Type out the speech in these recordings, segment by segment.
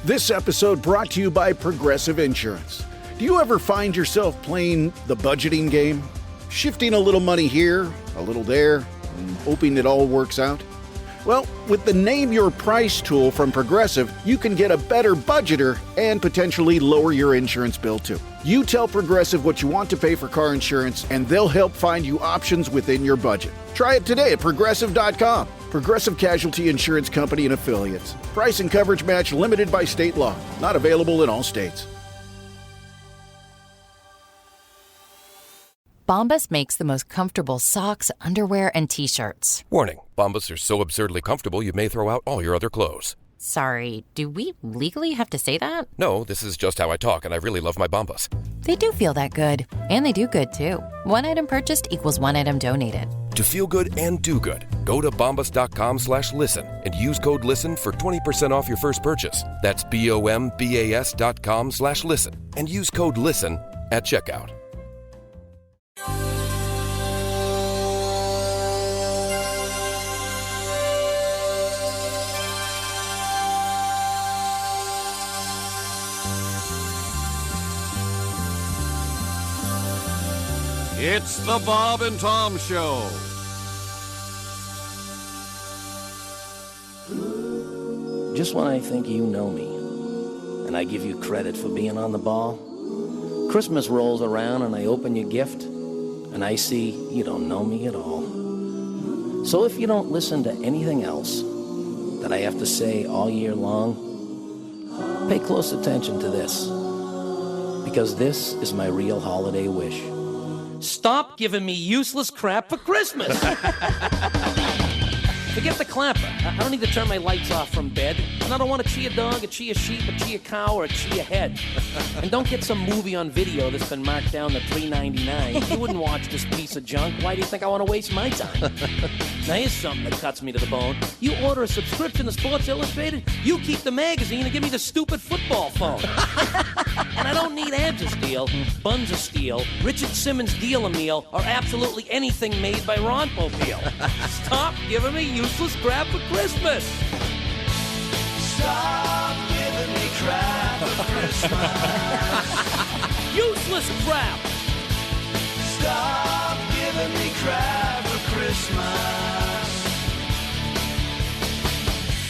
This episode brought to you by Progressive Insurance. Do you ever find yourself playing the budgeting game? Shifting a little money here, a little there, and hoping it all works out? Well, with the Name Your Price tool from Progressive, you can get a better budgeter and potentially lower your insurance bill too. You tell Progressive what you want to pay for car insurance, and they'll help find you options within your budget. Try it today at Progressive.com. Progressive Casualty Insurance Company and Affiliates. Price and coverage match limited by state law. Not available in all states. Bombas makes the most comfortable socks, underwear, and T-shirts. Warning, Bombas are so absurdly comfortable you may throw out all your other clothes. Sorry, do we legally have to say that? No, this is just how I talk, and I really love my Bombas. They do feel that good. And they do good, too. One item purchased equals one item donated. To feel good and do good, go to bombas.com/listen and use code LISTEN for 20% off your first purchase. That's BOMBAS.com/listen and use code LISTEN at checkout. It's the Bob and Tom Show. Just when I think you know me, and I give you credit for being on the ball, Christmas rolls around and I open your gift, and I see you don't know me at all. So if you don't listen to anything else that I have to say all year long, pay close attention to this, because this is my real holiday wish. Stop giving me useless crap for Christmas! Forget the clapper. I don't need to turn my lights off from bed. And I don't want to cheer a dog, a cheer sheep, a cheer cow, or a cheer head. And don't get some movie on video that's been marked down to $3.99. You wouldn't watch this piece of junk. Why do you think I want to waste my time? Now here's something that cuts me to the bone. You order a subscription to Sports Illustrated, you keep the magazine and give me the stupid football phone. And I don't need ads of steel, buns of steel, Richard Simmons deal-a-meal, or absolutely anything made by Ron Popeil. Stop giving me useless crap for Christmas. Stop giving me crap for Christmas. Useless crap. Stop giving me crap for Christmas.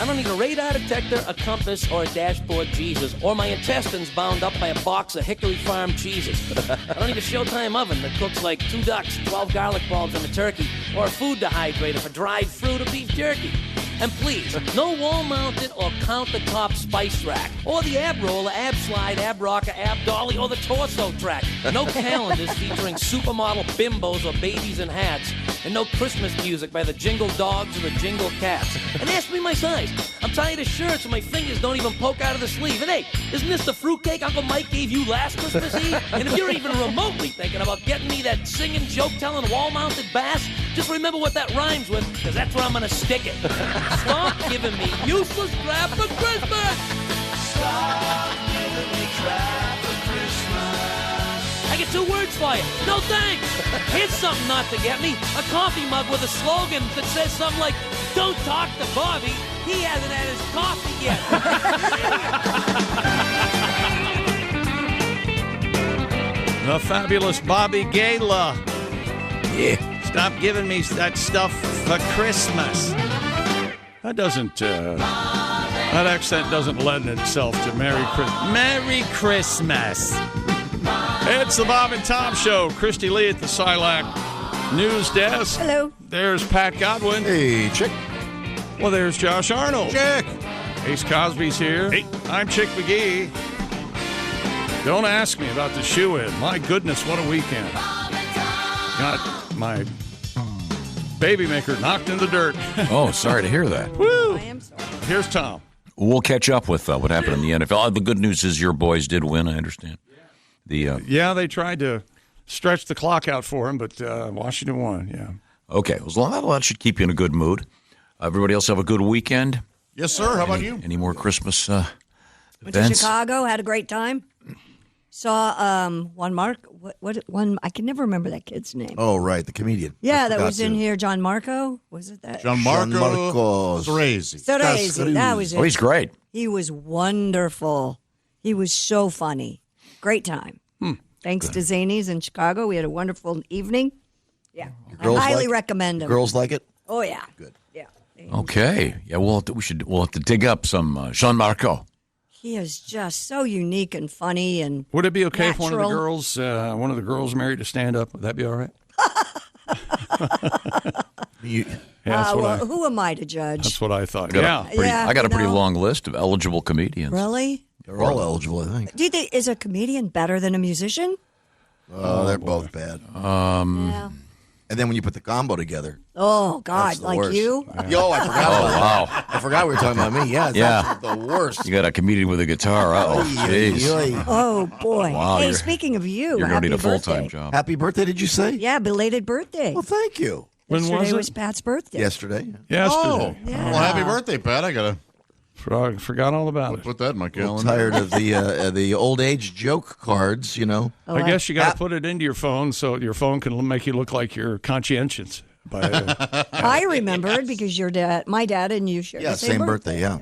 I don't need a radar detector, a compass, or a dashboard Jesus, or my intestines bound up by a box of Hickory Farm cheeses. I don't need a Showtime oven that cooks like 2 ducks, 12 garlic bulbs, and a turkey, or a food dehydrator for dried fruit or beef jerky. And please, no wall-mounted or countertop spice rack, or the ab roller, ab slide, ab rocker, ab dolly, or the torso track. No calendars featuring supermodel bimbos or babies in hats, and no Christmas music by the Jingle Dogs or the Jingle Cats. And ask me my size. I'm tired of shirts and my fingers don't even poke out of the sleeve. And hey, isn't this the fruitcake Uncle Mike gave you last Christmas Eve? And if you're even remotely thinking about getting me that singing, joke-telling, wall-mounted bass, just remember what that rhymes with, because that's where I'm going to stick it. Stop giving me useless crap for Christmas! Stop giving me crap for Christmas. I get 2 words for you. No thanks. Here's something not to get me. A coffee mug with a slogan that says something like, "Don't talk to Bobby. He hasn't had his coffee yet." The fabulous Bobby Gala. Yeah. Stop giving me that stuff for Christmas. That doesn't, that accent doesn't lend itself to Merry Christmas. Merry Christmas. It's the Bob and Tom Show. Christy Lee at the Silac News Desk. Hello. There's Pat Godwin. Hey, Chick. Well, there's Josh Arnold. Chick. Ace Cosby's here. Hey. I'm Chick McGee. Don't ask me about the shoe-in. My goodness, what a weekend. Got my baby maker knocked in the dirt. Oh, sorry to hear that. Woo! I am sorry. Here's Tom. We'll catch up with what happened in the NFL. The good news is your boys did win, I understand. Yeah, they tried to stretch the clock out for him, but Washington won, yeah. Okay, well, that should keep you in a good mood. Everybody else have a good weekend? Yes, sir. How about you? Any more Christmas Went events? to Chicago, had a great time. Saw one I can never remember that kid's name. Oh, right, the comedian. Yeah, that was in here. John Marco, was it that? Gianmarco Soresi. That was in. Oh, he's great. He was wonderful. He was so funny. Great time. Thanks to Zanies in Chicago. We had a wonderful evening. Yeah. I highly recommend him. Girls like it? Oh, yeah. Good. Yeah. Okay. Yeah, we'll have to dig up some Jean-Marco. He is just so unique and funny and Would it be okay natural. if one of the girls married to stand up? Would that be all right? Who am I to judge? That's what I thought. I got a pretty know. long list of eligible comedians. Really? They're all eligible, I think. Do you think is a comedian better than a musician? They're both bad. Yeah. And then when you put the combo together. Oh, God, that's the like worst. you? Yo, I forgot about wow. that. I forgot we were talking about me. Yeah, it's actually the worst. You got a comedian with a guitar. Jeez. Oh, boy. Wow, hey, you're- speaking of you, You're going to happy need a full-time birthday. job. Happy birthday, did you say? Yeah, belated birthday. Well, thank you. When Yesterday was it? Pat's birthday. Yesterday. Yesterday. Yeah. Well, happy birthday, Pat. I got I forgot all about to it. put that in my A little calendar. tired of the old age joke cards, you know. Oh, I guess you got to put it into your phone so your phone can make you look like you're conscientious. I remembered because my dad and you share Yeah, the same birthday. Yeah.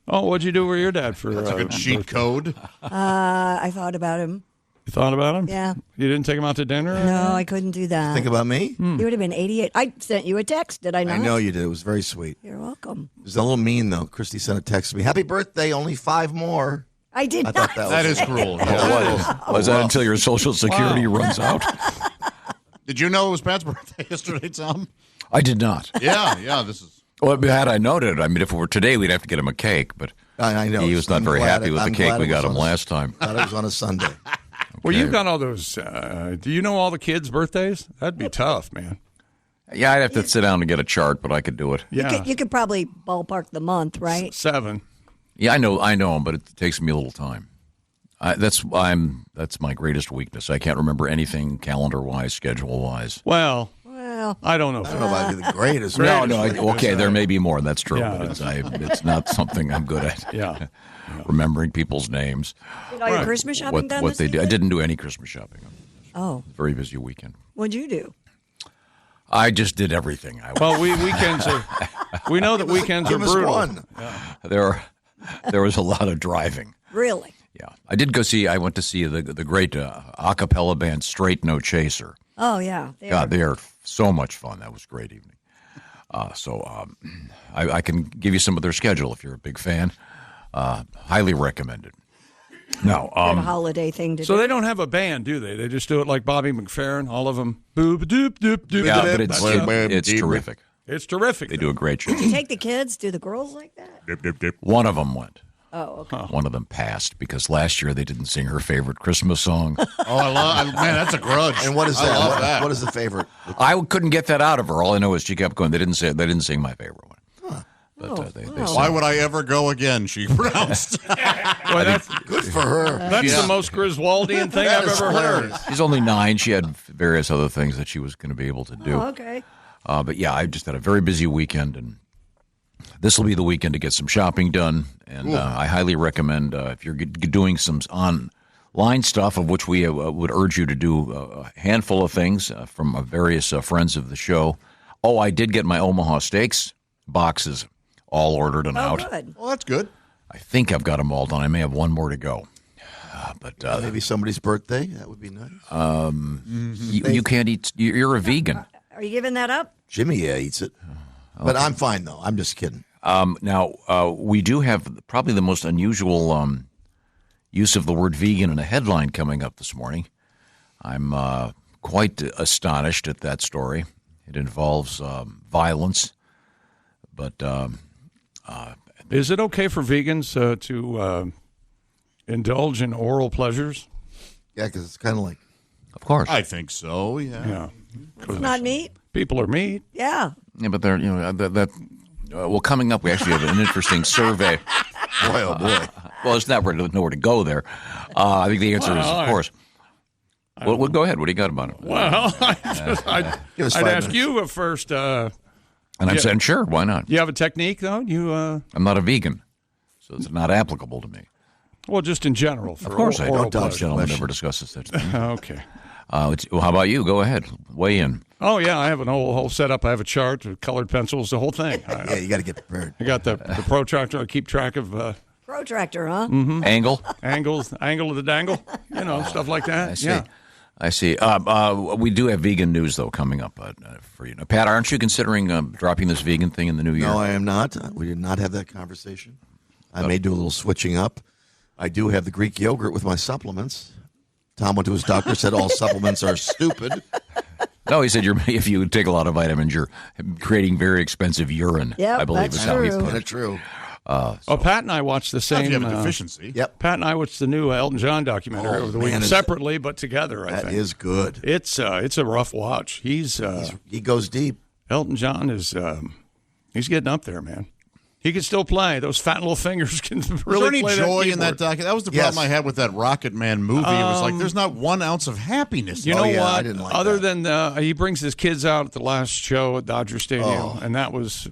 Oh, what'd you do with your dad for? That's a good cheat birthday? code. I thought about him. You thought about him? Yeah. You didn't take him out to dinner? No, I couldn't do that. Think about me? He would have been 88. I sent you a text, did I not? I know you did. It was very sweet. You're welcome. It was a little mean, though. Christy sent a text to me. Happy birthday, only 5 more. I did I not. thought That is cruel. Was that until your Social Security runs out? Did you know it was Pat's birthday yesterday, Tom? I did not. Yeah. This is. Well, had I noted, I mean, if it were today, we'd have to get him a cake, but I know. he was not I'm very glad happy with the I'm cake glad we it got was him on a- last time. Thought it was on a Sunday. Well, you've got all those. Do you know all the kids' birthdays? That'd be tough, man. Yeah, I'd have to sit down and get a chart, but I could do it. Yeah. You could probably ballpark the month, right? 7. Yeah, I know them, but it takes me a little time. That's my greatest weakness. I can't remember anything calendar-wise, schedule-wise. Well, Well, I don't know. I don't know if I'd be the greatest. Okay, there may be more. That's true, Yeah. but it's not something I'm good at. Yeah. Remembering people's names, did all your Christmas shopping done what this they do. I weekend? didn't do any Christmas shopping. Oh, Very busy weekend. what'd you do? I just did everything. Well, weekends are. We know that weekends are Give us brutal. one. There was a lot of driving. Really? Yeah, I went to see the great a cappella band Straight No Chaser. Oh, yeah. God, they are so much fun. That was a great evening. I can give you some of their schedule if you're a big fan. Highly recommended. Now, Good holiday thing to So do. they don't have a band, do they? They just do it like Bobby McFerrin. All of them. Boop doop doop doop. yeah, doop. but it's terrific. It's terrific. They do a great show. You take the kids, do the girls like that? One of them went. Oh, okay. One of them passed because last year they didn't sing her favorite Christmas song. Man, that's a grudge. And what is I that? love that. What is the favorite? I couldn't get that out of her. All I know is she kept going. They didn't sing my favorite one. But they Why would I ever go again? She pronounced. Well, that's Good for her. the most Griswoldian thing I've ever heard. She's only 9. She had various other things that she was going to be able to do. Oh, okay. But yeah, I just had a very busy weekend, and this will be the weekend to get some shopping done. And I highly recommend if you're doing some online stuff, of which we would urge you to do a handful of things from various friends of the show. Oh, I did get my Omaha Steaks boxes all ordered and out. Good. Well, that's good. I think I've got them all done. I may have one more to go. But Maybe somebody's birthday. That would be nice. you can't eat. You're a vegan. Are you giving that up? Jimmy eats it. But I'm fine, though. I'm just kidding. Now, we do have probably the most unusual use of the word vegan in a headline coming up this morning. I'm quite astonished at that story. It involves violence, but Is it okay for vegans to indulge in oral pleasures? Yeah, because it's kind of like. of course. I think so. Yeah. Yeah. It's not meat? People are meat. Yeah. Yeah, but they're well, coming up, we actually have an interesting survey. Boy, oh boy. Well, it's not nowhere to go there. I think the answer is, of course. Well, go ahead. What do you got about it? Well, I'd Give us ask 5 minutes. you first. And I'm saying, sure, why not? You have a technique, though? I'm not a vegan, so it's not applicable to me. Well, just in general. For Of course, I oral don't. pleasure. Gentlemen never discusses such thing. Okay. How about you? Go ahead. Weigh in. Oh, yeah, I have an whole setup. I have a chart, colored pencils, the whole thing. Yeah, you got to get prepared. I got the protractor. I keep track of... Protractor, huh? Angle? angle of the dangle, stuff like that. I see. Yeah. I see. We do have vegan news, though, coming up for you. Now, Pat, aren't you considering dropping this vegan thing in the new year? No, I am not. We did not have that conversation. I may do a little switching up. I do have the Greek yogurt with my supplements. Tom went to his doctor, said all supplements are stupid. No, he said if you take a lot of vitamins, you're creating very expensive urine. Yep, I believe that's is how he true. put it. That's true. Pat and I watched the same. If you have a deficiency. Yep. Pat and I watched the new Elton John documentary over the weekend, separately but together. I That think is good. it's a rough watch. He goes deep. Elton John is he's getting up there, man. He can still play. Those fat little fingers can really play. Was there any joy in that keyboard. documentary? That was the problem I had with that Rocket Man movie. It was like there's not 1 ounce of happiness. You know yeah, what? I didn't like Other that. than he brings his kids out at the last show at Dodger Stadium, and that was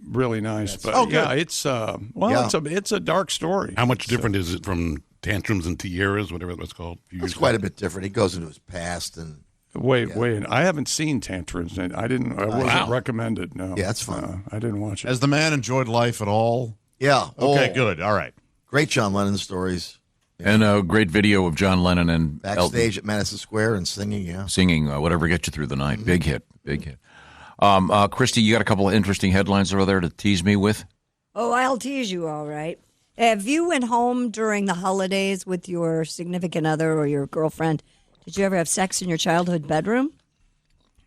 really nice. But yeah, it's it's a dark story. How much different is it from Tantrums and Tiaras, whatever that's called? It's quite a bit different. He goes into his past and. Wait. I haven't seen Tantrums. I wasn't recommended. No. Yeah, that's fine. I didn't watch it. Has the man enjoyed life at all? Yeah. Okay, good. All right. Great John Lennon stories. And a great video of John Lennon and Backstage Elton at Madison Square and singing, singing Whatever Gets You Through the Night. Big hit. Christy, you got a couple of interesting headlines over there to tease me with? Oh, I'll tease you, all right. Have you went home during the holidays with your significant other or your girlfriend? Did you ever have sex in your childhood bedroom?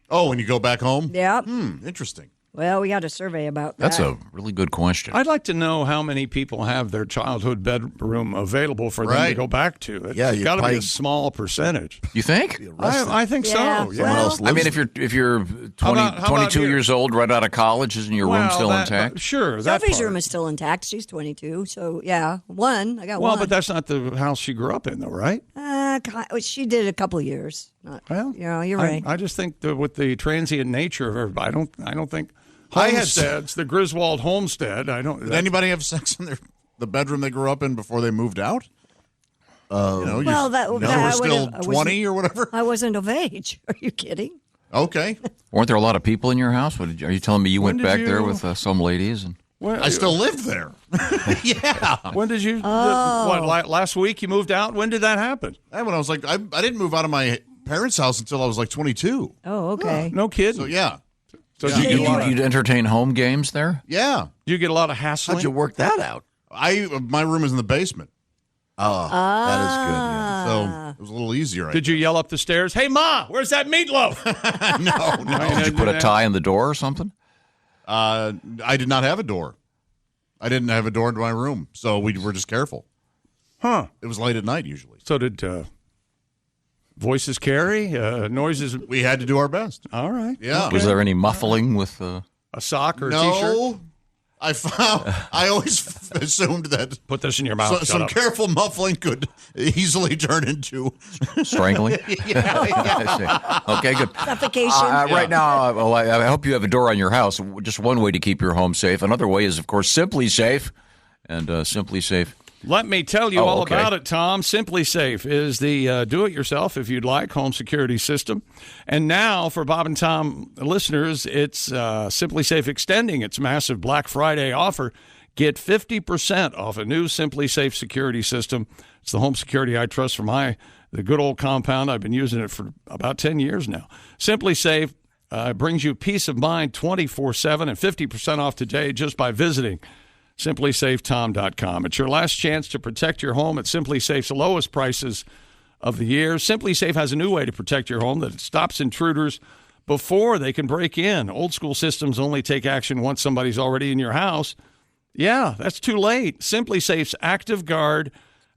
Oh, when you go back home? Yeah. Interesting. Well, we got a survey about that. That's a really good question. I'd like to know how many people have their childhood bedroom available for them to go back to. It's got to be a small percentage. You think? I think so. Yeah. Someone else lives. I mean, if you're 22 years old, right out of college, isn't your room still intact? Sure. Sophie's room is still intact. She's 22, so yeah, I got one. Well, but that's not the house she grew up in, though, right? She did a couple of years. You're right. I just think that with the transient nature of everybody, I don't think homesteads, the Griswold homestead. Did anybody have sex in the bedroom they grew up in before they moved out? Well, you were still 20 or whatever. I wasn't of age. Are you kidding? Okay. Weren't there a lot of people in your house? Are you telling me you went back there with some ladies? And I still lived there. Yeah. When did you? Last week you moved out? When did that happen? When I was like, I didn't move out of my parents' house until I was like 22. Oh, okay. No kidding. So yeah. So you'd entertain home games there? Yeah. Do you get a lot of hassling? How'd you work that out? My room is in the basement. Oh, that is good. Yeah. So it was a little easier. Did you yell up the stairs, "Hey, Ma, where's that meatloaf?" No. Did you put a tie in the door or something? I did not have a door. I didn't have a door into my room, so we were just careful. Huh. It was late at night usually. So did voices carry? Noises? We had to do our best. All right. Yeah. Was there any muffling with a sock or a T-shirt? No. I always assumed that put this in your mouth. Some careful muffling could easily turn into strangling. Yeah. Okay, good. Suffocation. Right now, I hope you have a door on your house. Just one way to keep your home safe. Another way is, of course, Simply Safe, and Simply Safe. Let me tell you all about it, Tom. Simply Safe is the do-it-yourself, if you'd like, home security system. And now, for Bob and Tom listeners, it's Simply Safe extending its massive Black Friday offer. Get 50% off a new Simply Safe security system. It's the home security I trust for the good old compound. I've been using it for about 10 years now. Simply Safe brings you peace of mind 24/7 and 50% off today just by visiting SimplySafeTom.com. It's your last chance to protect your home at Simply Safe's lowest prices of the year. Simply Safe has a new way to protect your home that stops intruders before they can break in. Old school systems only take action once somebody's already in your house. Yeah, that's too late. Simply Safe's Active Guard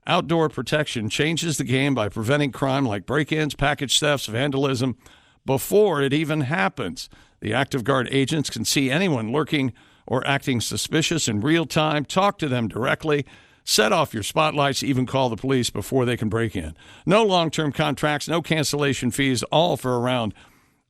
outdoor protection changes the game by preventing crime like break-ins, package thefts, vandalism before it even happens. The Active Guard agents can see anyone lurking or acting suspicious in real time, talk to them directly, set off your spotlights, even call the police before they can break in. No long-term contracts, no cancellation fees, all for around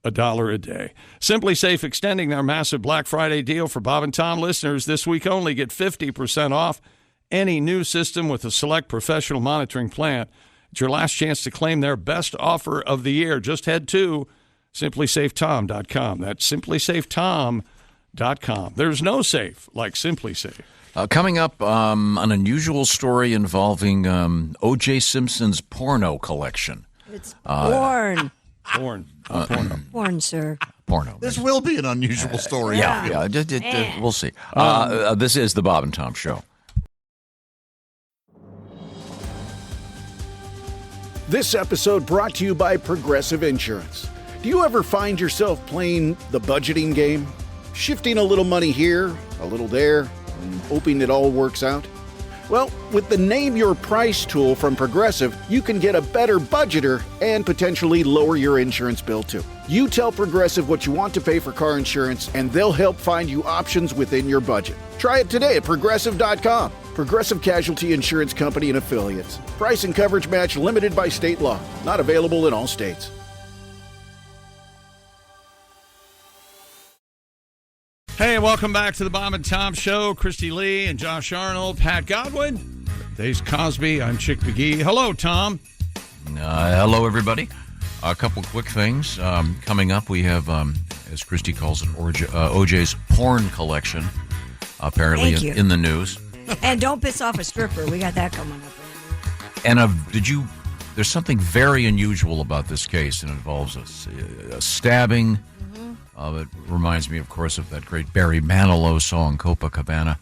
$1 a day. Simply Safe extending their massive Black Friday deal for Bob and Tom listeners this week only. Get 50% off any new system with a select professional monitoring plan It's your last chance to claim their best offer of the year. Just head to simplysafetom.com. That's simplysafetom.com. There's no safe like Simply Safe. Coming up, an unusual story involving O.J. Simpson's porno collection. It's porn. Porno. Porn, sir. Porno. This will be an unusual story. Yeah. We'll see. This is the Bob and Tom Show. This episode brought to you by Progressive Insurance. Do you ever find yourself playing the budgeting game? Shifting a little money here, a little there, and hoping it all works out? Well, with the Name Your Price tool from Progressive, you can get a better budgeter and potentially lower your insurance bill too. You tell Progressive what you want to pay for car insurance, and they'll help find you options within your budget. Try it today at Progressive.com. Progressive Casualty Insurance Company and Affiliates. Price and coverage match limited by state law. Not available in all states. Hey, welcome back to the Bob and Tom Show. Christy Lee and Josh Arnold, Pat Godwin, Days Cosby. I'm Chick McGee. Hello, Tom. Hello, everybody. A couple quick things. Coming up, we have, as Christy calls it, OJ's porn collection, apparently in the news. And don't piss off a stripper. We got that coming up. And there's something very unusual about this case. It involves a stabbing. It reminds me, of course, of that great Barry Manilow song, Copacabana.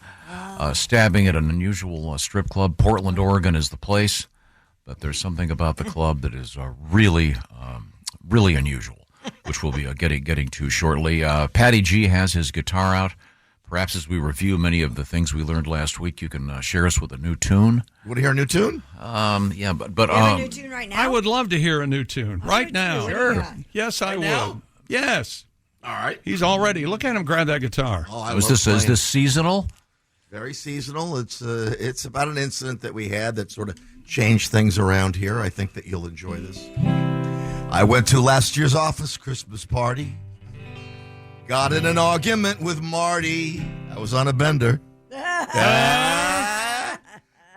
Stabbing at an unusual strip club. Portland, Oregon is the place. But there's something about the club that is really unusual, which we'll be getting to shortly. Patty G has his guitar out. Perhaps as we review many of the things we learned last week, you can share us with a new tune. You want to hear a new tune? Yeah, but a new tune right now? I would love to hear a new tune right now. Sure. Yes, I would. Now? Yes. All right. He's all ready. Look at him grab that guitar. Oh, is this seasonal? Very seasonal. It's about an incident that we had that sort of changed things around here. I think that you'll enjoy this. I went to last year's office Christmas party. Got in an argument with Marty. I was on a bender.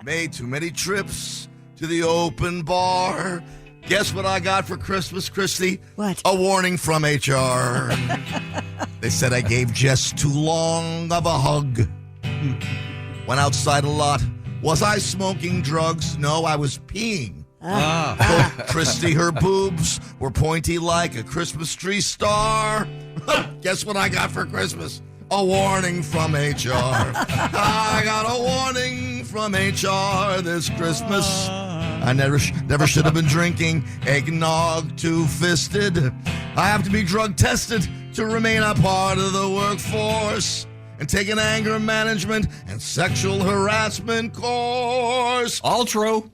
Made too many trips to the open bar. Guess what I got for Christmas, Christy? What? A warning from HR. They said I gave Jess too long of a hug. Went outside a lot. Was I smoking drugs? No, I was peeing. Told Christy her boobs were pointy like a Christmas tree star. Guess what I got for Christmas? A warning from HR. I got a warning from HR this Christmas. I never should have been drinking eggnog two-fisted. I have to be drug tested to remain a part of the workforce and take an anger management and sexual harassment course. All true.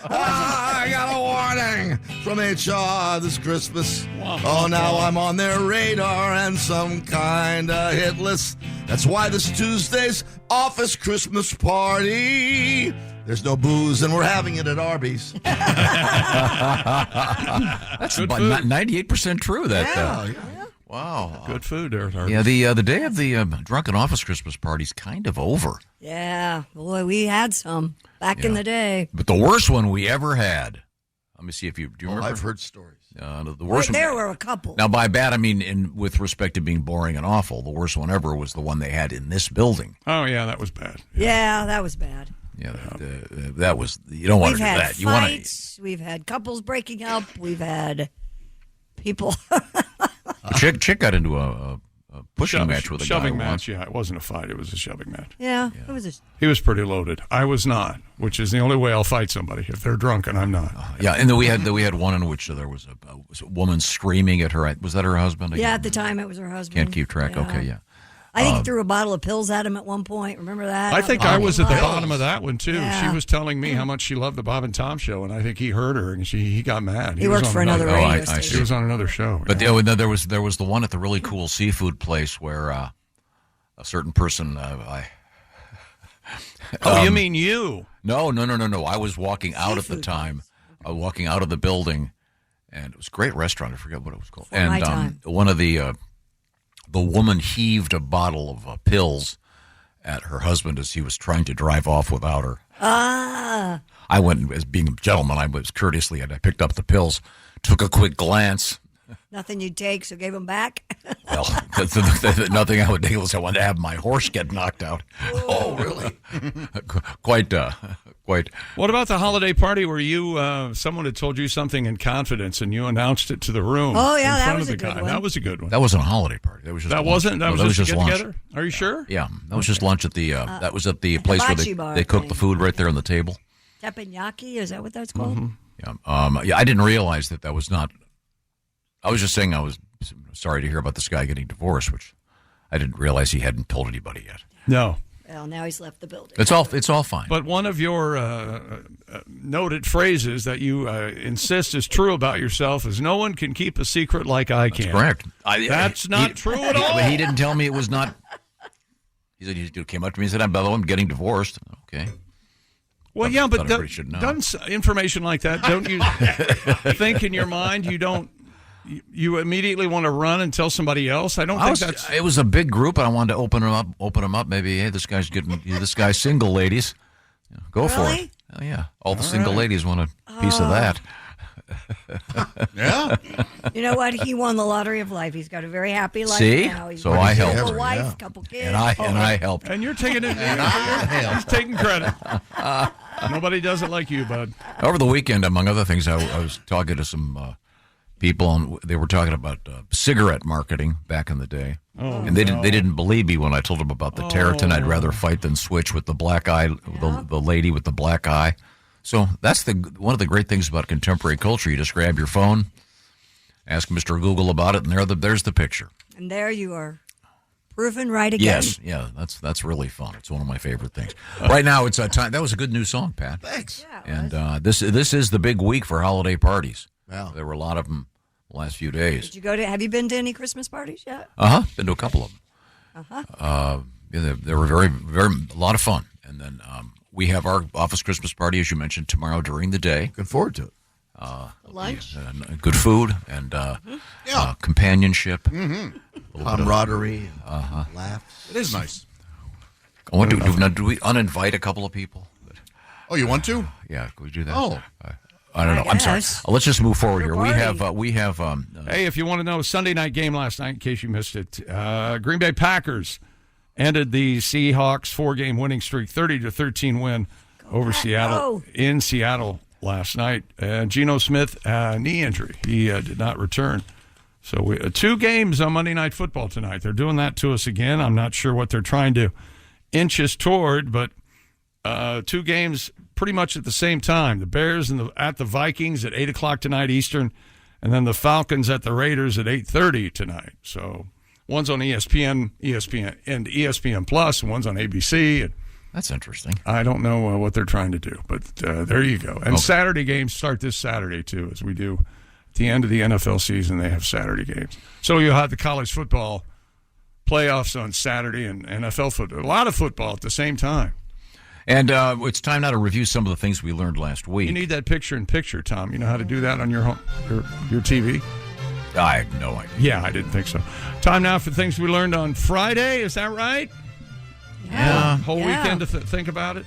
I got a warning from HR this Christmas. Oh, now I'm on their radar and some kind of hit list. That's why this Tuesday's office Christmas party, there's no booze and we're having it at Arby's. That's about 98% true. Yeah. Wow. Good food there. Arby's. Yeah, the day of the drunken office Christmas party's kind of over. Yeah, boy, we had some back in the day. But the worst one we ever had. Let me see if do you remember? I've heard stories. The worst one. There were a couple. Now, by bad, I mean with respect to being boring and awful. The worst one ever was the one they had in this building. Oh, yeah, that was bad. Yeah, that was bad. Yeah, that was. You don't want to do that. We've had fights. We've had couples breaking up. We've had people. Chick got into a pushing match with a shoving guy match. once. Yeah, it wasn't a fight. It was a shoving match. Yeah, it was. He was pretty loaded. I was not, which is the only way I'll fight somebody if they're drunk and I'm not. Yeah, and then we had one in which there was a woman screaming at her. Was that her husband? Yeah, at the time it was her husband. Can't keep track. Yeah. Okay, yeah. I think he threw a bottle of pills at him at one point. Remember that? I think I was at the bottom of that one, too. Yeah. She was telling me how much she loved the Bob and Tom show, and I think he heard her, and he got mad. He worked for another radio station. He was on another show. But there was the one at the really cool seafood place where a certain person. You mean you? No. I was walking out at the time. Walking out of the building, and it was a great restaurant. I forget what it was called. For my time. One of the woman heaved a bottle of pills at her husband as he was trying to drive off without her. Ah. I went, as being a gentleman, I picked up the pills, took a quick glance. Nothing you'd take, so gave them back? Well, nothing I would take unless I wanted to have my horse get knocked out. Oh, really? Quite. What about the holiday party where you someone had told you something in confidence and you announced it to the room? Oh, yeah, in that front was of a the good guy. one. That was a good one. That wasn't a holiday party. That was just That lunch. wasn't. That No, was just a lunch. get-together. Are you sure? Yeah, that was just lunch at the. That was at the place where hibachi bar they cooked thing. the food right there on the table. Teppanyaki, is that what that's called? Yeah. I didn't realize that was not. I was just saying I was sorry to hear about this guy getting divorced, which I didn't realize he hadn't told anybody yet. No. Well, now he's left the building. It's all fine. But one of your noted phrases that you insist is true about yourself is no one can keep a secret like I can. Correct. That's not true at all. But he didn't tell me it was not. He said he came up to me and said, "By the way, I'm getting divorced." Okay. Well, yeah, but everybody should know. doesn't information like that, don't you think in your mind you immediately want to run and tell somebody else? I don't think that's... It was a big group, and I wanted to open them up. Maybe, hey, this guy's single, ladies. Go for it. Oh, yeah. All the single ladies want a piece of that. Yeah. You know what? He won the lottery of life. He's got a very happy life See? now. He's So got I a helped. single wife, couple kids. And I helped. And you're taking it. You're taking credit. Nobody does it like you, bud. Over the weekend, among other things, I was talking to some people, and they were talking about cigarette marketing back in the day. And they didn't believe me when I told them about the Terratin. I'd rather fight than switch with the black eye, the lady with the black eye. So that's one of the great things about contemporary culture. You just grab your phone, ask Mr. Google about it, and there's the picture. And there you are, proven right again. Yes, yeah, that's really fun. It's one of my favorite things. Right now, it's time. That was a good new song, Pat. Thanks. Yeah, And this is the big week for holiday parties. Wow. There were a lot of them the last few days. Have you been to any Christmas parties yet? Been to a couple of them. They were very, very a lot of fun. And then we have our office Christmas party, as you mentioned, tomorrow during the day. Looking forward to it. Lunch? Good food and companionship. Camaraderie, laughs. It is nice. Do we uninvite a couple of people? Oh, you want to? Yeah, can we do that? Oh. I don't know. I'm sorry. Let's just move forward here. We have. Hey, if you want to know, Sunday night game last night, in case you missed it, Green Bay Packers ended the Seahawks 4-game winning streak, 30-13 win over Seattle in Seattle last night. Geno Smith, knee injury. He did not return. So 2 games on Monday Night Football tonight. They're doing that to us again. I'm not sure what they're trying to inch us toward, but 2 games pretty much at the same time. The Bears at the Vikings at 8 o'clock tonight Eastern, and then the Falcons at the Raiders at 8:30 tonight. So one's on ESPN, and ESPN Plus, and one's on ABC. And that's interesting. I don't know what they're trying to do, but there you go. And Saturday games start this Saturday, too, as we do at the end of the NFL season. They have Saturday games. So you'll have the college football playoffs on Saturday and NFL football. A lot of football at the same time. And it's time now to review some of the things we learned last week. You need that picture-in-picture, Tom. You know how to do that on your TV? I have no idea. Yeah, I didn't think so. Time now for things we learned on Friday. Is that right? Yeah. Whole weekend to think about it?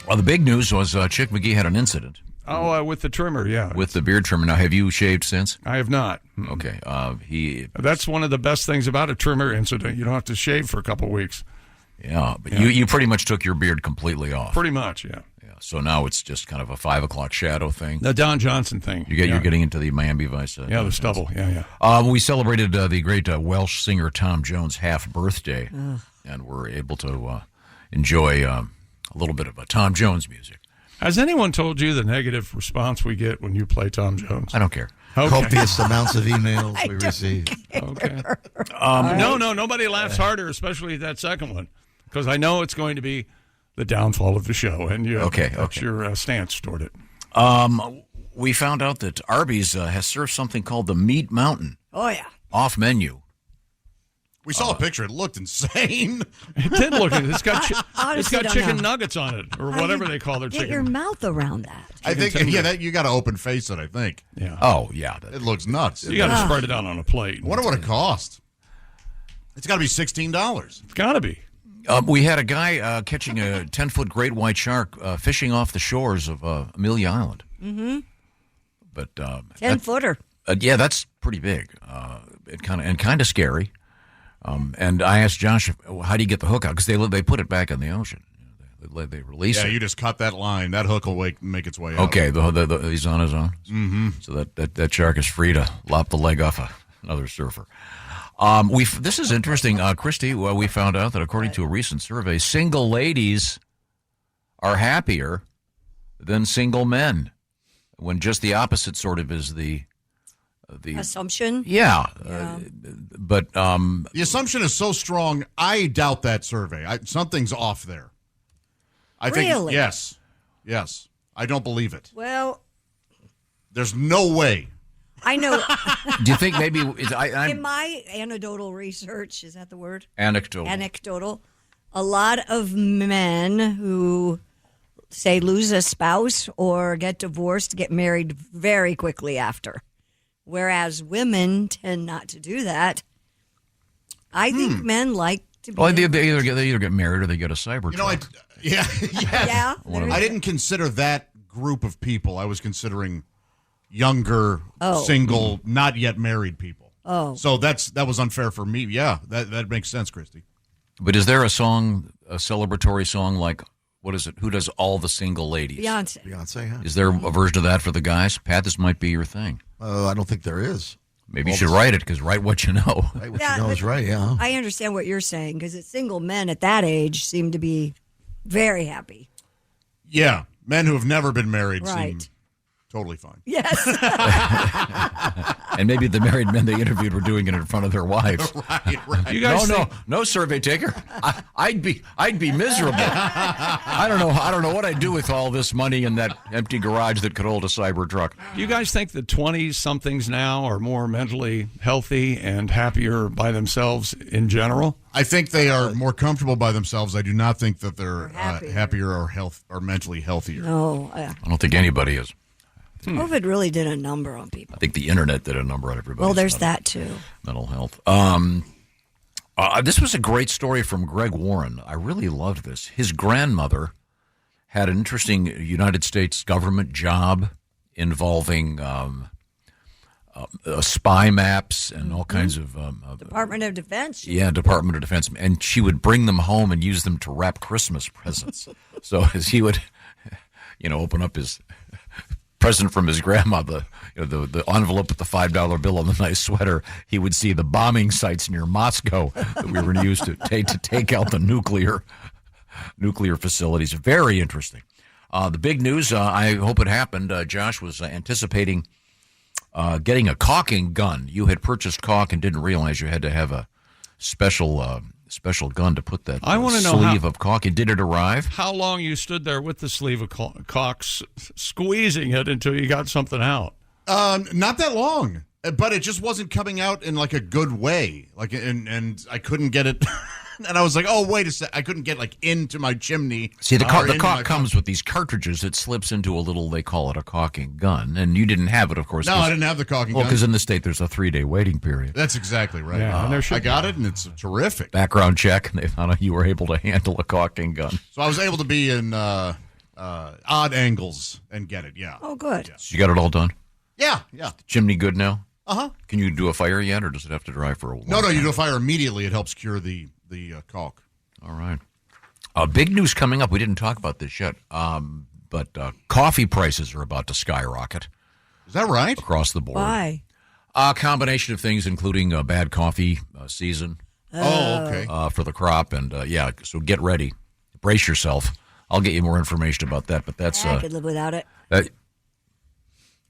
Well, the big news was Chick McGee had an incident. Oh, with the trimmer, yeah. With the beard trimmer. Now, have you shaved since? I have not. Okay. That's one of the best things about a trimmer incident. You don't have to shave for a couple weeks. Yeah, but you pretty much took your beard completely off. Pretty much, yeah. So now it's just kind of a 5 o'clock shadow thing. The Don Johnson thing. You're getting into the Miami Vice. The stubble. Yeah. We celebrated the great Welsh singer Tom Jones' half birthday, and we're able to enjoy a little bit of Tom Jones music. Has anyone told you the negative response we get when you play Tom Jones? I don't care. Okay. Copious amounts of emails we receive. Okay. No, nobody laughs harder, especially that second one, because I know it's going to be the downfall of the show, and that's your stance toward it. We found out that Arby's has served something called the Meat Mountain. Oh, yeah. Off menu. We saw a picture. It looked insane. It did look. It's got Honestly, chicken nuggets on it, or whatever they call their Get chicken. your mouth around that. I think, that you got to open face it. I think. Yeah. Oh, yeah. It looks nuts. You got to spread it out on a plate. I wonder what it cost. It's got to be $16. It's got to be. We had a guy catching a 10-foot great white shark fishing off the shores of Amelia Island. Mm-hmm. But 10-footer. Yeah, that's pretty big. It kind of scary. And I asked Josh, how do you get the hook out? Because they put it back in the ocean. They release it. Yeah, you just cut that line. That hook will make its way out. Okay, he's on his own. Mm-hmm. So that shark is free to lop the leg off another surfer. This is interesting, Christy. Well, we found out that according to a recent survey, single ladies are happier than single men, when just the opposite sort of is the assumption. Yeah. But the assumption is so strong. I doubt that survey. Something's off there. I think really? Yes. I don't believe it. Well, there's no way. I know. Do you think maybe in my anecdotal research, is that the word? Anecdotal. A lot of men who say lose a spouse or get divorced get married very quickly after, whereas women tend not to do that. I think men like to be. Well, they either get married or they get a cyber. Yeah. I didn't consider that group of people. I was considering younger, single, not yet married people. Oh, so that was unfair for me. Yeah, that makes sense, Christy. But is there a celebratory song like, what is it? Who does all the single ladies? Beyonce. Yeah. Is there a version of that for the guys? Pat, this might be your thing. I don't think there is. Maybe you should write it, because write what you know. Write what you know is right, yeah. I understand what you're saying, because single men at that age seem to be very happy. Yeah, men who have never been married seem totally fine. Yes. And maybe the married men they interviewed were doing it in front of their wives. Right. You guys no survey taker. I'd be miserable. I don't know what I'd do with all this money in that empty garage that could hold a cyber truck. You guys think the 20-somethings now are more mentally healthy and happier by themselves in general? I think they are more comfortable by themselves. I do not think that they're happier or mentally healthier. No. I don't think anybody is. COVID really did a number on people. I think the internet did a number on everybody. Well, there's that too. Mental health. This was a great story from Greg Warren. I really loved this. His grandmother had an interesting United States government job involving spy maps and all kinds of Department of Defense. Yeah, Department of Defense, and she would bring them home and use them to wrap Christmas presents. So as he would, open up his present from his grandma, the envelope with the $5 bill and the nice sweater, he would see the bombing sites near Moscow that we were going to use to take out the nuclear facilities. Very interesting. The big news, I hope it happened. Josh was anticipating getting a caulking gun. You had purchased caulk and didn't realize you had to have a special gun to put that sleeve of caulk in. Did it arrive? How long you stood there with the sleeve of caulk, squeezing it until you got something out? Not that long, but it just wasn't coming out in like a good way. And I couldn't get it. And I was like, oh, wait a sec. I couldn't get into my chimney. See, the caulk comes with these cartridges. It slips into a little, they call it a caulking gun. And you didn't have it, of course. No, I didn't have the caulking gun. Well, because in the state, there's a 3-day waiting period. That's exactly right. Yeah, I got it, and it's terrific. Background check, and they found out you were able to handle a caulking gun. So I was able to be in odd angles and get it, yeah. Oh, good. Yeah. So you got it all done? Yeah. Is the chimney good now? Uh-huh. Can you do a fire yet, or does it have to dry for a while? No, you do a fire immediately. It helps cure the caulk. All right. Big news coming up. We didn't talk about this yet, but coffee prices are about to skyrocket. Is that right? Across the board. Why? A combination of things, including a bad coffee season. Oh, okay. For the crop, and so get ready. Brace yourself. I'll get you more information about that, but that's... I could live without it.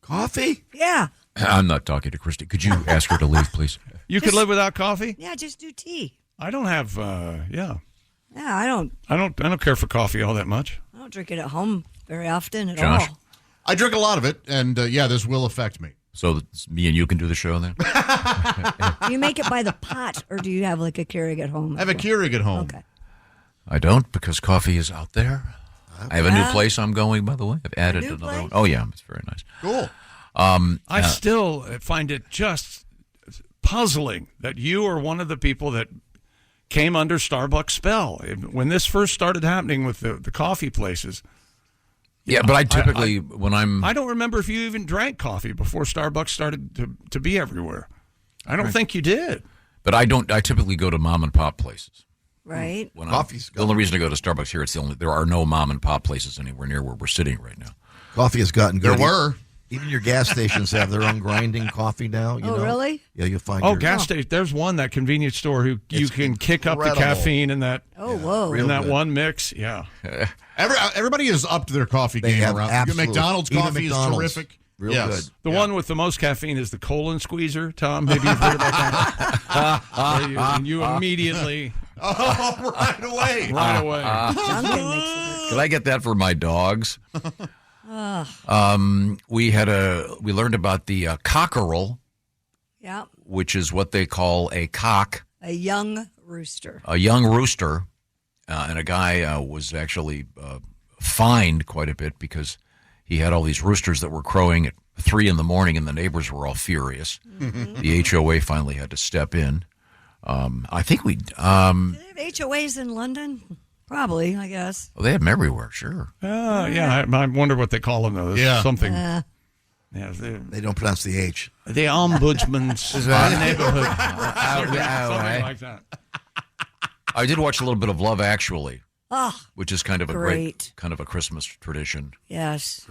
Coffee? Yeah. I'm not talking to Christy. Could you ask her to leave, please? You could live without coffee? Yeah, just do tea. I don't have, Yeah, I don't care for coffee all that much. I don't drink it at home very often at Josh? all. I drink a lot of it, and this will affect me. So me and you can do the show then? Do you make it by the pot, or do you have like a Keurig at home? I have a Keurig at home. Okay. I don't, because coffee is out there. I have a new place I'm going, by the way. I've added another one. Oh, yeah, it's very nice. Cool. I still find it just puzzling that you are one of the people that came under Starbucks spell. When this first started happening with the coffee places. Yeah, but I typically, I don't remember if you even drank coffee before Starbucks started to be everywhere. I don't think you did. But I typically go to mom and pop places. Right. Coffee's the only reason to go to Starbucks here, there are no mom and pop places anywhere near where we're sitting right now. Coffee has gotten good. There were. Even your gas stations have their own grinding coffee now. You know? Really? Yeah, you'll find. Gas station. There's one, that convenience store, who you can kick up the caffeine in that. Oh, whoa! In that one mix, yeah. Everybody has upped their coffee They game have around. absolute- McDonald's even coffee McDonald's. is terrific. Real Yes. good. The one with the most caffeine is the colon squeezer. Tom, maybe you've heard about that. And you immediately. Oh, right away. Right away. Duncan makes it. Could I get that for my dogs? We learned about the cockerel, Yeah, which is what they call a cock, a young rooster. a young rooster, and a guy was actually fined quite a bit because he had all these roosters that were crowing at 3 a.m, and the neighbors were all furious. Mm-hmm. The HOA finally had to step in. I think Do they have HOAs in London? Probably, I guess. they have them everywhere, sure. Yeah, I wonder what they call them, though. There's something. Yeah, They don't pronounce the H. the ombudsman's neighborhood. Something right. like that. I did watch a little bit of Love Actually, which is kind of a great. kind of a Christmas tradition. Yes.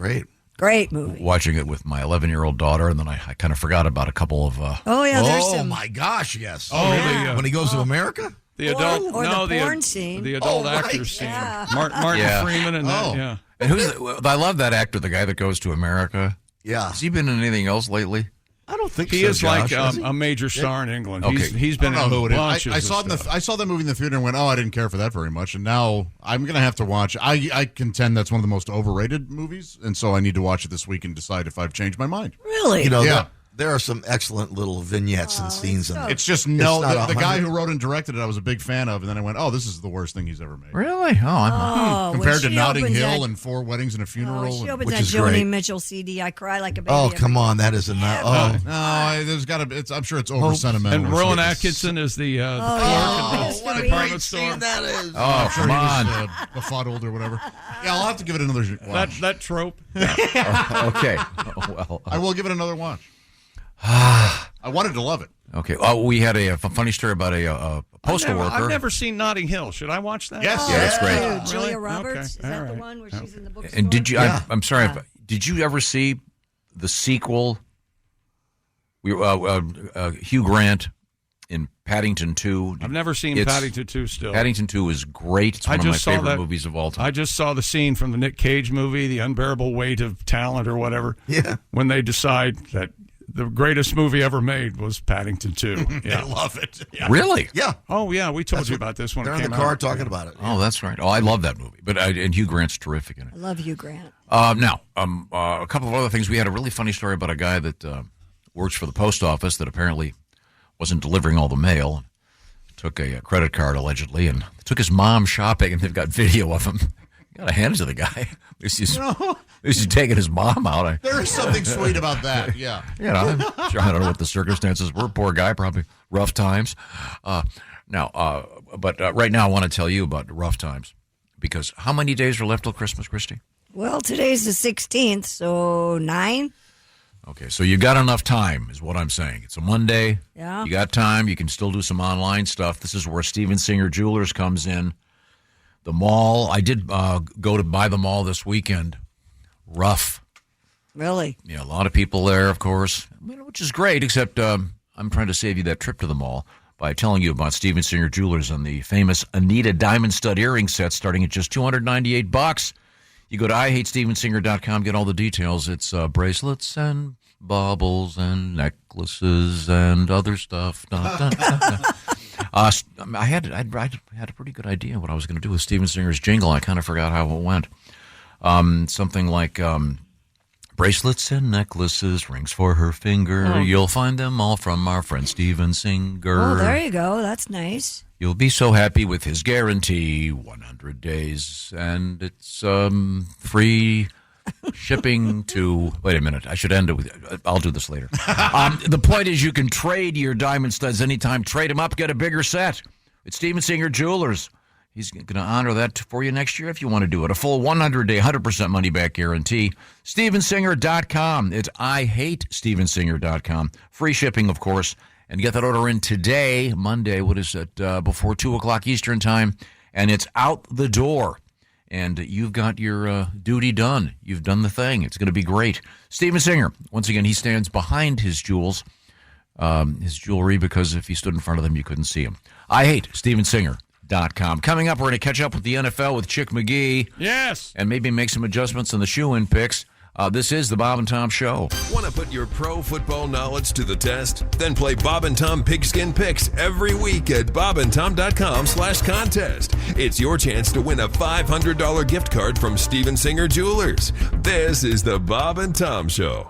Great movie. Watching it with my 11-year-old daughter, and then I kind of forgot about a couple of. There's some. my gosh, yes. Oh, really? When he goes to America? The adult, Or no, the porn scene. the adult right. actors scene. Yeah. Martin Yeah. Freeman and that, yeah. And I love that actor, the guy that goes to America. Yeah. Has he been in anything else lately? I don't think He so, is Josh, like has he? a major star in England. Okay. He's been I don't know in who it is. bunches I saw of stuff. I saw that movie in the theater and went, I didn't care for that very much. And now I'm going to have to watch. I contend that's one of the most overrated movies, and so I need to watch it this week and decide if I've changed my mind. Really? You know, Yeah. there are some excellent little vignettes and scenes in it. It's just not the guy 100. who wrote and directed it, I was a big fan of, and then I went, this is the worst thing he's ever made. Really? Oh, when Compared to she Notting opens Hill that- and 4 Weddings and a Funeral. She and- opens which that is Joni great. Mitchell CD. I cry like a baby. Oh, every come time. on. That is enough. No, there's got to. I'm sure it's over sentimental. And or Rowan something. Atkinson is the clerk yeah. at the What a department great store. that is. Oh, I'm sure come he on. was befuddled or whatever. Yeah, I'll have to give it another watch. That trope. Okay. Well, I will give it another watch. I wanted to love it. okay. We had a funny story about a postal worker. I've never seen Notting Hill. Should I watch that? Yes. Yeah, that's great. Oh, Julia Really? Roberts. Okay. Is All that the right. one where she's in the bookstore? And did you? Yeah. I'm sorry. Did you ever see the sequel? Hugh Grant in Paddington 2. I've never seen It's- Paddington 2 still. Paddington 2 is great. It's I one of my just saw favorite that- movies of all time. I just saw the scene from the Nick Cage movie, The Unbearable Weight of Talent or whatever. Yeah. When they decide that the greatest movie ever made was Paddington 2. Yeah. I love it. Yeah. Really? Yeah. Oh, yeah. We told you about this when They're it in came the car out. talking about it. Oh, that's right. Oh, I love that movie. And Hugh Grant's terrific in it. I love Hugh Grant. Now, a couple of other things. We had a really funny story about a guy that works for the post office that apparently wasn't delivering all the mail. Took a credit card, allegedly, and took his mom shopping, and they've got video of him. Got to hand it to the guy. He's taking his mom out. There is something sweet about that. Yeah. You know, sure, I don't know what the circumstances were. Poor guy, probably rough times. But right now I want to tell you about rough times. Because how many days are left till Christmas, Christy? Well, today's the 16th, so 9. Okay, so you got enough time, is what I'm saying. It's a Monday. Yeah. You got time. You can still do some online stuff. This is where Steven Singer Jewelers comes in. The mall. I did go to buy the mall this weekend. Rough. Really? Yeah, a lot of people there, of course, which is great, except I'm trying to save you that trip to the mall by telling you about Steven Singer Jewelers and the famous Anita diamond stud earring set starting at just $298. You go to IHateStevenSinger.com, get all the details. It's bracelets and baubles and necklaces and other stuff. I had a pretty good idea what I was going to do with Steven Singer's jingle. I kind of forgot how it went. Something like bracelets and necklaces, rings for her finger. Oh. You'll find them all from our friend Steven Singer. Oh, there you go. That's nice. You'll be so happy with his guarantee, 100 days, and it's free shipping to... Wait a minute, I should end it with... I'll do this later. The point is you can trade your diamond studs anytime. Trade them up, get a bigger set. It's Steven Singer Jewelers. He's going to honor that for you next year if you want to do it. A full 100-day, 100% money-back guarantee. StevenSinger.com. It's IHateStevenSinger.com. Free shipping, of course. And get that order in today, Monday, what is it, before 2 o'clock Eastern time. And it's out the door. And you've got your duty done. You've done the thing. It's going to be great. Steven Singer, once again, he stands behind his jewels, his jewelry, because if he stood in front of them, you couldn't see him. IHateStevenSinger.com. Coming up, we're going to catch up with the NFL with Chick McGee. Yes. And maybe make some adjustments on the shoe-in picks. This is the Bob and Tom Show. Want to put your pro football knowledge to the test? Then play Bob and Tom Pigskin Picks every week at bobandtom.com/contest. It's your chance to win a $500 gift card from Steven Singer Jewelers. This is the Bob and Tom Show.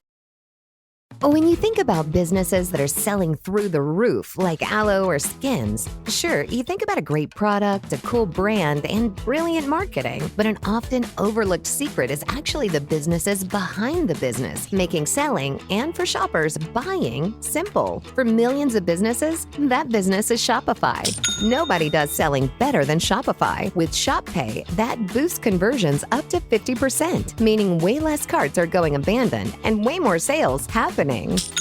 When you think about businesses that are selling through the roof, like aloe or skins, sure, you think about a great product, a cool brand, and brilliant marketing. But an often overlooked secret is actually the businesses behind the business, making selling and, for shoppers, buying simple. For millions of businesses, that business is Shopify. Nobody does selling better than Shopify. With Shop Pay, that boosts conversions up to 50%, meaning way less carts are going abandoned and way more sales happening.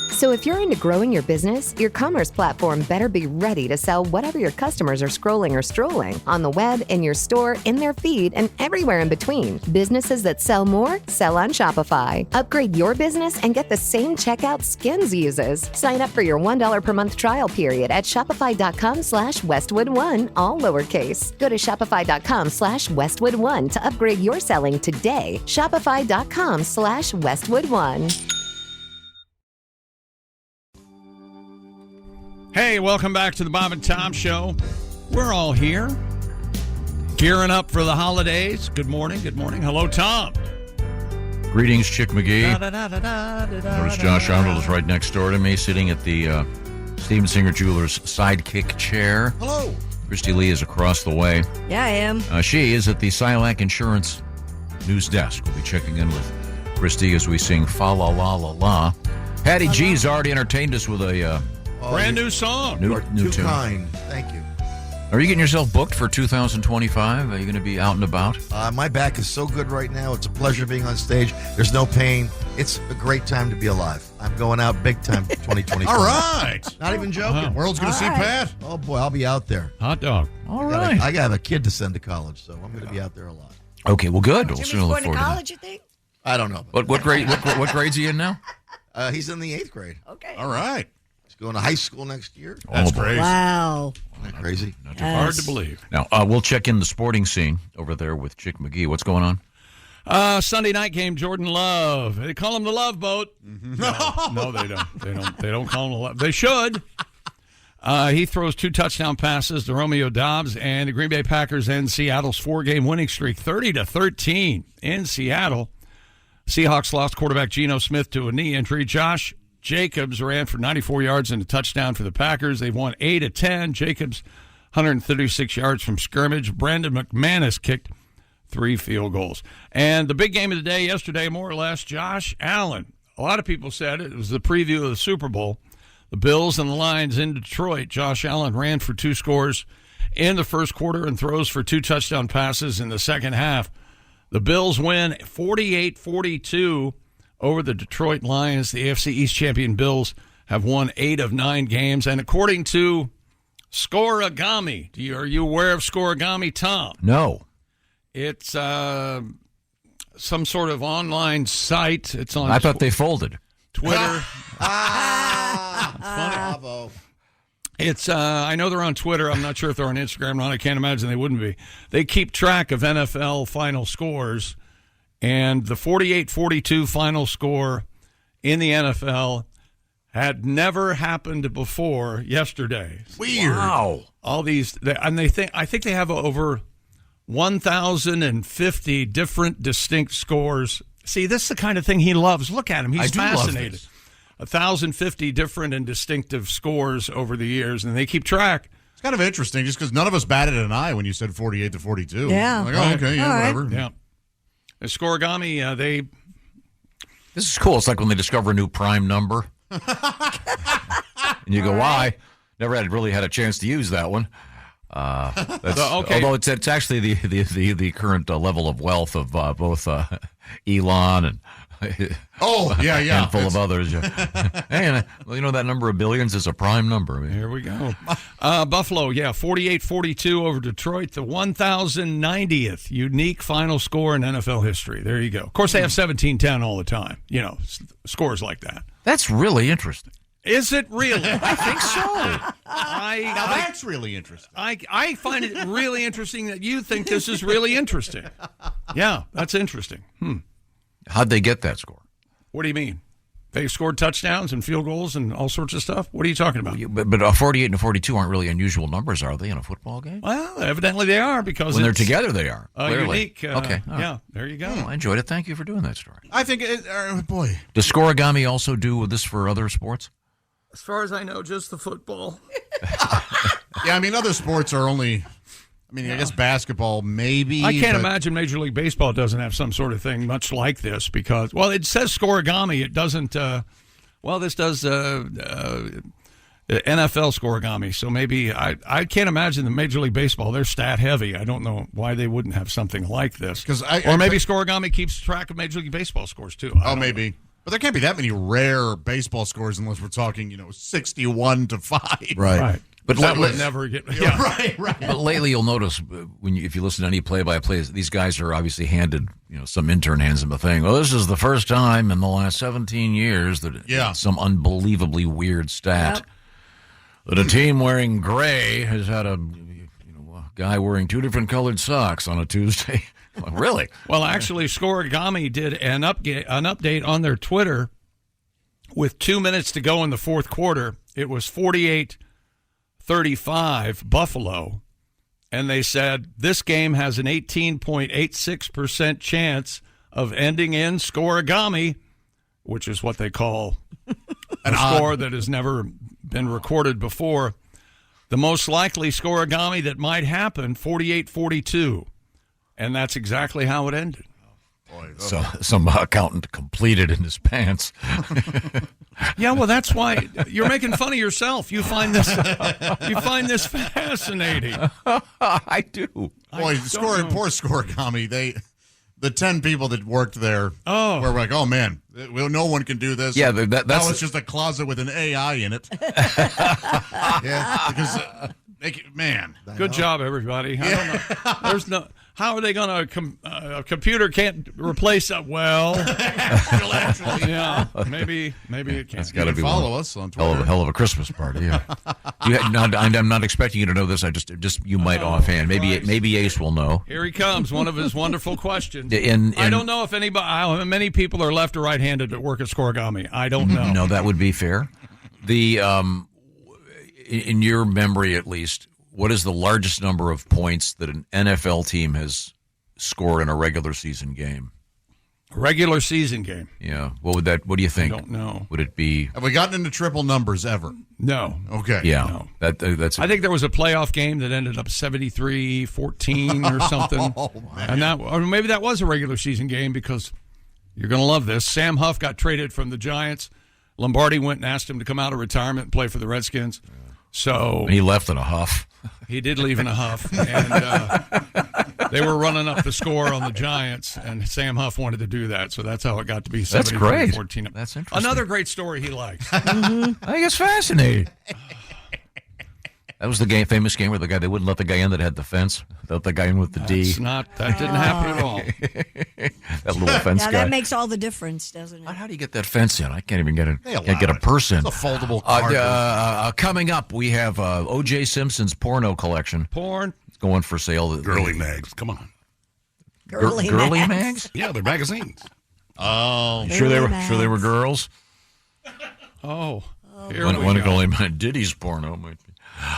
So if you're into growing your business, your commerce platform better be ready to sell whatever your customers are scrolling or strolling on the web, in your store, in their feed, and everywhere in between. Businesses that sell more, sell on Shopify. Upgrade your business and get the same checkout Skins uses. Sign up for your $1 per month trial period at shopify.com/Westwood1, all lowercase. Go to shopify.com/Westwood1 to upgrade your selling today. Shopify.com/Westwood1. Hey, welcome back to the Bob and Tom Show. We're all here, gearing up for the holidays. Good morning. Good morning. Hello, Tom. Greetings, Chick McGee. Notice Josh Arnold is right next door to me, sitting at the Steven Singer Jewelers sidekick chair. Hello. Christy Lee is across the way. Yeah, I am. She is at the Silac Insurance news desk. We'll be checking in with Christy as we sing Fa La La La La. Patty G's already entertained us with a brand new song. You are too tune. kind. Thank you. Are you getting yourself booked for 2025? Are you going to be out and about? My back is so good right now. It's a pleasure being on stage. There's no pain. It's a great time to be alive. I'm going out big time 2025. All right. Not even joking. World's going to see Pat. Oh, boy, I'll be out there. Hot dog. All right. I got to have a kid to send to college, so I'm going to be out there a lot. Okay, well, good. We'll Jimmy's certainly look going to forward college, you think? I don't know. What grade? What grade's he in now? He's in the 8th grade. Okay. All right. He's going to high school next year. That's crazy. Wow. Isn't that crazy? Not too Hard to believe. Now, we'll check in the sporting scene over there with Chick McGee. What's going on? Sunday night game, Jordan Love. They call him the Love Boat. Mm-hmm. No, they don't. They don't call him the Love. They should. He throws 2 touchdown passes to Romeo Doubs, and the Green Bay Packers end Seattle's 4-game winning streak, 30-13 in Seattle. Seahawks lost quarterback Geno Smith to a knee injury. Josh Jacobs ran for 94 yards and a touchdown for the Packers. They've won 8-10. Jacobs, 136 yards from scrimmage. Brandon McManus kicked 3 field goals. And the big game of the day yesterday, more or less, Josh Allen. A lot of people said it was the preview of the Super Bowl. The Bills and the Lions in Detroit. Josh Allen ran for 2 scores in the first quarter and throws for 2 touchdown passes in the second half. The Bills win 48-42 over the Detroit Lions. The AFC East champion Bills have won 8 of 9 games. And according to Scoreagami, are you aware of Scoreagami, Tom? No. It's some sort of online site. It's on. I thought they folded. Twitter. Funny. Bravo. It's I know they're on Twitter. I'm not sure if they're on Instagram or not. I can't imagine they wouldn't be. They keep track of NFL final scores, and the 48-42 final score in the NFL had never happened before yesterday. Weird. Wow. All these, and I think they have over 1,050 different distinct scores. See, this is the kind of thing he loves. Look at him. He's fascinated. 1,050 different and distinctive scores over the years, and they keep track. It's kind of interesting just because none of us batted an eye when you said 48-42. Yeah. Like, oh, okay, yeah, All right. whatever. Yeah. The Scoreagami, This is cool. It's like when they discover a new prime number. And you go, why? Never really had a chance to use that one. That's, okay. Although it's actually the current level of wealth of both Elon and yeah, handful of others. Hey, well, you know that number of billions is a prime number. I mean, Here we go. Buffalo, 48-42 over Detroit, the 1,090th unique final score in NFL history. There you go. Of course, they have 17-10 all the time. You know, scores like that. That's really interesting. Is it really? I think so. Now that's really interesting. I find it really interesting that you think this is really interesting. Yeah, that's interesting. How'd they get that score? What do you mean? They scored touchdowns and field goals and all sorts of stuff? What are you talking about? But 48 and 42 aren't really unusual numbers, are they, in a football game? Well, evidently they are because when they're together, they are. Clearly. Unique. Okay. Yeah, there you go. I enjoyed it. Thank you for doing that story. I think, boy. Does Scorigami also do this for other sports? As far as I know, just the football. Yeah, I mean, other sports are only... I mean, I guess basketball, maybe. I can't imagine Major League Baseball doesn't have some sort of thing much like this because, well, it says scorigami. It doesn't, this does NFL scorigami. So maybe I can't imagine the Major League Baseball, they're stat heavy. I don't know why they wouldn't have something like this. Or maybe scorigami keeps track of Major League Baseball scores, too. Maybe. Know. But there can't be that many rare baseball scores unless we're talking, 61-5. Right. But that would never get. Yeah. Right. But lately, you'll notice if you listen to any play-by-plays, these guys are obviously handed. Some intern hands them a thing. Well, this is the first time in the last 17 years that some unbelievably weird stat that a team wearing gray has had a guy wearing two different colored socks on a Tuesday. Really? Well, actually, Scorigami did an update on their Twitter with 2 minutes to go in the fourth quarter. It was 48-35 Buffalo, and they said this game has an 18.86% chance of ending in scorigami, which is what they call a score that has never been recorded before. The most likely scorigami that might happen, 48-42, and that's exactly how it ended. So some accountant completed in his pants. Yeah, well, that's why you're making fun of yourself. You find this fascinating. I do. Boy, poor Scorigami. The 10 people that worked there were like, oh man, no one can do this. Yeah, that's now it's just a closet with an AI in it. Yeah, because man, good job, everybody. I don't know. There's no. How are they going to? A computer can't replace that. Well, actually, yeah, maybe it can. That's got to be follow us on Twitter. Hell of a Christmas party. Yeah. I'm not expecting you to know this. You might offhand. Maybe Ace will know. Here he comes. One of his wonderful questions. I don't know if how many people are left or right-handed that work at Scorigami. I don't know. No, that would be fair. In your memory, at least, what is the largest number of points that an NFL team has scored in a regular season game? A regular season game? Yeah. What do you think? I don't know. Would it be? Have we gotten into triple numbers ever? No. Okay. Yeah. No. That's. I think there was a playoff game that ended up 73-14 or something. Oh, man. Or maybe that was a regular season game because you're going to love this. Sam Huff got traded from the Giants. Lombardi went and asked him to come out of retirement and play for the Redskins. So he left in a huff. He did leave in a huff, and they were running up the score on the Giants, and Sam Huff wanted to do that, so that's how it got to be 73-14. That's great. That's interesting. Another great story he likes. I think it's fascinating. That was the famous game where they wouldn't let the guy in that had the fence. They let the guy in with the D. That didn't happen at all. That little fence guy. That makes all the difference, doesn't it? How do you get that fence in? I can't even get a person. It's a foldable car. Coming up, we have O.J. Simpson's porno collection. Porn. It's going for sale. Girly mags. Come on. Girly mags? Yeah, they're magazines. Oh. Sure they were girls? Oh. One could only meant Diddy's porno.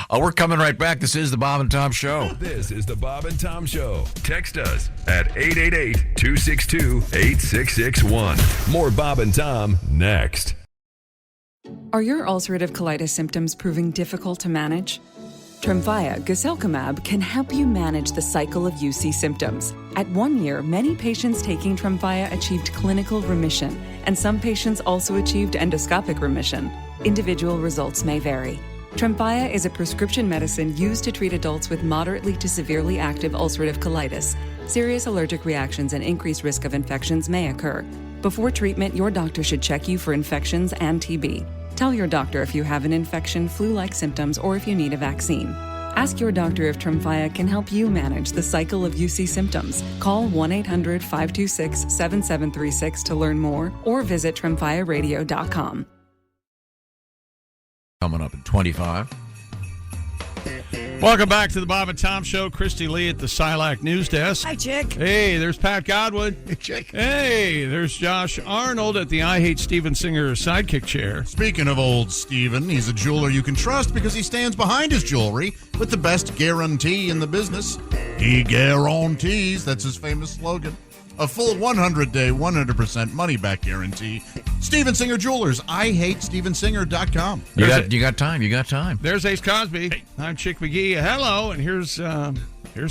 We're coming right back. This is the Bob and Tom Show. This is the Bob and Tom Show. Text us at 888-262-8661. More Bob and Tom next. Are your ulcerative colitis symptoms proving difficult to manage? Tremfya guselkumab can help you manage the cycle of UC symptoms. At 1 year, many patients taking Tremfya achieved clinical remission, and some patients also achieved endoscopic remission. Individual results may vary. Tremfya is a prescription medicine used to treat adults with moderately to severely active ulcerative colitis. Serious allergic reactions and increased risk of infections may occur. Before treatment, your doctor should check you for infections and TB. Tell your doctor if you have an infection, flu-like symptoms, or if you need a vaccine. Ask your doctor if Tremfya can help you manage the cycle of UC symptoms. Call 1-800-526-7736 to learn more or visit tremfyaradio.com. Coming up at 25. Welcome back to the Bob and Tom Show. Christy Lee at the Silac News Desk. Hi, Chick. Hey, there's Pat Godwin. Hey, Chick. Hey, there's Josh Arnold at the I Hate Steven Singer sidekick chair. Speaking of old Steven, he's a jeweler you can trust because he stands behind his jewelry with the best guarantee in the business. He guarantees. That's his famous slogan. A full 100-day, 100% money-back guarantee. Steven Singer Jewelers. IHateStevenSinger.com. You got time. There's Ace Cosby. Hey. I'm Chick McGee. Hello, and here's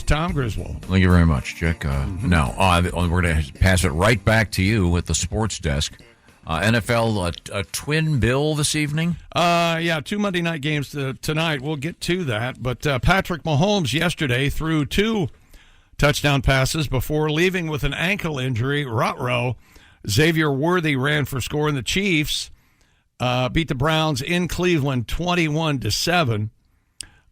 Tom Griswold. Thank you very much, Chick. Now, we're going to pass it right back to you at the sports desk. NFL, a twin bill this evening? Yeah, 2 Monday night games tonight. We'll get to that. But Patrick Mahomes yesterday threw 2 touchdown passes before leaving with an ankle injury. Ruh-roh. Xavier Worthy ran for score, and the Chiefs beat the Browns in Cleveland 21-7.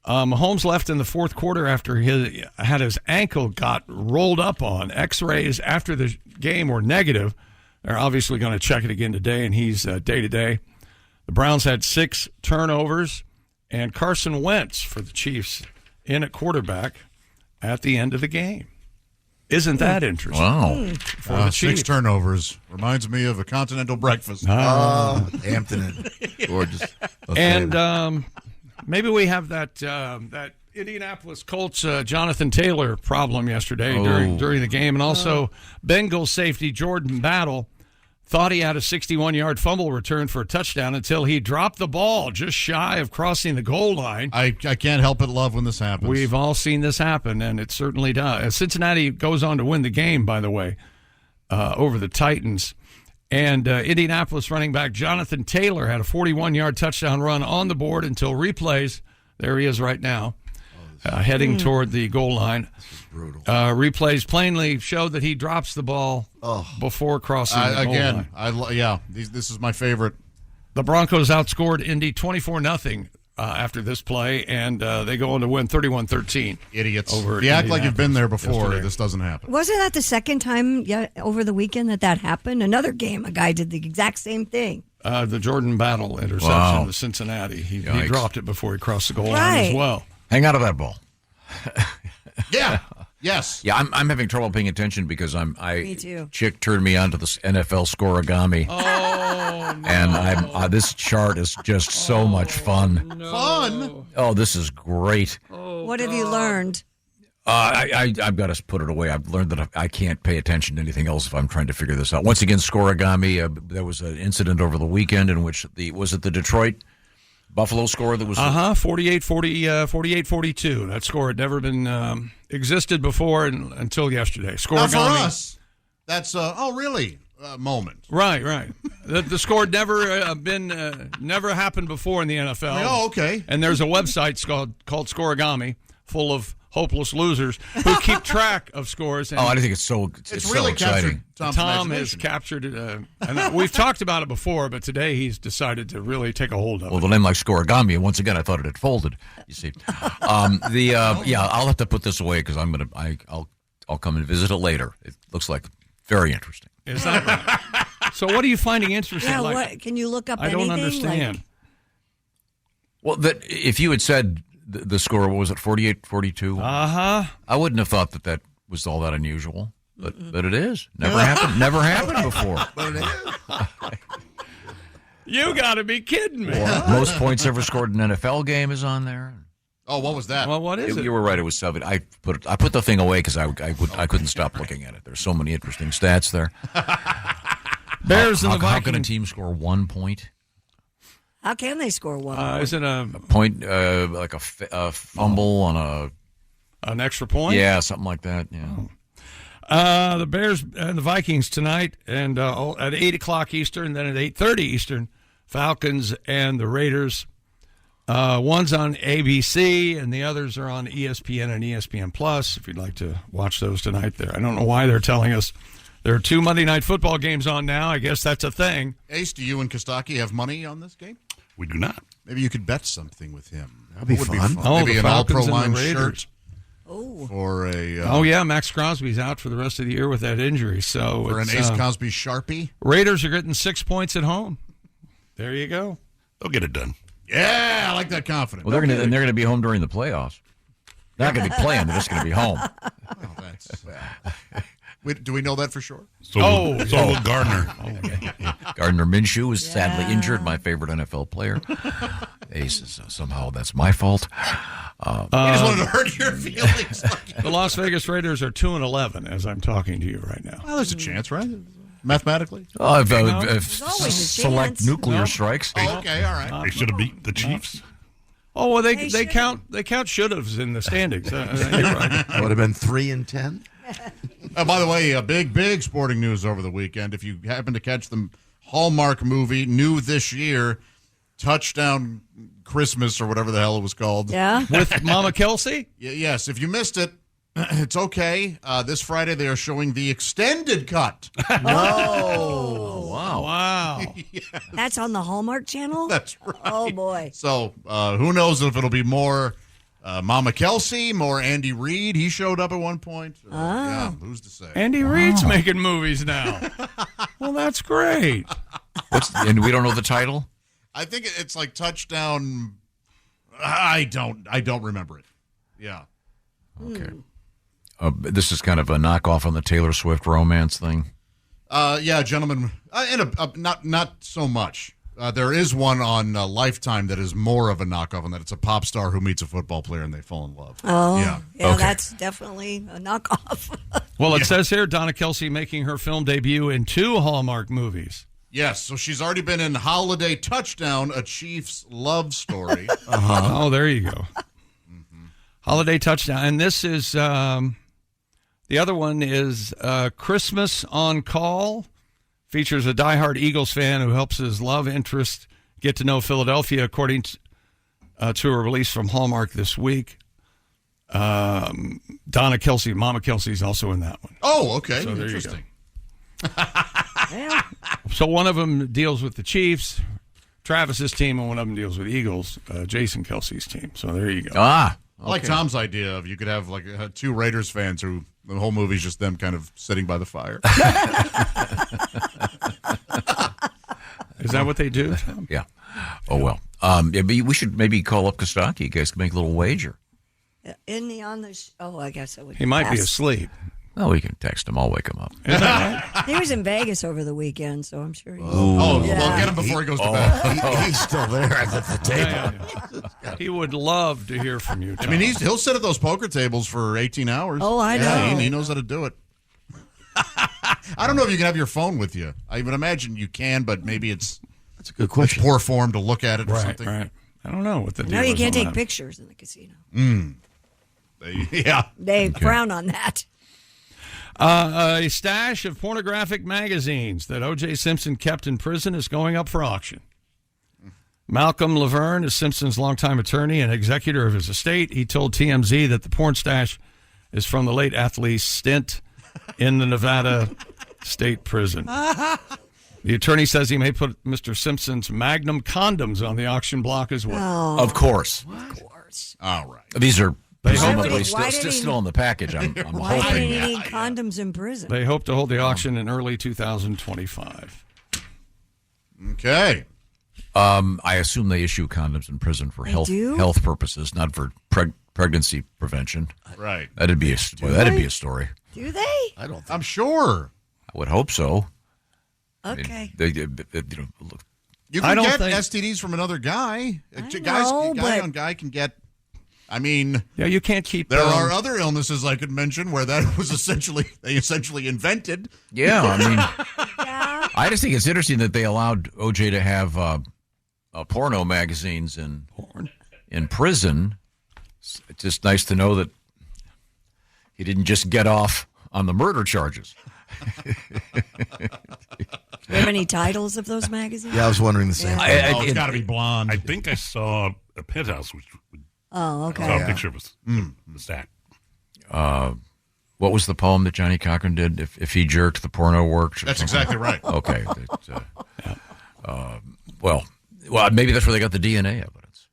Mahomes left in the fourth quarter after had his ankle got rolled up on. X-rays after the game were negative. They're obviously going to check it again today, and he's day-to-day. The Browns had 6 turnovers, and Carson Wentz for the Chiefs in at quarterback at the end of the game. Isn't that interesting? Wow. For the 6 turnovers. Reminds me of a continental breakfast. Hampton. Gorgeous. And maybe we have that Indianapolis Colts Jonathan Taylor problem yesterday during the game. And also Bengals safety Jordan Battle thought he had a 61-yard fumble return for a touchdown until he dropped the ball just shy of crossing the goal line. I can't help but love when this happens. We've all seen this happen, and it certainly does. Cincinnati goes on to win the game, by the way, over the Titans. And Indianapolis running back Jonathan Taylor had a 41-yard touchdown run on the board until replays. There he is right now, heading toward the goal line. Brutal. Replays plainly showed that he drops the ball before crossing the goal line. This is my favorite. The Broncos outscored Indy 24-0 after this play, and they go on to win 31-13. Idiots. Over you act like you've been there before. yesterday. This doesn't happen. Wasn't that the second time over the weekend that happened? Another game, a guy did the exact same thing. The Jordan Battle interception to Cincinnati. He dropped it before he crossed the goal line as well. Hang out of that ball. Yeah. Yes. Yeah, I'm having trouble paying attention because Me too. Chick turned me on to the NFL scoreagami. Oh, no. And this chart is just so much fun. No. Fun? Oh, this is great. What have you learned? I've got to put it away. I've learned that I can't pay attention to anything else if I'm trying to figure this out. Once again, scoreagami. There was an incident over the weekend in which was it the Detroit Buffalo score that was 48-42. That score had never been existed before until yesterday. Now for us, that's really moment. Right. The score had never happened before in the NFL. Okay. And there's a website called Scoreagami, full of hopeless losers who keep track of scores. And I think it's really so exciting. Tom has captured it. And we've talked about it before, but today he's decided to really take a hold of it. Well, the name like Scoreagami, and once again, I thought it had folded. You see, I'll have to put this away because I'll come and visit it later. It looks like very interesting. Is that right? So, what are you finding interesting? Yeah, what can you look up? I don't understand. Well, if you had said the score, what was it, 48-42? I wouldn't have thought that was all that unusual, but it is. Never happened before. But it is. You got to be kidding me. Most points ever scored in an NFL game is on there. Oh, what was that? Well, what is it? You were right. It was 7. I put the thing away because I couldn't stop looking at it. There's so many interesting stats there. Bears and the Vikings. How can a team score 1 point? How can they score one? Is it a point, like a fumble on an extra point? Yeah, something like that. Yeah. The Bears and the Vikings tonight, and at 8 o'clock Eastern, then at 8:30 Eastern, Falcons and the Raiders. One's on ABC, and the others are on ESPN and ESPN Plus. If you'd like to watch those tonight, there. I don't know why they're telling us there are 2 Monday Night Football games on now. I guess that's a thing. Ace, do you and Kostaki have money on this game? We do not. Maybe you could bet something with him. That'd be fun. Maybe the an Falcons All-Pro and the line Raiders. shirt. For a yeah, Max Crosby's out for the rest of the year with that injury. So for an Ace Cosby Sharpie. Raiders are getting 6 points at home. There you go. They'll get it done. Yeah, I like that confidence. Well, they're going to be home during the playoffs. They're not going to be playing. They're just going to be home. Do we know that for sure? So will Gardner. Gardner Minshew is sadly injured, my favorite NFL player. Ace is somehow that's my fault. I just wanted to hurt your feelings. The Las Vegas Raiders are 2-11 as I'm talking to you right now. Well, there's a chance, right? Mathematically? If chance. select nuclear strikes. Oh, okay, all right. They should have beat the Chiefs. Oh, well, they count should-haves in the standings. You're right. Would have been 3-10. By the way, big sporting news over the weekend. If you happen to catch the Hallmark movie, new this year, Touchdown Christmas or whatever the hell it was called. Yeah. With Mama Kelsey? Yes. If you missed it, it's okay. This Friday they are showing the extended cut. No. Wow. Yes. That's on the Hallmark Channel? That's right. Oh, boy. So who knows if it'll be more Mama Kelsey, more Andy Reid. He showed up at one point. Yeah, who's to say? Andy Reid's making movies now. Well, that's great. And we don't know the title? I think it's like Touchdown. I don't remember it. Yeah. Okay. This is kind of a knockoff on the Taylor Swift romance thing. Yeah, gentlemen. Not so much. There is one on Lifetime that is more of a knockoff on that. It's a pop star who meets a football player and they fall in love. Oh, yeah. Okay. That's definitely a knockoff. Well, it says here Donna Kelsey making her film debut in 2 Hallmark movies. Yes, so she's already been in Holiday Touchdown, a Chiefs love story. Oh, there you go. Holiday Touchdown. And this is, the other one is Christmas on Call. Features a diehard Eagles fan who helps his love interest get to know Philadelphia, according to a release from Hallmark this week. Donna Kelsey, Mama Kelsey's also in that one. Oh, okay. So there Interesting. you go. So one of them deals with the Chiefs, Travis's team, and one of them deals with Eagles, Jason Kelsey's team. So there you go. Ah. I like Tom's idea of you could have like 2 Raiders fans who the whole movie's just them kind of sitting by the fire. Is that what they do? Yeah. Oh, well. We should maybe call up Kostaki. You guys can make a little wager. Isn't he on the Oh, I guess I would. He might be pass. asleep. Well, we can text him. I'll wake him up. Is that right? He was in Vegas over the weekend, so I'm sure. Well, get him before he goes to bed. He's still there at the table. Yeah. He would love to hear from you, Tom. I mean, he'll sit at those poker tables for 18 hours. Oh, I know. Yeah, he knows how to do it. I don't know if you can have your phone with you. I would imagine you can, but maybe it's That's a good question. poor form to look at it or something. Right. I don't know what the deal No, you is can't on take that. pictures in the casino. Yeah. They frown on that. A stash of pornographic magazines that O.J. Simpson kept in prison is going up for auction. Malcolm Laverne is Simpson's longtime attorney and executor of his estate. He told TMZ that the porn stash is from the late athlete's stint in the Nevada State Prison. The attorney says he may put Mr. Simpson's Magnum condoms on the auction block as well. Of course. All right. These are presumably why did he- still in the package. I'm Why did hoping. he need condoms in prison? They hope to hold the auction in early 2025. Okay. I assume they issue condoms in prison for do? health purposes, not for pregnancy prevention. Right. That'd be a story. Do they? I'm sure. I would hope so. Okay. Look, You I can don't get think- STDs from another guy. know, Guy but- on guy can get. I mean, Yeah, you can't keep. there are other illnesses I could mention where that was they essentially invented. Yeah, I mean, Yeah. I just think it's interesting that they allowed OJ to have porno magazines in prison. It's just nice to know that he didn't just get off on the murder charges. Do you have any titles of those magazines? Yeah, I was wondering the same. It's got to be blonde. I think I saw a penthouse, which would okay. saw a picture of us. The stack. What was the poem that Johnny Cochran did? If he jerked, the porno worked. That's exactly right. Okay. Well, maybe that's where they got the DNA evidence.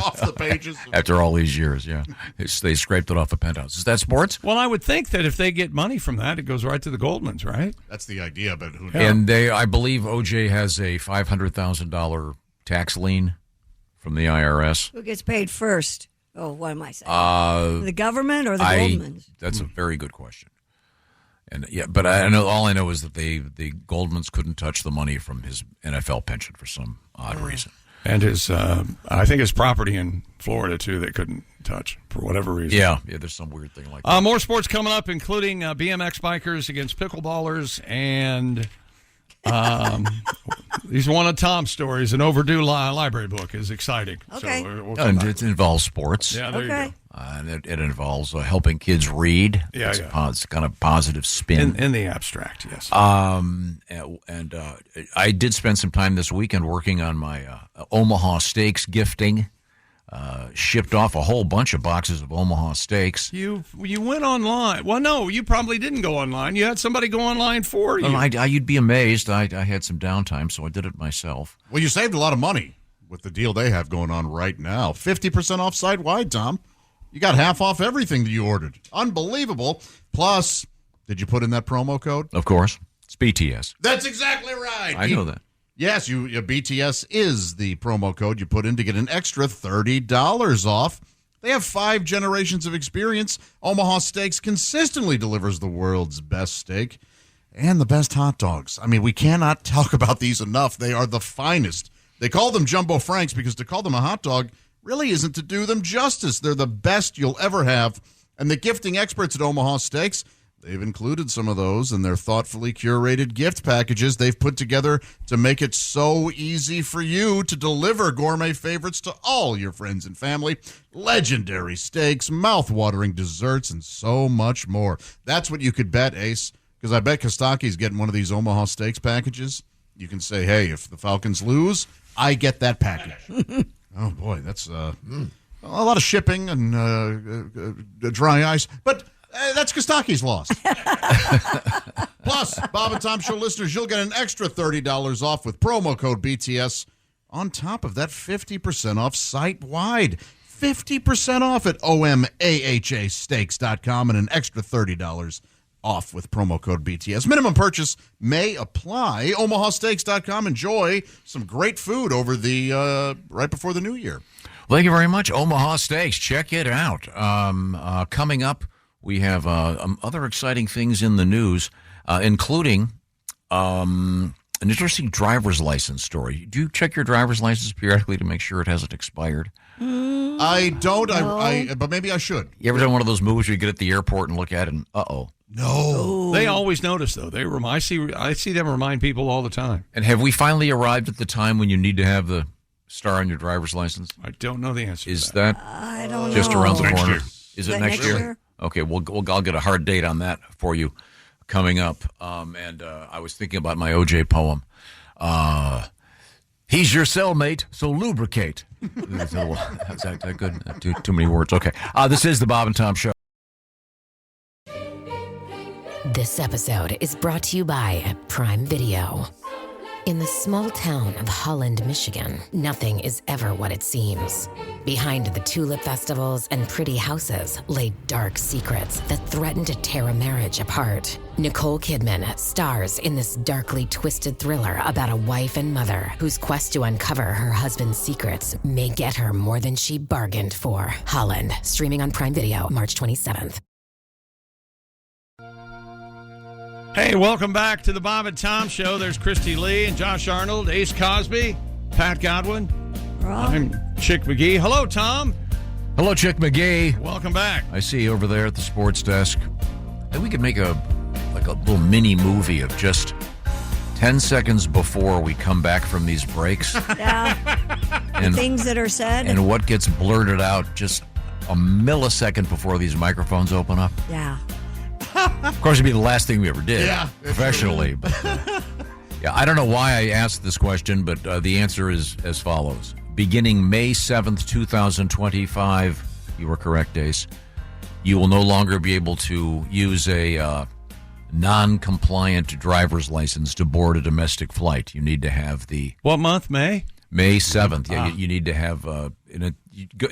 Off the pages. After all these years, yeah. They scraped it off a penthouse. Is that sports? Well, I would think that if they get money from that, it goes right to the Goldmans, right? That's the idea, but who knows? And I believe OJ has a $500,000 tax lien from the IRS. Who gets paid first? Oh, what am I saying? The government or the Goldmans? That's a very good question. And but I know all I know is that the Goldmans couldn't touch the money from his NFL pension for some odd reason. And his, I think his property in Florida, too, they couldn't touch for whatever reason. Yeah, there's some weird thing like that. More sports coming up, including BMX bikers against pickleballers and he's one of Tom's stories. An overdue library book is exciting. Okay. So and it involves sports. Yeah, there you go. And it involves helping kids read. Yeah, it's kind of positive spin. In the abstract, yes. And I did spend some time this weekend working on my Omaha Steaks gifting. Shipped off a whole bunch of boxes of Omaha Steaks. You went online. Well, no, you probably didn't go online. You had somebody go online for you. You'd be amazed. I had some downtime, so I did it myself. Well, you saved a lot of money with the deal they have going on right now. 50% off site-wide, Tom. You got half off everything that you ordered. Unbelievable. Plus, did you put in that promo code? Of course. It's BTS. That's exactly right. I know that. Yes, BTS is the promo code you put in to get an extra $30 off. They have 5 generations of experience. Omaha Steaks consistently delivers the world's best steak and the best hot dogs. I mean, we cannot talk about these enough. They are the finest. They call them Jumbo Franks because to call them a hot dog really isn't to do them justice. They're the best you'll ever have. And the gifting experts at Omaha Steaks, they've included some of those in their thoughtfully curated gift packages they've put together to make it so easy for you to deliver gourmet favorites to all your friends and family. Legendary steaks, mouth-watering desserts, and so much more. That's what you could bet, Ace, because I bet Kostaki's getting one of these Omaha Steaks packages. You can say, hey, if the Falcons lose, I get that package. Oh, boy, that's a lot of shipping and dry ice, but that's Kostaki's loss. Plus, Bob and Tom Show listeners, you'll get an extra $30 off with promo code BTS on top of that 50% off site-wide. 50% off at OMAHAsteaks.com and an extra $30 off with promo code BTS. Minimum purchase may apply. OmahaSteaks.com. Enjoy some great food over the right before the new year. Thank you very much, Omaha Steaks. Check it out. Coming up, we have other exciting things in the news, including an interesting driver's license story. Do you check your driver's license periodically to make sure it hasn't expired? I don't, no. But maybe I should. You ever done one of those moves where you get at the airport and look at it and, uh-oh. No. They always notice, though. I see them remind people all the time. And have we finally arrived at the time when you need to have the star on your driver's license? I don't know the answer to that. That I don't just know. around the Next corner? year. Is it next year? Okay, I'll get a hard date on that for you coming up. And I was thinking about my OJ poem. He's your cellmate, so lubricate. That's that good? Too many words. Okay. This is the Bob and Tom Show. This episode is brought to you by Prime Video. In the small town of Holland, Michigan, nothing is ever what it seems. Behind the tulip festivals and pretty houses lay dark secrets that threaten to tear a marriage apart. Nicole Kidman stars in this darkly twisted thriller about a wife and mother whose quest to uncover her husband's secrets may get her more than she bargained for. Holland, streaming on Prime Video March 27th. Hey, welcome back to the Bob and Tom Show. There's Christy Lee and Josh Arnold, Ace Cosby, Pat Godwin. I'm Chick McGee. Hello, Tom. Hello, Chick McGee. Welcome back. I see you over there at the sports desk. And we could make a little mini movie of just 10 seconds before we come back from these breaks. Yeah. And things that are said. And what gets blurted out just a millisecond before these microphones open up. Yeah. Of course, it'd be the last thing we ever did professionally. But, yeah, I don't know why I asked this question, but the answer is as follows. beginning May 7th, 2025, you were correct, Ace, you will no longer be able to use a non-compliant driver's license to board a domestic flight. You need to have the... What month, May? May 7th. Yeah, you need to have...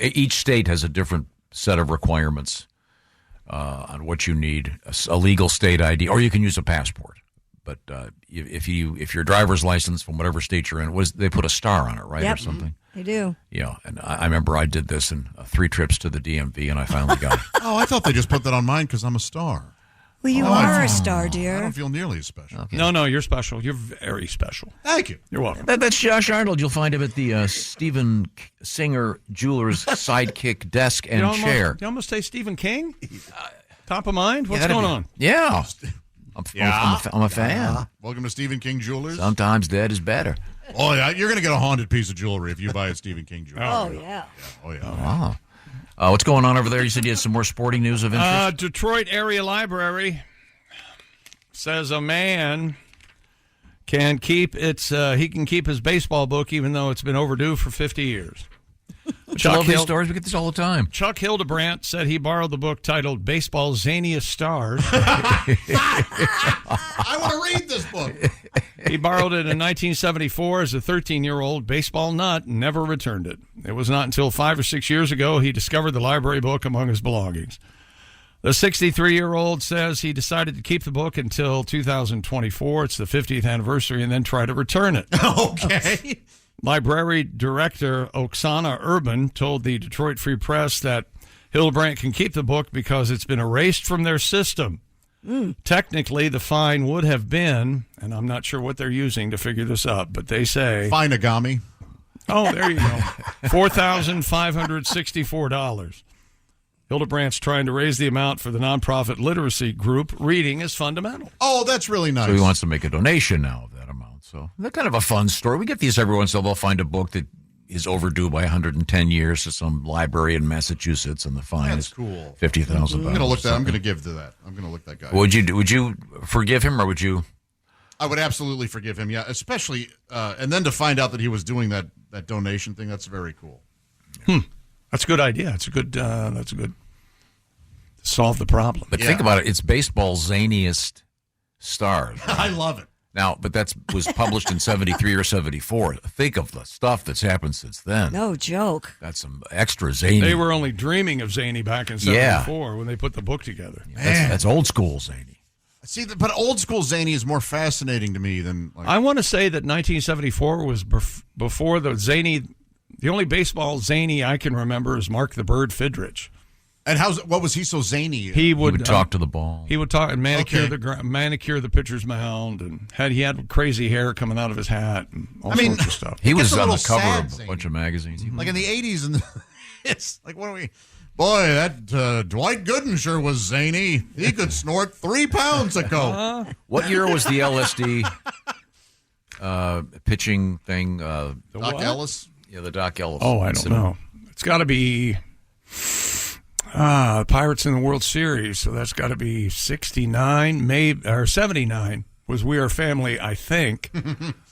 each state has a different set of requirements on what you need. A legal state ID, or you can use a passport. But if your driver's license from whatever state you're in, they put a star on it, right, yep, or something? They do. Yeah, and I remember I did this in 3 trips to the DMV, and I finally got it. Oh, I thought they just put that on mine because I'm a star. Well, you are a star, dear. I don't feel nearly as special. Okay. No, you're special. You're very special. Thank you. You're welcome. That's Josh Arnold. You'll find him at the Stephen Singer Jewelers sidekick desk and chair. You almost say Stephen King? Top of mind? What's that'd going be- on? Yeah. I'm a fan. Yeah. Welcome to Stephen King Jewelers. Sometimes dead is better. Oh, yeah. You're going to get a haunted piece of jewelry if you buy a Stephen King jewelry. Oh, yeah. Oh, yeah. Wow. What's going on over there? You said you had some more sporting news of interest? Detroit Area Library says a man can keep he can keep his baseball book even though it's been overdue for 50 years. I love these stories. We get this all the time. Chuck Hildebrandt said he borrowed the book titled Baseball's Zaniest Stars. I want to read this book. He borrowed it in 1974 as a 13-year-old baseball nut and never returned it. It was not until 5 or 6 years ago he discovered the library book among his belongings. The 63-year-old says he decided to keep the book until 2024. It's the 50th anniversary, and then try to return it. Okay. Library director Oksana Urban told the Detroit Free Press that Hildebrandt can keep the book because it's been erased from their system. Technically, the fine would have been, and I'm not sure what they're using to figure this up, but they say... Fineagami. Oh, there you go. $4,564. Hildebrandt's trying to raise the amount for the nonprofit literacy group Reading is Fundamental. Oh, that's really nice. So he wants to make a donation now of that amount. So that's kind of a fun story. We get these every once in a while. They'll find a book that is overdue by 110 years to some library in Massachusetts, and the fine is cool. $50,000. I'm going to look that. I'm going to give to that. I'm going to look that guy. Would you forgive him, or would you? I would absolutely forgive him. Yeah, especially and then to find out that he was doing that donation thing. That's very cool. That's a good idea. That's a good. Solve the problem. But think about it. It's baseball's zaniest stars. Right? I love it. Now, but that was published in 73 or 74. Think of the stuff that's happened since then. No joke. That's some extra zany. They were only dreaming of zany back in 74 when they put the book together. That's old school zany. See, but old school zany is more fascinating to me than... I want to say that 1974 was before the zany... The only baseball zany I can remember is Mark the Bird Fidrich. And what was he so zany? He would talk to the ball. He would talk and manicure the pitcher's mound, and he had crazy hair coming out of his hat and all sorts of stuff. He was on the cover of a bunch of magazines. Like in the 80s, and it's like, what are we? Boy, that Dwight Gooden sure was zany. He could snort 3 pounds ago. What year was the LSD pitching thing? Doc Ellis? Yeah, the Doc Ellis. Oh, I don't know. It's got to be... Pirates in the World Series, so that's got to be 69, maybe, or 79 was We Are Family, I think.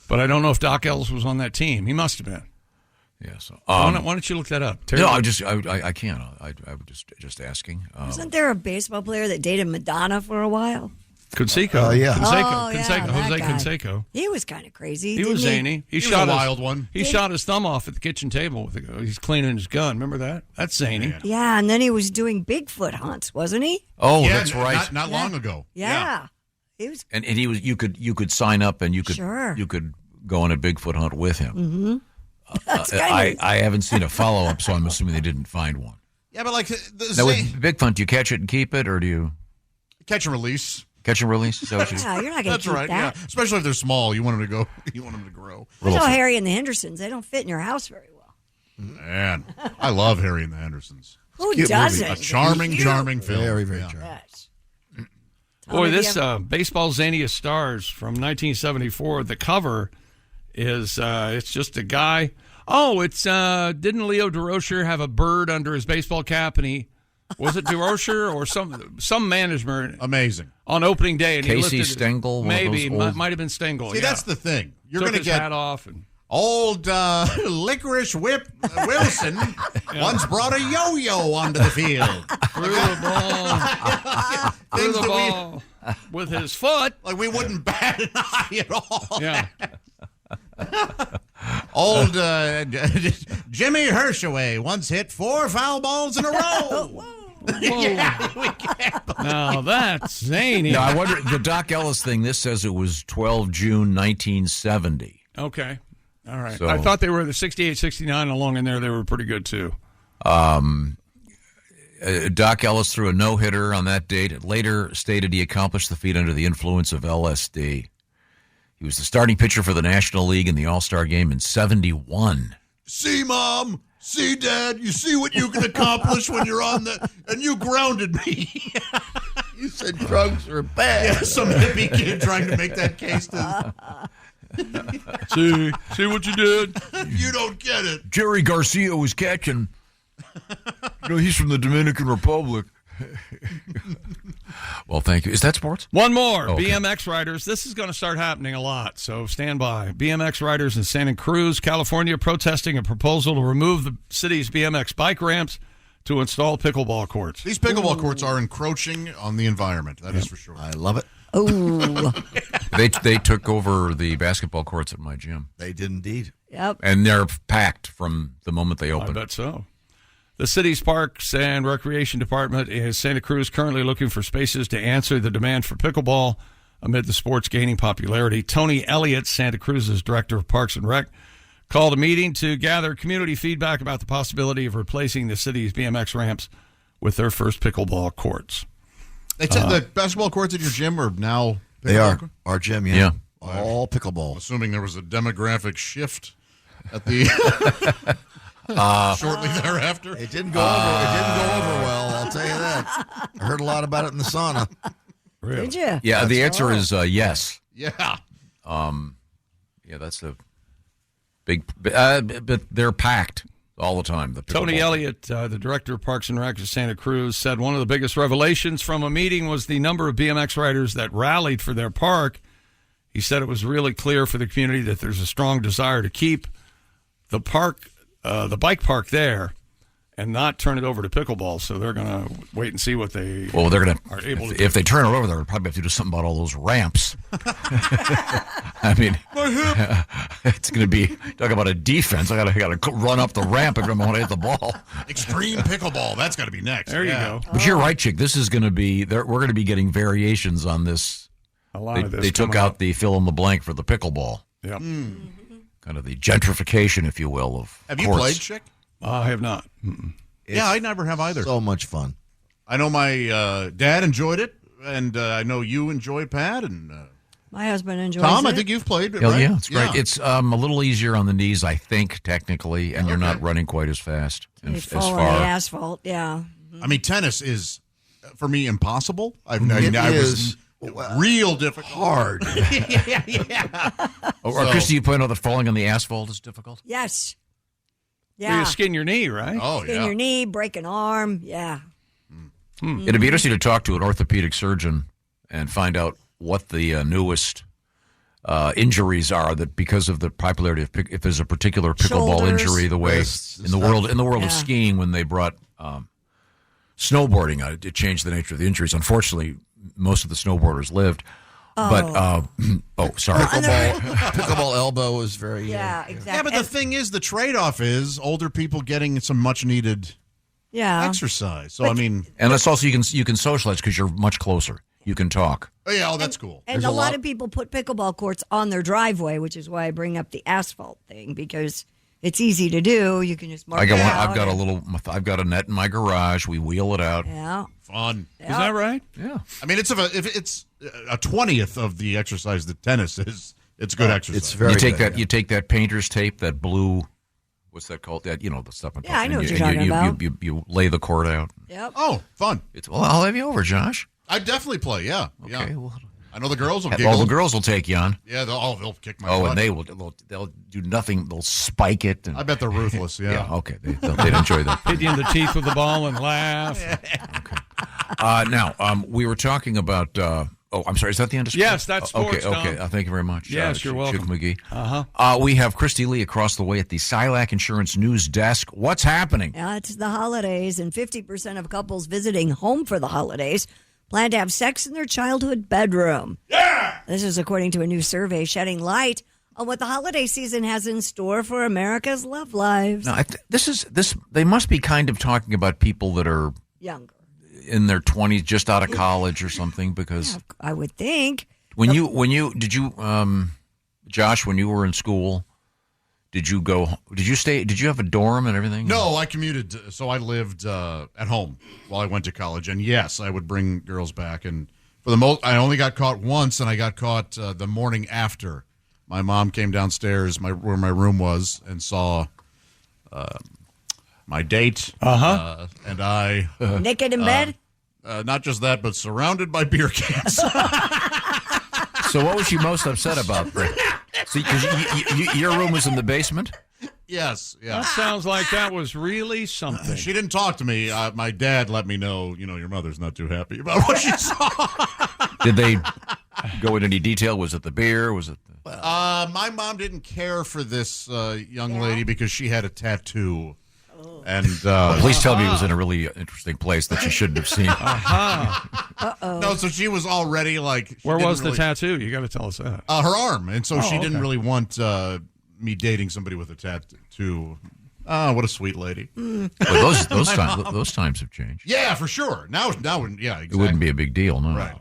But I don't know if Doc Ellis was on that team. He must have been. Yeah. So why don't you look that up? No, I can't. I was just asking. Wasn't there a baseball player that dated Madonna for a while? Canseco. Yeah. Jose Canseco. He was kind of crazy. He was zany. He shot a wild one. He shot his thumb off at the kitchen table. He's cleaning his gun. Remember that? That's zany. Yeah, and then he was doing Bigfoot hunts, wasn't he? Oh, yeah, that's right. Not long ago. Yeah. He was. And he was. You could sign up and you could go on a Bigfoot hunt with him. Mm-hmm. I haven't seen a follow up, so I'm assuming they didn't find one. Yeah, but like now with Bigfoot, do you catch it and keep it, or do you catch and release? Catch and release? Is that what Yeah, you're not going to That's keep right. that. Yeah, especially if they're small. You want them to go. You want them to grow. I know Harry and the Hendersons. They don't fit in your house very well. Man, I love Harry and the Hendersons. Who doesn't? A charming film. Very, very charming. Yes. Boy, this Baseball Zaniest Stars from 1974, the cover is it's just a guy. Oh, it's didn't Leo DeRocher have a bird under his baseball cap, and was it DeRocher or some manager? Amazing. On opening day, and Casey he lifted, Stengel, maybe might have been Stengel. See, that's the thing. You're going to get hat off, and Old Licorice Whip Wilson once brought a yo-yo onto the field. Threw the ball with his foot. Like we wouldn't bat an eye at all. Yeah. Old Jimmy Hershaway once hit 4 foul balls in a row. Yeah, we can't. Now that's zany. Now, I wonder, the Doc Ellis thing, this says it was 12 June 1970. Okay. All right. So- I thought they were the 68, 69 along in there. They were pretty good, too. Doc Ellis threw a no-hitter on that date. It later stated he accomplished the feat under the influence of LSD. He was the starting pitcher for the National League in the All-Star Game in 71. See, Mom. See, Dad. You see what you can accomplish when you're on the... And you grounded me. You said drugs are bad. Yeah, some hippie kid trying to make that case to... See what you did? You don't get it. Jerry Garcia was catching. He's from the Dominican Republic. Well, thank you. Is that sports? One more. Okay. BMX riders. This is going to start happening a lot, so stand by. BMX riders in Santa Cruz, California, protesting a proposal to remove the city's BMX bike ramps to install pickleball courts. These pickleball courts are encroaching on the environment. That is for sure. I love it. Oh. They took over the basketball courts at my gym. They did indeed. Yep. And they're packed from the moment they I opened. bet so. The city's Parks and Recreation Department is Santa Cruz currently looking for spaces to answer the demand for pickleball amid the sport's gaining popularity. Tony Elliott, Santa Cruz's director of Parks and Rec, called a meeting to gather community feedback about the possibility of replacing the city's BMX ramps with their first pickleball courts. The basketball courts at your gym are now pickleball They are. courts? Our gym, yeah. Yeah. All pickleball. Assuming there was a demographic shift at the shortly thereafter. It didn't go over. It didn't go over well. I'll tell you that. I heard a lot about it in the sauna. Really? Did you? Yeah, the answer is yes. Yeah. Yeah, that's a big... but they're packed all the time. The Tony pickleball. Elliott, the director of Parks and Rec of Santa Cruz, said one of the biggest revelations from a meeting was the number of BMX riders that rallied for their park. He said it was really clear for the community that there's a strong desire to keep the park, the bike park there, and not turn it over to pickleball. So they're going to wait and see what they Well, they're going are to... able to do. If they turn it over, they'll probably have to do something about all those ramps. I mean, it's going to be... Talk about a defense. I got to run up the ramp if I want to hit the ball. Extreme pickleball. That's got to be next. There you go. But you're right, Chick. This is going to be... We're going to be getting variations on this. A lot of this They took coming out up. the fill in the blank for the pickleball. Yep. Kind of the gentrification, if you will, of Have you courts. played, Chick? I have not. Mm-mm. Yeah, I never have either. So much fun. I know my dad enjoyed it, and I know you enjoyed Pat, and My husband enjoys Tom, it. I think you've played it, Hell right? yeah, it's great. It's a little easier on the knees, I think, technically, and you're not running quite as fast You as fall on far. the asphalt, yeah. I mean, tennis is, for me, impossible. I is was real difficult. Hard. yeah. Or Christy, you point out that falling on the asphalt is difficult? Yes. Well, Yeah. you skin your knee, right? Oh, Skin yeah. your knee, break an arm. Yeah. It'd be interesting to talk to an orthopedic surgeon and find out what the newest injuries are that because of the popularity of if there's a particular pickleball Shoulders, injury, the way wrists, in the world Yeah. of skiing when they brought snowboarding, it changed the nature of the injuries. Unfortunately, most of the snowboarders lived. But sorry. Pickleball elbow is very. Yeah, exactly. Yeah, but the thing is, the trade-off is older people getting some much-needed yeah. exercise. So, I mean... And that's also you can socialize because you're much closer. You can talk. Oh, yeah, that's cool. And a lot of people put pickleball courts on their driveway, which is why I bring up the asphalt thing, because it's easy to do. You can just mark it out. I've got a net in my garage. We wheel it out. Yeah. Fun. Is that right? Yeah. I mean, if it's a 20th of the exercise that tennis is, it's good exercise. It's very. You take good, that. You take that painter's tape, that blue. What's that called? That the stuff. I'm Yeah, I talking- know what and you're talking about. You lay the court out. Yep. Oh, fun. Well, I'll have you over, Josh. I definitely play, yeah. Okay. Yeah. Well, I know the girls will all giggle. the girls will take you on. Yeah, they'll kick my Oh, butt. and they'll do nothing. They'll spike it. And, I bet they're ruthless, yeah. yeah. Okay. They'd enjoy that. Hit you in the teeth with the ball and laugh. Now, we were talking about Oh, I'm sorry. Is that the end of sports? Yes, that's sports, Okay. Tom. Thank you very much. Yes, you're welcome. Chick McGee. Uh-huh. We have Christy Lee across the way at the Silac Insurance News Desk. What's happening? It's the holidays, and 50% of couples visiting home for the holidays plan to have sex in their childhood bedroom. Yeah! This is according to a new survey shedding light on what the holiday season has in store for America's love lives. Now, they must be kind of talking about people that are Younger. in their 20s, just out of college or something, because Yeah, I would think. did you Josh, when you were in school, did you have a dorm and everything? No, I commuted, so I lived at home while I went to college, and yes, I would bring girls back, and for the most, I only got caught once, and I got caught the morning after. My mom came downstairs where my room was and saw my date and I. Naked in bed? Not just that, but surrounded by beer cans. So what was she most upset about, Brett? See, because your room was in the basement? Yes, yeah. That sounds like that was really something. She didn't talk to me. My dad let me know, your mother's not too happy about what she saw. Did they go into any detail? Was it the beer? Was it my mom didn't care for this young lady because she had a tattoo. And please tell me it was in a really interesting place that you shouldn't have seen. No, so she was already like. Where was the tattoo? You got to tell us that. Her arm, and so she didn't okay. really want me dating somebody with a tattoo. Oh, what a sweet lady. Well, those times have changed. Yeah, for sure. Now, yeah, exactly. It wouldn't be a big deal, no. Right.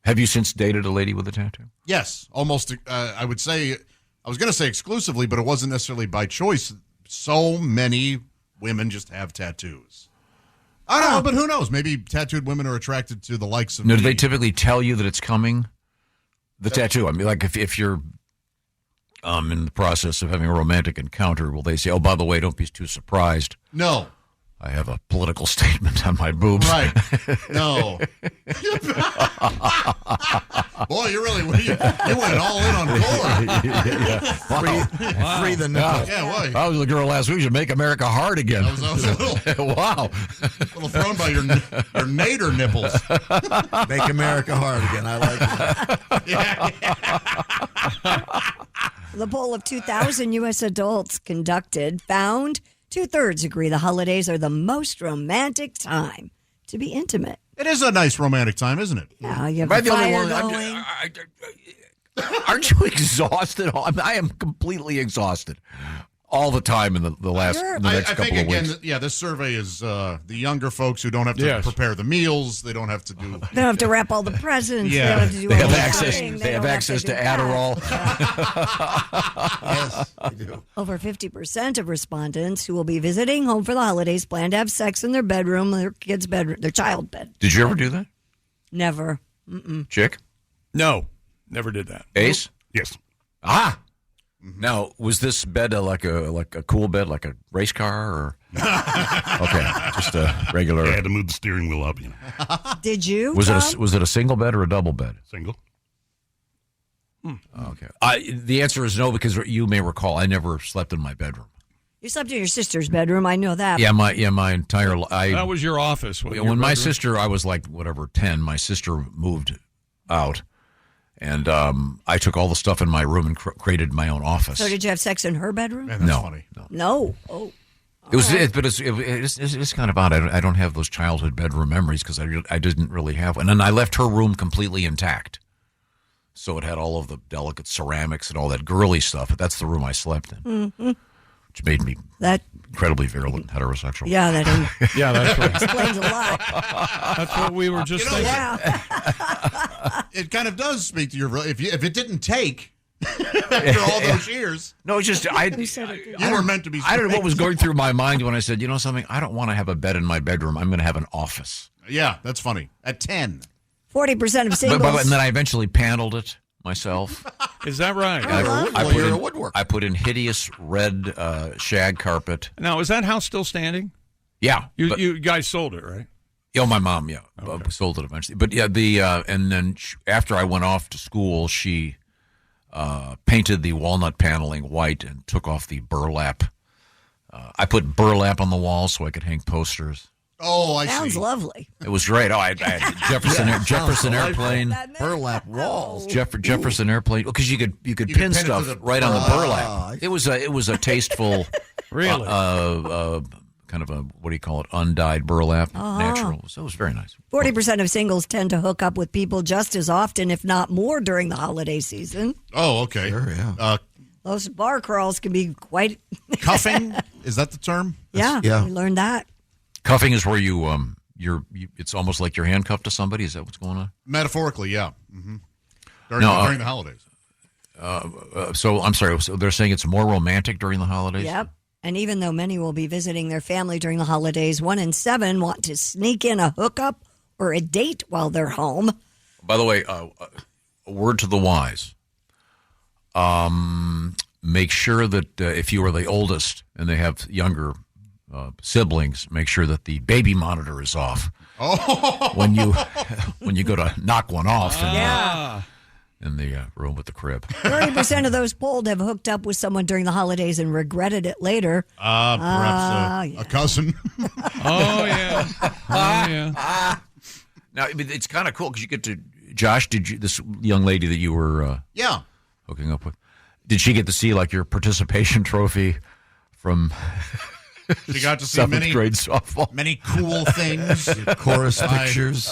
Have you since dated a lady with a tattoo? Yes, almost. I would say, I was going to say exclusively, but it wasn't necessarily by choice. So many women just have tattoos. I don't know, but who knows? Maybe tattooed women are attracted to the likes of. No, me. do they typically tell you that it's coming? The tattoo. I mean, like if you're in the process of having a romantic encounter, will they say, "Oh, by the way, don't be too surprised"? No. I have a political statement on my boobs. Right. No. Boy, you went all in on Gore. Free the nipple. Yeah, boy. I was the girl last week. Should make America hard again. I was a little, wow. A little thrown by your nader nipples. Make America hard again. I like it. The poll of 2,000 U.S. adults conducted found 2/3 agree the holidays are the most romantic time to be intimate. It is a nice romantic time, isn't it? Yeah, you have Am I a the only fire one? going. Aren't you exhausted? I am completely exhausted all the time in the next I couple think of again, weeks. this survey is the younger folks who don't have to prepare the meals. They don't have to do. They don't have to wrap all the presents. Yeah. They don't have to do They all have the access. cooking. They have don't access to do that. Adderall. Yes, I do. Over 50% of respondents who will be visiting home for the holidays plan to have sex in their bedroom, their kid's bedroom, their child bed. Did you ever do that, Never. Mm-mm. Chick? No, never did that. Ace? Yes. Ah. Now, was this bed like a cool bed, like a race car, or okay, just a regular? I had to move the steering wheel up. Did you? Was Tom? it a single bed or a double bed? Single. Okay. The answer is no, because you may recall I never slept in my bedroom. You slept in your sister's bedroom. I know that. Yeah, my entire life. That was your office. When my sister, I was like 10. My sister moved out, and I took all the stuff in my room and created my own office. So did you have sex in her bedroom? Man, that's funny. No. Oh. It's kind of odd. I don't have those childhood bedroom memories because I didn't really have one. And I left her room completely intact. So it had all of the delicate ceramics and all that girly stuff. But that's the room I slept in, which made me incredibly virulent heterosexual. Yeah, that's right. explains a lot. That's what we were just thinking. It kind of does speak to your. If it didn't take after all those years. No, it's just you were meant to be. I don't know what was going through my mind when I said, something. I don't want to have a bed in my bedroom. I'm going to have an office. Yeah, that's funny. At 10. 40% of singles. And then I eventually paneled it myself. Is that right? You're a woodworker. I put in hideous red shag carpet. Now, is that house still standing? Yeah. You guys sold it, right? My mom, sold it eventually. But yeah, and then after I went off to school, she painted the walnut paneling white and took off the burlap. I put burlap on the walls so I could hang posters. Oh, I Sounds see. lovely. It was great. Oh, I had Jefferson Airplane. Burlap walls. Jefferson Airplane. Because you could pin pin it to stuff the right on the burlap. burlap. It was a tasteful, Really? kind of a, what do you call it, undyed burlap, natural. So it was very nice. 40% of singles tend to hook up with people just as often, if not more, during the holiday season. Oh, okay. Sure, yeah. Those bar crawls can be quite... Cuffing? Is that the term? Yeah, yeah. we learned that. Cuffing is where it's almost like you're handcuffed to somebody. Is that what's going on? Metaphorically, yeah. Mm-hmm. During the holidays. So I'm sorry. So they're saying it's more romantic during the holidays? Yep. And even though many will be visiting their family during the holidays, 1 in 7 want to sneak in a hookup or a date while they're home. By the way, a word to the wise. Make sure that if you are the oldest and they have younger siblings, make sure that the baby monitor is off. Oh. When you go to knock one off in the room with the crib. 30% of those polled have hooked up with someone during the holidays and regretted it later. Perhaps a cousin. Oh, yeah. Oh, yeah. Now, it's kind of cool because you get to, Josh, this young lady that you were hooking up with, did she get to see like your participation trophy from She got to see 7th grade softball? Many cool things. Chorus pictures.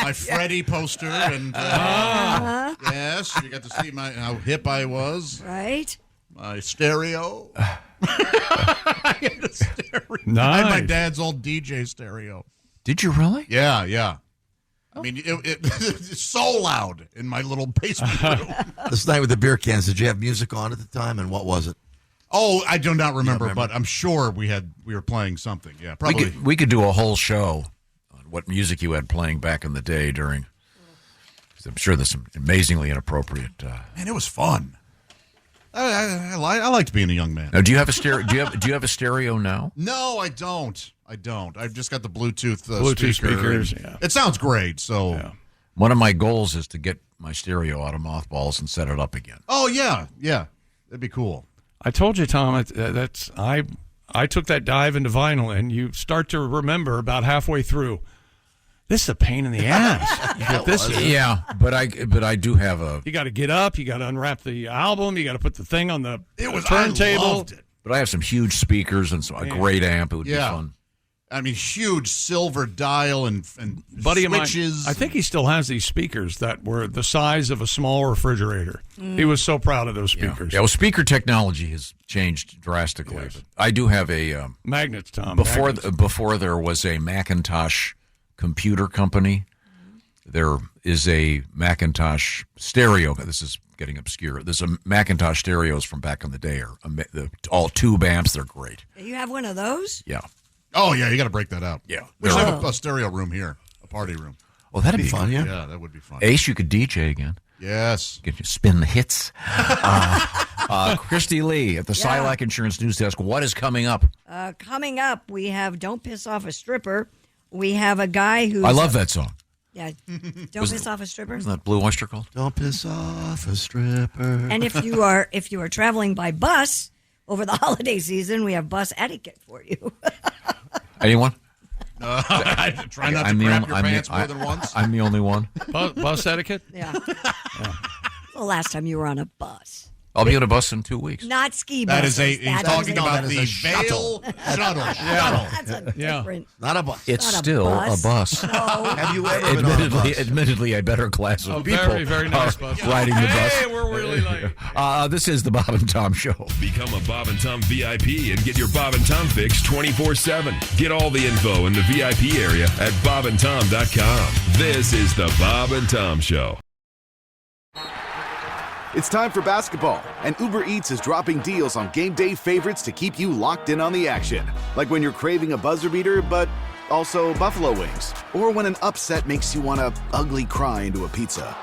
My Freddie poster. And yes, you got to see how hip I was. Right. My stereo. I had a stereo. Nice. I had my dad's old DJ stereo. Did you really? Yeah. I mean, it's so loud in my little basement room. This night with the beer cans, did you have music on at the time, and what was it? Oh, I do not remember, but I'm sure we were playing something. Yeah, probably. We could do a whole show on what music you had playing back in the day during. 'Cause I'm sure there's some amazingly inappropriate. Man, it was fun. I liked being a young man. Now, do you have a stereo? Do you have a stereo now? No, I don't. I've just got the Bluetooth speakers. Yeah. It sounds great. So, One of my goals is to get my stereo out of mothballs and set it up again. oh yeah, that'd be cool. I told you, Tom, I took that dive into vinyl, and you start to remember about halfway through, this is a pain in the ass. But I do have a. You got to get up, you got to unwrap the album, you got to put the thing on the I turntable. loved it. But I have some huge speakers and a great amp. It would be fun. I mean, huge silver dial and Buddy switches. of mine, I think he still has these speakers that were the size of a small refrigerator. He was so proud of those speakers. Yeah, well, speaker technology has changed drastically. Yes. But I do have a magnets, Tom. Before there was a Macintosh computer company, there is a Macintosh stereo. This is getting obscure. There's a Macintosh stereos from back in the day. All tube amps. They're great. You have one of those? Yeah. Oh yeah, you got to break that out. Yeah, we should have a sterio room here, a party room. Well, that'd be fun. Yeah, that would be fun. Ace, you could DJ again. Yes. You could spin the hits. Christy Lee at the Silac Insurance News Desk. What is coming up? Coming up, we have Don't Piss Off a Stripper. We have a guy who... I love that song. Yeah. Don't Piss Off a Stripper. Isn't that Blue Oyster Cult? Don't piss off a stripper. And if you are traveling by bus over the holiday season, we have bus etiquette for you. Anyone? Try not to grab your pants more than once. I'm the only one. Bus etiquette? Yeah. The last time you were on a bus. I'll be on a bus in 2 weeks. Not ski buses. He's talking about the Vail shuttle. That's a different. Not a bus. It's Not a still bus. a bus. No. Have you ever been on a bus? Admittedly, a better class of people very, very nice bus. riding the bus. Hey, we're really late. This is the Bob and Tom Show. Become a Bob and Tom VIP and get your Bob and Tom fix 24/7. Get all the info in the VIP area at bobandtom.com. This is the Bob and Tom Show. It's time for basketball, and Uber Eats is dropping deals on game day favorites to keep you locked in on the action. Like when you're craving a buzzer beater, but also buffalo wings. Or when an upset makes you want to ugly cry into a pizza.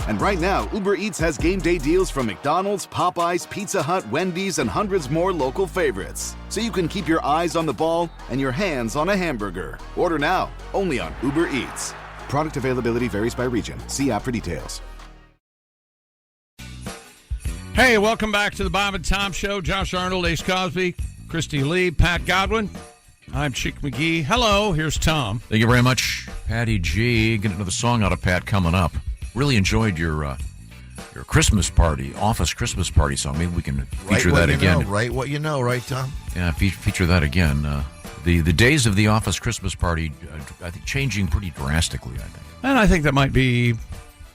And right now, Uber Eats has game day deals from McDonald's, Popeyes, Pizza Hut, Wendy's, and hundreds more local favorites. So you can keep your eyes on the ball and your hands on a hamburger. Order now, only on Uber Eats. Product availability varies by region. See app for details. Hey, welcome back to the Bob and Tom Show. Josh Arnold, Ace Cosby, Christy Lee, Pat Godwin. I'm Chick McGee. Hello, here's Tom. Thank you very much, Patty G. Get another song out of Pat coming up. Really enjoyed your Christmas party, office Christmas party song. Maybe we can feature that again. Right what you know, right, Tom? Yeah, feature that again. The days of the office Christmas party, I think, changing pretty drastically, I think. And I think that might be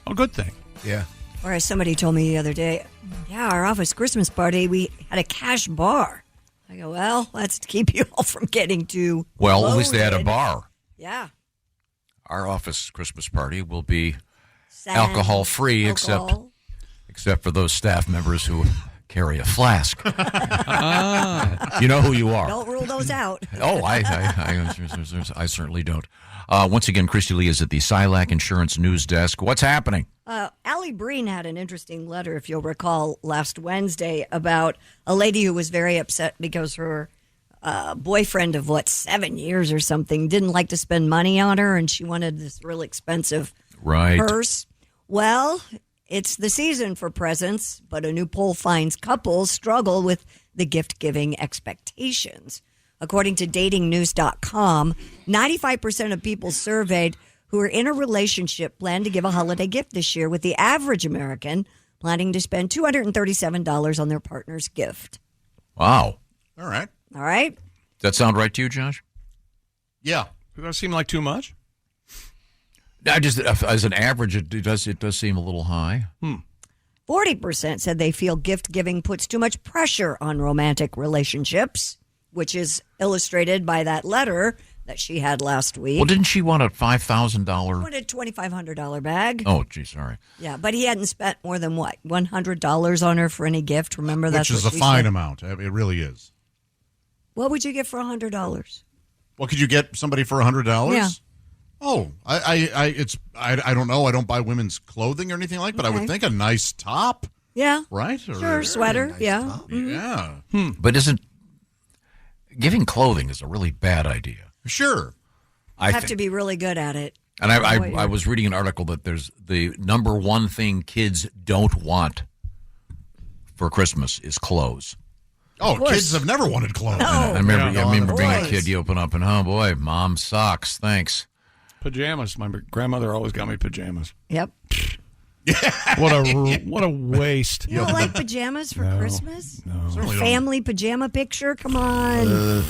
a good thing. Yeah. Or as somebody told me the other day, our office Christmas party, we had a cash bar. I go, well, that's to keep you all from getting too Well, at least they had a loaded. bar. Yeah. Our office Christmas party will be alcohol-free, except for those staff members who carry a flask. You know who you are. Don't rule those out. Oh, I certainly don't. Once again, Christy Lee is at the Silac Insurance News Desk. What's happening? Allie Breen had an interesting letter, if you'll recall, last Wednesday about a lady who was very upset because her boyfriend of, 7 years or something didn't like to spend money on her, and she wanted this real expensive purse. Well, it's the season for presents, but a new poll finds couples struggle with the gift-giving expectations. According to datingnews.com, 95% of people surveyed who are in a relationship plan to give a holiday gift this year, with the average American planning to spend $237 on their partner's gift. Wow. All right. All right. Does that sound right to you, Josh? Yeah. Does that seem like too much? I just, as an average, it does seem a little high. 40% said they feel gift giving puts too much pressure on romantic relationships, which is illustrated by that letter that she had last week. Well, didn't she want a $5,000? Wanted a $2,500 bag. Oh, gee, sorry. Yeah, but he hadn't spent more than $100 on her for any gift. Remember, that's which is what a she fine said. amount. It really is. What would you get for $100? What could you get somebody for $100? Yeah. Oh, I don't know. I don't buy women's clothing or anything like, but I would think a nice top. Yeah. Right? Sure, sweater. Nice yeah. top. Yeah. But isn't giving clothing is a really bad idea? Sure. I have to be really good at it. And I was reading an article that there's the number one thing kids don't want for Christmas is clothes. Oh, kids have never wanted clothes. No. I remember being a Boys. kid. You open up and, oh boy, mom socks. Thanks. Pajamas. My grandmother always got me pajamas. Yep. What a waste. You don't like pajamas for Christmas? No. A family pajama picture? Come on.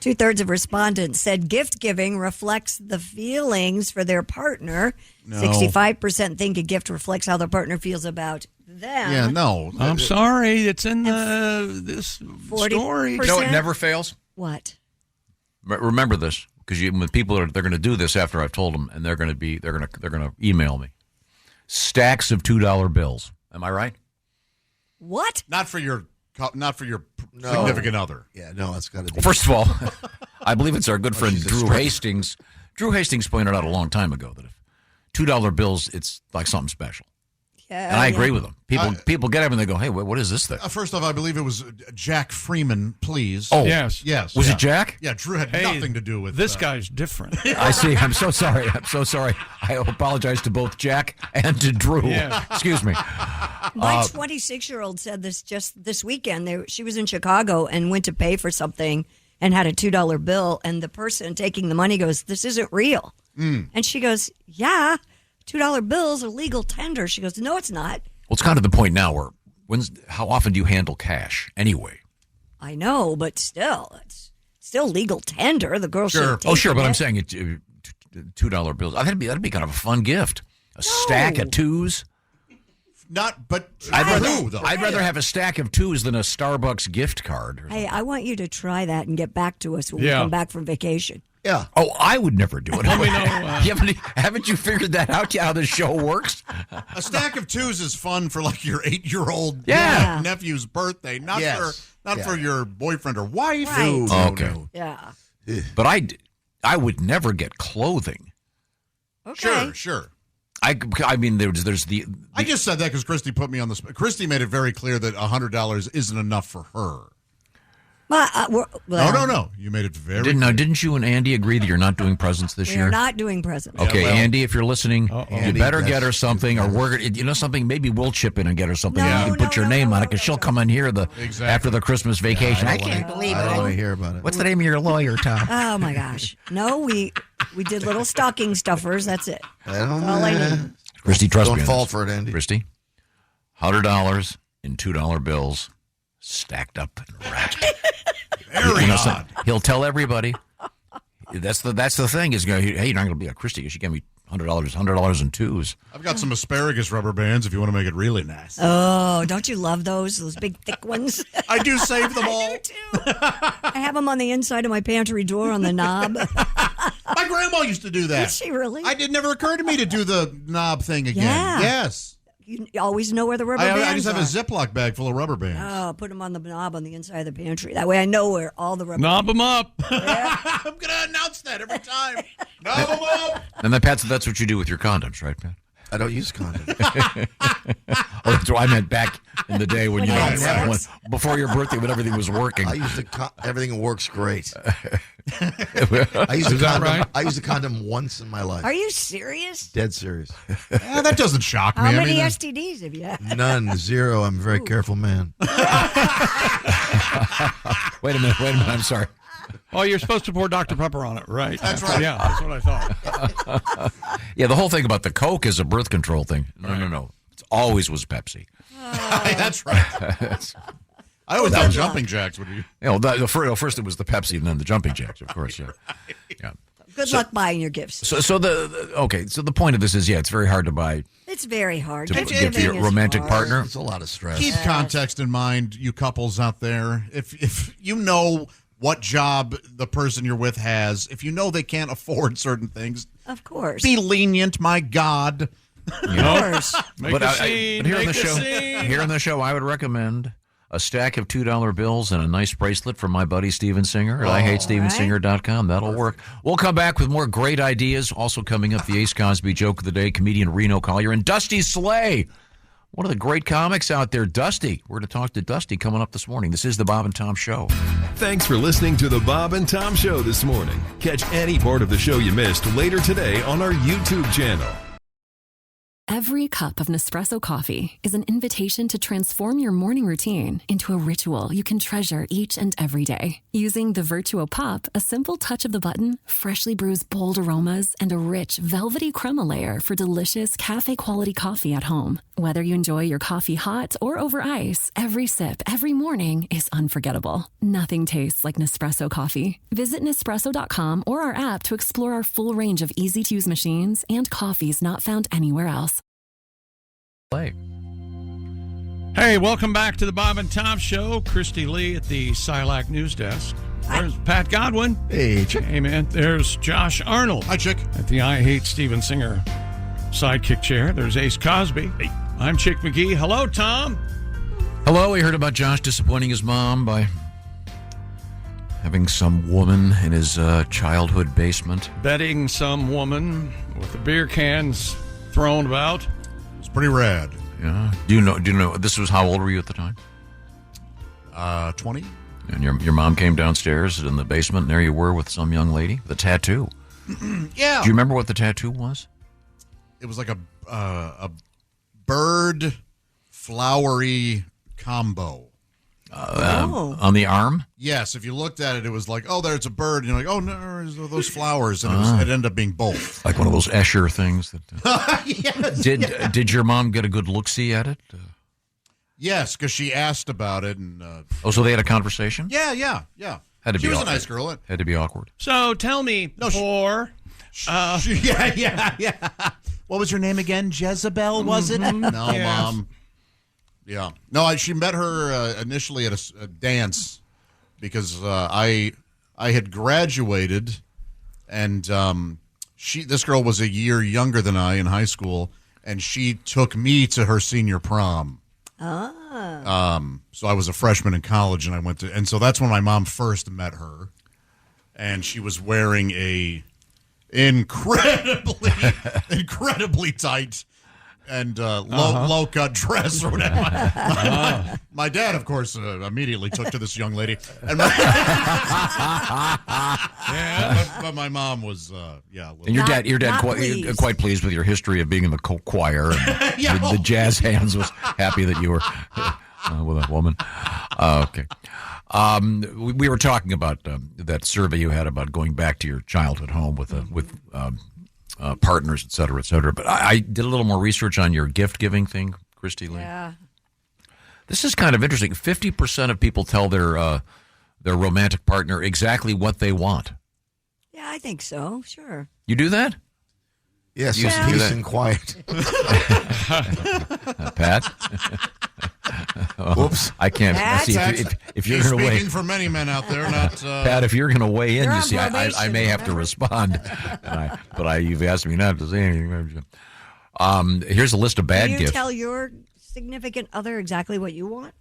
2/3 of respondents said gift giving reflects the feelings for their partner. No. 65% think a gift reflects how their partner feels about them. Yeah, no. I'm sorry. It's in this 40%. story. You know, it never fails. What? Remember this, because when people they're going to do this after I've told them, and they're going to email me stacks of $2 bills. Am I right? What? Not for your significant other. Yeah, no, it's got to be. Well, first of all, I believe it's our good friend she's a Drew stripper. Hastings. Drew Hastings pointed out a long time ago that if $2 bills, it's like something special. Yeah, And I agree with him. People get them and they go, hey, what is this thing? First off, I believe it was Jack Freeman, please. Oh, Yes. Yes. Was it Jack? Yeah, Drew had Hey, nothing to do with this guy's different. I see. I'm so sorry. I apologize to both Jack and to Drew. Yeah. Excuse me. My 26-year-old said this just this weekend. She was in Chicago and went to pay for something and had a $2 bill, and the person taking the money goes, "This isn't real." And she goes, "Yeah, $2 bills are legal tender." She goes, "No, it's not." Well, it's kind of the point now where how often do you handle cash anyway? I know, but still, it's still legal tender. The girl should have taken Oh, sure, but it. I'm saying $2 bills. That'd be kind of a fun gift. A stack of twos. I'd rather have a stack of twos than a Starbucks gift card. Hey, I want you to try that and get back to us when we come back from vacation. Yeah. Oh, I would never do it. Let me know, Haven't you figured that out? How this show works? A stack of twos is fun for like your 8-year-old Yeah. nephew's birthday, not Yes. for your boyfriend or wife. Right. Okay. Yeah. But I would never get clothing. Okay. Sure. I mean, there's the I just said that because Christy put me on the spot. Christy made it very clear that $100 isn't enough for her. No. You made it very Didn't you and Andy agree that you're not doing presents this year? We're not doing presents. Okay, well, Andy, if you're listening, Andy, you better that's- get her something, or something. Maybe we'll chip in and get her something. No, You can put your name on it because she'll come in here after the Christmas vacation. I can't believe I don't want to it. hear about it. What's the name of your lawyer, Tom? Oh my gosh! No, we did little stocking stuffers. That's it. That's all I need. Christy, trust me. Don't on fall this. for it, Andy. Christy, $100 in $2 bills stacked up and wrapped. Very odd. He'll tell everybody. That's the thing is, hey, you're not going to be a Christy because she gave me $100 in twos. I've got some asparagus rubber bands if you want to make it really nice. Oh, don't you love those big thick ones? I do save them all. I do too. I have them on the inside of my pantry door on the knob. My grandma used to do that. Did she really? It never occurred to me to do the knob thing again. Yeah. Yes. You always know where the rubber bands I just have are. a Ziploc bag full of rubber bands. Oh, put them on the knob on the inside of the pantry. That way I know where all the rubber Knob them up. I'm going to announce that every time. Knob them up. And then, Pat, that's what you do with your condoms, right, Pat? I don't use condoms. Oh, that's what I meant back in the day when Right. before your birthday when everything was working. I use everything works great. I use Is that right? I used a condom once in my life. Are you serious? Dead serious. That doesn't shock me. How many STDs have you had? None. 0. I'm a very careful man. Wait a minute. I'm sorry. Oh, you're supposed to pour Dr. Pepper on it, right? That's right. Yeah, that's what I thought. Yeah, the whole thing about the Coke is a birth control thing. No. It always was Pepsi. That's right. I always thought jumping jacks would be. First it was the Pepsi and then the jumping jacks, of course. Yeah. Good luck buying your gifts. So the point of this is, it's very hard to buy It's very hard. to give Gifting your is romantic hard. partner. It's a lot of stress. Keep context in mind, you couples out there. If you know what job the person you're with has, if you know they can't afford certain things, of course, be lenient. My God, of course. Make a scene. Here on Make the a show, scene. I would recommend a stack of $2 bills and a nice bracelet from my buddy Steven Singer at IHateStevenSinger.com. That'll work. We'll come back with more great ideas. Also coming up, the Ace Cosby joke of the day, comedian Reno Collier, and Dusty Slay, one of the great comics out there. Dusty. We're going to talk to Dusty coming up this morning. This is the Bob and Tom Show. Thanks for listening to the Bob and Tom Show this morning. Catch any part of the show you missed later today on our YouTube channel. Every cup of Nespresso coffee is an invitation to transform your morning routine into a ritual you can treasure each and every day. Using the Virtuo Pop, a simple touch of the button freshly brews bold aromas and a rich, velvety crema layer for delicious cafe-quality coffee at home. Whether you enjoy your coffee hot or over ice, every sip, every morning is unforgettable. Nothing tastes like Nespresso coffee. Visit Nespresso.com or our app to explore our full range of easy-to-use machines and coffees not found anywhere else. Hey, welcome back to the Bob and Tom Show. Christy Lee at the Silac News Desk. There's Pat Godwin. Hey, Chick. Hey, man. There's Josh Arnold. Hi, Chick. At the I Hate Steven Singer sidekick chair. There's Ace Cosby. Hey. I'm Chick McGee. Hello, Tom. Hello. We heard about Josh disappointing his mom by having some woman in his childhood basement. Betting some woman with the beer cans thrown about. It's pretty rad. Yeah. Do you know? This was, how old were you at the time? 20. And your mom came downstairs in the basement, and there you were with some young lady with a tattoo. Yeah. Do you remember what the tattoo was? It was like a bird flowery combo. On the arm? Yes, if you looked at it, it was like, oh, there's a bird. And you're like, oh, no, there's those flowers. And it ended up being both. Like one of those Escher things. That, Yes. Did your mom get a good look-see at it? Yes, because she asked about it. And so they had a conversation? Yeah. Had to She be was a awkward. nice girl. Had to be awkward. So tell me, Yeah. What was her name again? Jezebel, was it? No, Yes. Mom. Yeah. No, she met her initially at a dance because I had graduated, and this girl was a year younger than I in high school, and she took me to her senior prom. So I was a freshman in college, and I went to, and so that's when my mom first met her, and she was wearing a incredibly tight and low-cut dress or whatever. My dad, of course, immediately took to this young lady. And but my mom was, a little. And your dad quite pleased with your history of being in the choir. And the jazz hands was happy that you were with a woman. Okay. We were talking about that survey you had about going back to your childhood home with partners, et cetera, et cetera. But I did a little more research on your gift-giving thing, Christy Lee. Yeah. This is kind of interesting. 50% of people tell their romantic partner exactly what they want. Yeah, I think so. Sure. You do that? Yes, peace and quiet. Pat? Whoops. I can't. See, if you're going to weigh speaking for many men out there, not Pat, if you're going to weigh in, You're you on see, I may have to respond. But you've asked me not to say anything. Here's a list of bad Do you gifts. tell your significant other exactly what you want?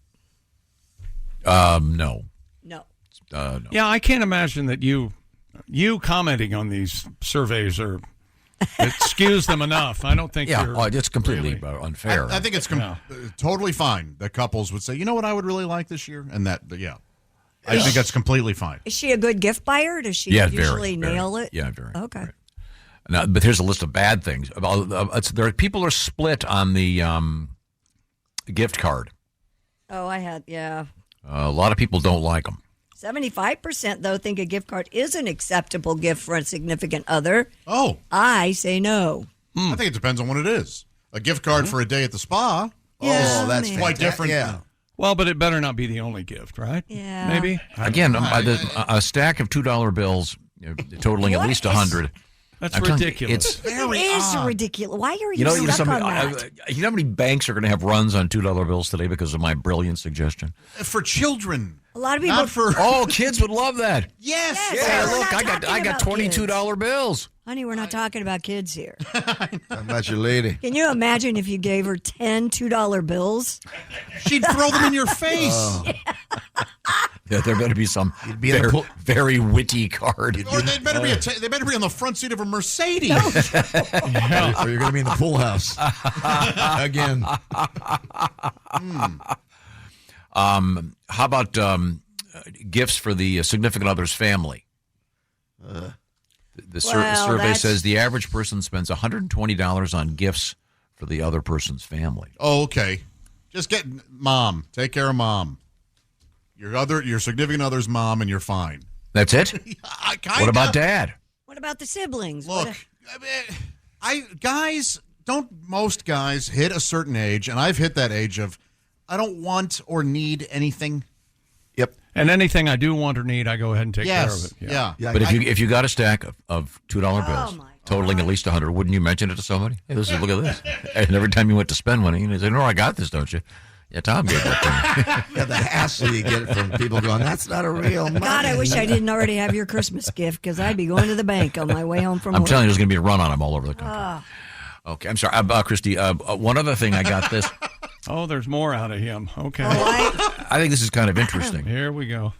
No. No. No. Yeah, I can't imagine that you commenting on these surveys it skews them enough. I don't think. Yeah, it's completely unfair. I think it's totally fine that couples would say, you know what I would really like this year? And I think that's completely fine. Is she a good gift buyer? Does she usually nail it? Yeah, very. Okay. Very. Now, but here's a list of bad things. People are split on the gift card. Oh, yeah. A lot of people don't like them. 75%, though, think a gift card is an acceptable gift for a significant other. Oh. I say no. I think it depends on what it is. A gift card for a day at the spa. Yeah, that's quite different. Yeah. Well, but it better not be the only gift, right? Yeah. Maybe. Again, a stack of $2 bills totaling at least 100. That's ridiculous. It is ridiculous. Why are you stuck on that? You know how many banks are going to have runs on $2 bills today because of my brilliant suggestion? For children. A lot of people. Kids would love that. Yes. Yeah, look, I got $22 bills. Honey, we're not talking about kids here. How about your lady? Can you imagine if you gave her 10 $2 bills? She'd throw them in your face. Yeah, there better be some very witty card. Or they better be on the front seat of a Mercedes. Or you're going to be in the pool house again. How about gifts for the significant other's family? The survey says the average person spends $120 on gifts for the other person's family. Oh, okay. Just get mom. Take care of mom. Your significant other's mom, and you're fine. That's it? What about dad? What about the siblings? Look, most guys hit a certain age, and I've hit that age of I don't want or need anything. Yep. And anything I do want or need, I go ahead and take care of it. Yeah. But if you got a stack of $2 bills totaling at least 100, wouldn't you mention it to somebody? Hey, look at this. And every time you went to spend money, you say, "No, I got this, don't you?" Yeah, Tom gave that to me. Yeah, the hassle you get from people going, "That's not a real money." God, I wish I didn't already have your Christmas gift because I'd be going to the bank on my way home from I'm work. telling you, there's going to be a run on them all over the country. Okay, I'm sorry. Christy, one other thing I got this. Oh, there's more out of him. Okay. I think this is kind of interesting. Here we go.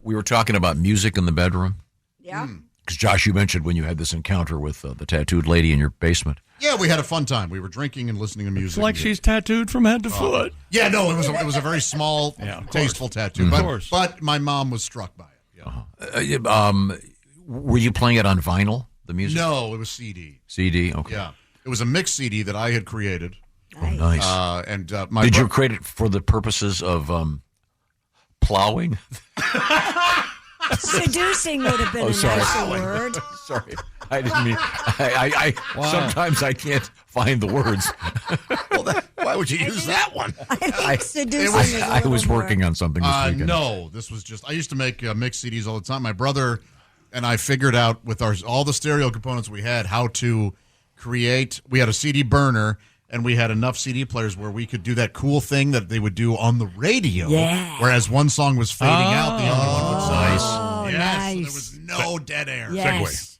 We were talking about music in the bedroom. Yeah. Because, Josh, you mentioned when you had this encounter with the tattooed lady in your basement. Yeah, we had a fun time. We were drinking and listening to music. It's like she's tattooed from head to foot. Yeah, no, it was a very small, tasteful tattoo. But my mom was struck by it. Yeah. Were you playing it on vinyl, the music? No, it was CD. CD, okay. Yeah. It was a mixed CD that I had created. Nice. Did you create it for the purposes of plowing? Seducing would have been a nicer word. Sorry. I didn't mean. Sometimes I can't find the words. Why would you use that one? I think seducing I was working on something this weekend. No, this was just. I used to make mixed CDs all the time. My brother and I figured out with all the stereo components we had how to create. We had a CD burner. And we had enough CD players where we could do that cool thing that they would do on the radio. Yeah. Whereas one song was fading out, the other one was nice. Yes. Nice. There was no dead air. Yes.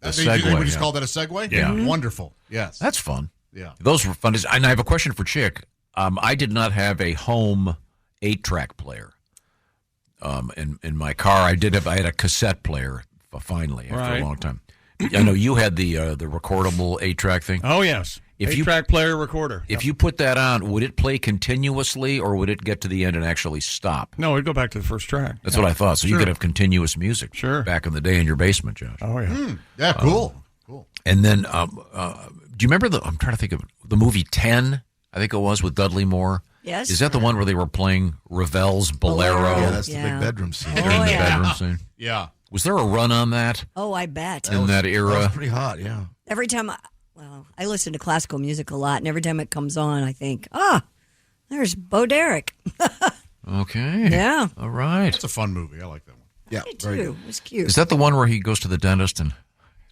Segue. They would just call that a segue? Yeah. Mm-hmm. Wonderful. Yes. That's fun. Yeah. Those were fun. And I have a question for Chick. I did not have a home 8-track player. In my car, I had a cassette player. Finally, after a long time. I know you had the recordable 8-track thing. Oh yes. If 8-track player recorder. If you put that on, would it play continuously or would it get to the end and actually stop? No, it'd go back to the first track. That's what I thought. So you could have continuous music back in the day in your basement, Josh. Oh, yeah. Yeah, cool. Cool. And then, do you remember I'm trying to think of the movie 10, I think it was, with Dudley Moore? Yes. Is that the one where they were playing Ravel's Bolero? Yeah, that's the big bedroom scene. They're in the bedroom scene. Yeah. Was there a run on that? Oh, I bet. In that era? That was pretty hot, yeah. Every time, I listen to classical music a lot, and every time it comes on, I think, there's Bo Derek. Okay. Yeah. All right. It's a fun movie. I like that one. Yeah, Me too. It was cute. Is that the one where he goes to the dentist and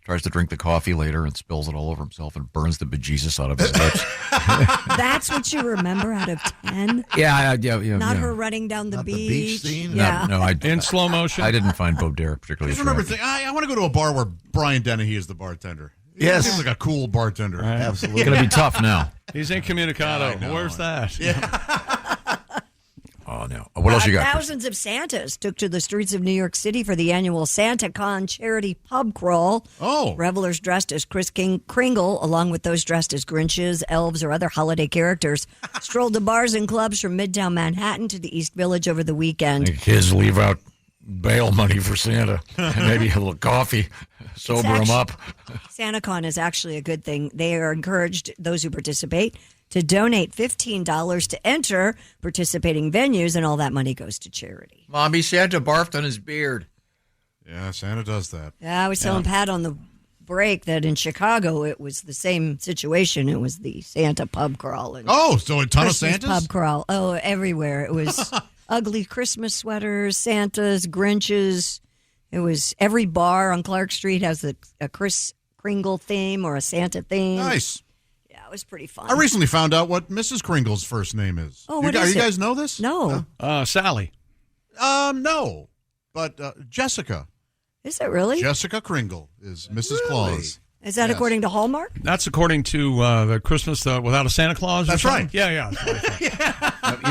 tries to drink the coffee later and spills it all over himself and burns the bejesus out of his lips? That's what you remember out of 10? Yeah. Not her running down the beach. The beach scene? Yeah. No, in slow motion. I didn't find Bo Derek particularly I just remember attractive. thinking, I want to go to a bar where Brian Dennehy is the bartender. Yes. He seems like a cool bartender. Right. Absolutely. It's going to be tough now. He's incommunicado. Yeah, Where's that? Oh, no. What else you got? Thousands of Santas took to the streets of New York City for the annual SantaCon charity pub crawl. Oh. Revelers dressed as Kringle, along with those dressed as Grinches, elves, or other holiday characters, strolled to bars and clubs from Midtown Manhattan to the East Village over the weekend. The kids leave out bail money for Santa and maybe a little coffee, sober them up. SantaCon is actually a good thing. They are encouraged, those who participate, to donate $15 to enter participating venues, and all that money goes to charity. Mommy, Santa barfed on his beard. Yeah, Santa does that. Yeah, I was telling Pat on the break that in Chicago it was the same situation. It was the Santa pub crawl. And so a ton Christmas of Santas? pub crawl. Oh, everywhere. It was ugly Christmas sweaters, Santas, Grinches. It was every bar on Clark Street has a Kris Kringle theme or a Santa theme. Nice. Yeah, it was pretty fun. I recently found out what Mrs. Kringle's first name is. Oh, what is you it? guys know this? No. Sally. No. But Jessica. Is it really? Jessica Kringle is Mrs. Claus. Is that according to Hallmark? That's according to the Christmas Without a Santa Claus. That's right. Yeah.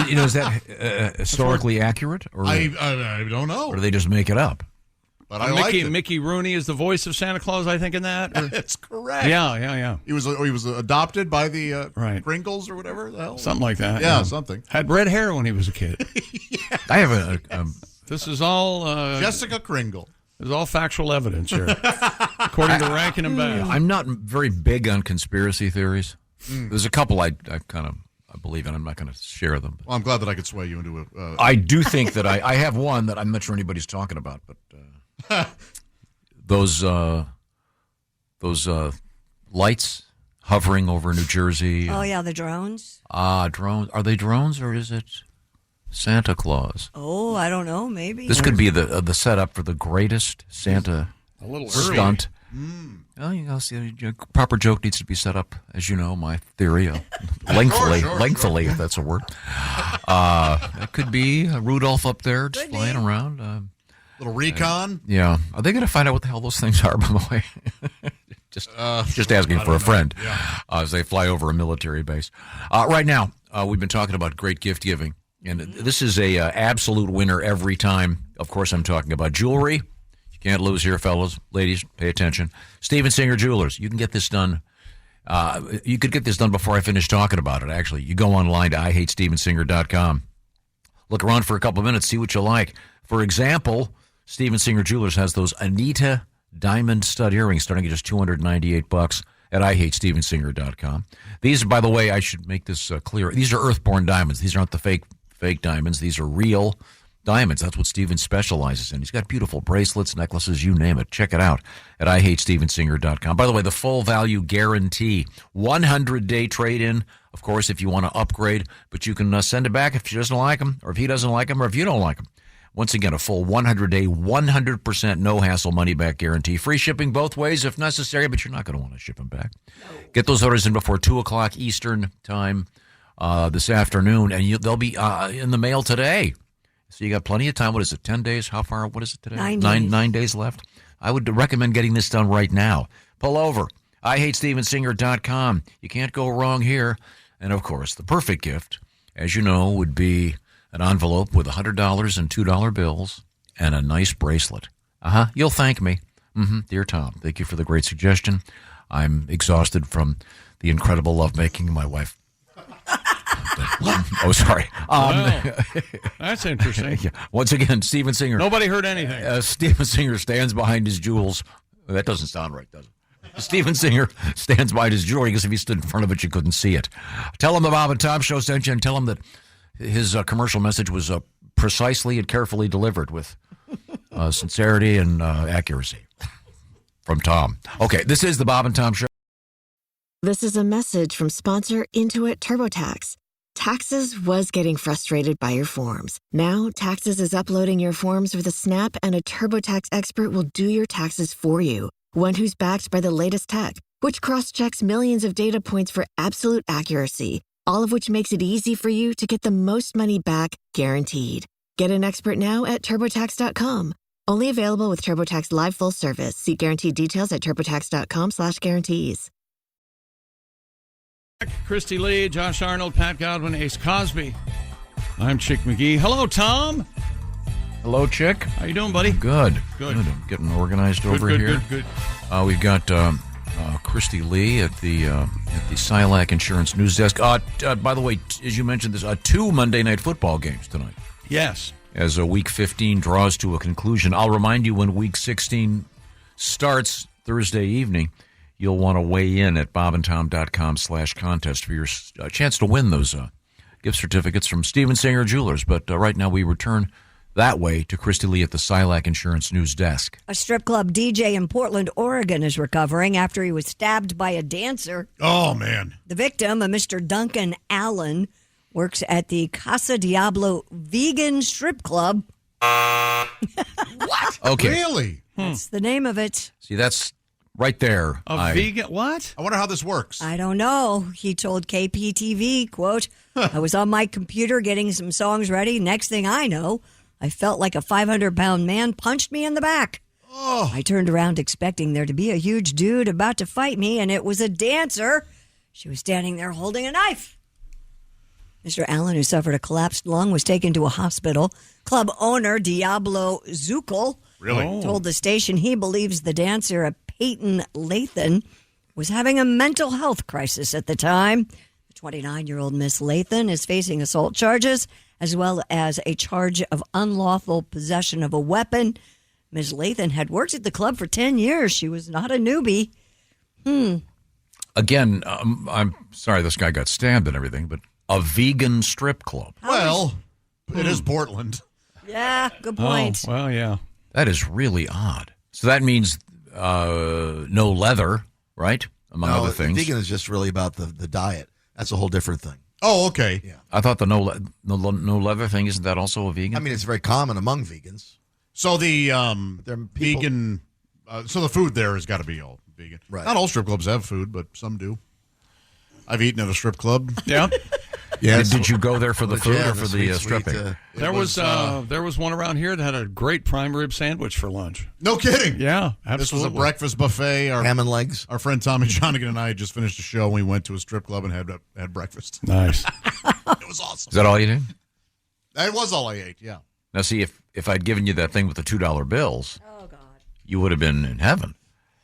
Is that historically accurate? Or I don't know. Or do they just make it up? But I like it. Mickey Rooney is the voice of Santa Claus, I think, in that. That's correct. Yeah. He was adopted by the Kringles or whatever the hell. Something like that. Yeah, something. Had red hair when he was a kid. I have This is all Jessica Kringle. There's all factual evidence here, according to Rankin and Bass. I'm not very big on conspiracy theories. There's a couple I believe in. I'm not going to share them. Well, I'm glad that I could sway you into it. I do think that I have one that I'm not sure anybody's talking about, but those lights hovering over New Jersey. Oh, yeah, the drones. Drones. Are they drones or is it Santa Claus? Oh, I don't know. Maybe. This could be the setup for the greatest Santa stunt. Well, see, a proper joke needs to be set up, as you know, my theory, lengthily, if that's a word. It could be Rudolph up there just flying around. Little recon. Yeah. Are they going to find out what the hell those things are, by the way? just asking for a friend as they fly over a military base. Right now, we've been talking about great gift giving, and this is a absolute winner every time. Of course, I'm talking about jewelry. You can't lose here, fellas. Ladies, pay attention. Steven Singer Jewelers. You can get this done. You could get this done before I finish talking about it, actually. You go online to IHateStevenSinger.com. Look around for a couple of minutes, see what you like. For example, Steven Singer Jewelers has those Anita diamond stud earrings starting at just $298 at IHateStevenSinger.com. These, by the way, I should make this clear. These are earthborn diamonds. These aren't the fake diamonds. These are real diamonds. That's what Steven specializes in. He's got beautiful bracelets, necklaces, you name it. Check it out at IHateStevenSinger.com. By the way, the full value guarantee, 100-day trade-in, of course, if you want to upgrade, but you can send it back if she doesn't like them, or if he doesn't like them, or if you don't like them. Once again, a full 100-day, 100% no-hassle money-back guarantee. Free shipping both ways if necessary, but you're not going to want to ship them back. Get those orders in before 2 o'clock Eastern time this afternoon, and they'll be in the mail today. So you got plenty of time. What is it, 10 days? How far? What is it today? 9 days. 9 days left. I would recommend getting this done right now. Pull over. IHateStevenSinger.com. You can't go wrong here. And, of course, the perfect gift, as you know, would be an envelope with $100 and $2 bills and a nice bracelet. You'll thank me. Dear Tom, thank you for the great suggestion. I'm exhausted from the incredible lovemaking of my wife. Oh, sorry. Wow. That's interesting. Yeah. Once again, Steven Singer. Nobody heard anything. Steven Singer stands behind his jewels. That doesn't sound right, does it? Steven Singer stands behind his jewelry because if he stood in front of it, you couldn't see it. Tell him the Bob and Tom Show sent you, and tell him that his commercial message was precisely and carefully delivered with sincerity and accuracy from Tom. Okay, this is the Bob and Tom Show. This is a message from sponsor Intuit TurboTax. Taxes was getting frustrated by your forms. Now, Taxes is uploading your forms with a snap, and a TurboTax expert will do your taxes for you. One who's backed by the latest tech, which cross-checks millions of data points for absolute accuracy, all of which makes it easy for you to get the most money back, guaranteed. Get an expert now at TurboTax.com. Only available with TurboTax Live Full Service. See guaranteed details at TurboTax.com/guarantees. Christy Lee, Josh Arnold, Pat Godwin, Ace Cosby. I'm Chick McGee. Hello, Tom. Hello, Chick. How you doing, buddy? Good. Good. I'm getting organized over good, here. Good. We've got Christy Lee at the Silac Insurance News Desk. By the way, as you mentioned, there's 2 Monday Night Football games tonight. Yes. As Week 15 draws to a conclusion. I'll remind you when Week 16 starts Thursday evening, you'll want to weigh in at bobandtom.com/contest for your chance to win those gift certificates from Steven Singer Jewelers. But right now we return that way to Christy Lee at the Silac Insurance News Desk. A strip club DJ in Portland, Oregon is recovering after he was stabbed by a dancer. Oh, man. The victim, a Mr. Duncan Allen, works at the Casa Diablo Vegan Strip Club. What? Okay. Really? That's the name of it. See, that's right there. Vegan? What? I wonder how this works. I don't know. He told KPTV, quote, I was on my computer getting some songs ready. Next thing I know, I felt like a 500-pound man punched me in the back. Oh. I turned around expecting there to be a huge dude about to fight me, and it was a dancer. She was standing there holding a knife. Mr. Allen, who suffered a collapsed lung, was taken to a hospital. Club owner Diablo Zuckel told the station he believes the dancer, Peyton Lathan, was having a mental health crisis at the time. The 29-year-old Miss Lathan is facing assault charges as well as a charge of unlawful possession of a weapon. Ms. Lathan had worked at the club for 10 years. She was not a newbie. Again, I'm sorry this guy got stabbed and everything, but a vegan strip club. Well, it is Portland. Yeah, good point. Oh, well, yeah. That is really odd. So that means no leather, right? Among other things. Vegan is just really about the diet. That's a whole different thing. Oh, okay. Yeah. I thought the no leather thing, isn't that also a vegan? I mean, it's very common among vegans. So the vegan, so the food there has got to be all vegan. Right. Not all strip clubs have food, but some do. I've eaten at a strip club. Yeah. Yes. Did you go there for the food or for the stripping? There was one around here that had a great prime rib sandwich for lunch. No kidding. Yeah, absolutely. This was a breakfast buffet. Ham and legs. Our friend Tommy Jonigan and I had just finished a show, and we went to a strip club and had breakfast. Nice. It was awesome. Is that all you did? It was all I ate, yeah. Now, see, if I'd given you that thing with the $2 bills, Oh, God. you would have been in heaven.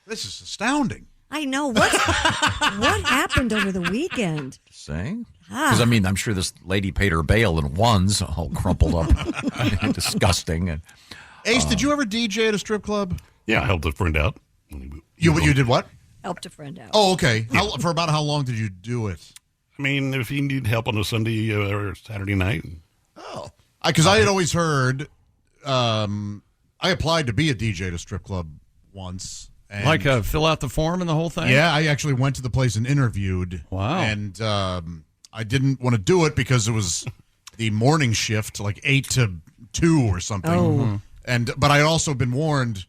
This is astounding. I know. What happened over the weekend? Saying? Because, I mean, I'm sure this lady paid her bail in ones, all crumpled up and disgusting. And, Ace, did you ever DJ at a strip club? Yeah, I helped a friend out. You did what? Helped a friend out. Oh, okay. For about how long did you do it? I mean, if you need help on a Sunday or Saturday night. Oh. Because I had always heard, I applied to be a DJ at a strip club once. And Like fill out the form and the whole thing? Yeah, I actually went to the place and interviewed. Wow. And I didn't want to do it because it was the morning shift, like 8 to 2 or something. Oh. But I had also been warned,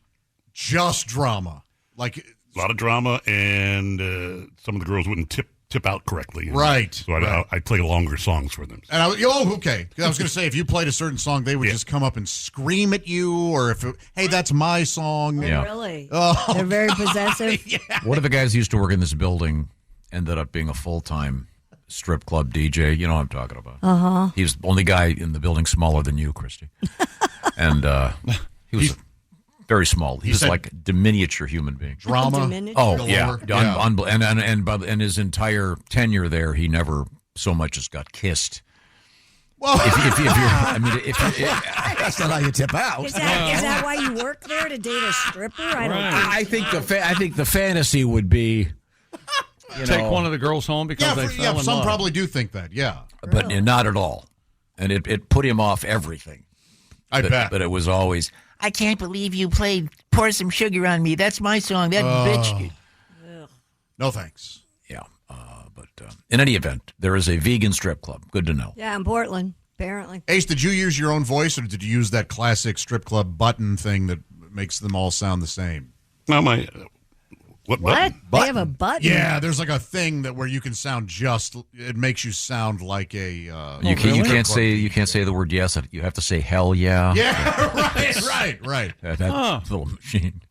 just drama. Like A lot of drama, and some of the girls wouldn't tip out correctly. Right. So I'd play longer songs for them. And okay. 'Cause I was going to say, if you played a certain song, they would just come up and scream at you, or hey, that's my song. Yeah. Really? Oh, They're very possessive. One of the guys who used to work in this building ended up being a full-time strip club DJ. You know what I'm talking about. Uh-huh. He was the only guy in the building smaller than you, Christy. And he was Very small. He's like a miniature human being. Drama. Oh, yeah. And his entire tenure there, he never so much as got kissed. Well, that's not how you tip out. Is that why you work there, to date a stripper? I think the fantasy would be, take one of the girls home because they fell in some love. probably do think that. Yeah, but not at all. And it put him off everything. I bet. But it was always, I can't believe you played Pour Some Sugar on Me. That's my song. That bitch. No thanks. Yeah. In any event, there is a vegan strip club. Good to know. Yeah, in Portland, apparently. Ace, did you use your own voice, or did you use that classic strip club button thing that makes them all sound the same? No, what button? They have a button? Yeah, there's like a thing where you can sound it makes you sound like a. You can't say the word yes. You have to say hell yeah. Yeah, right. That little machine.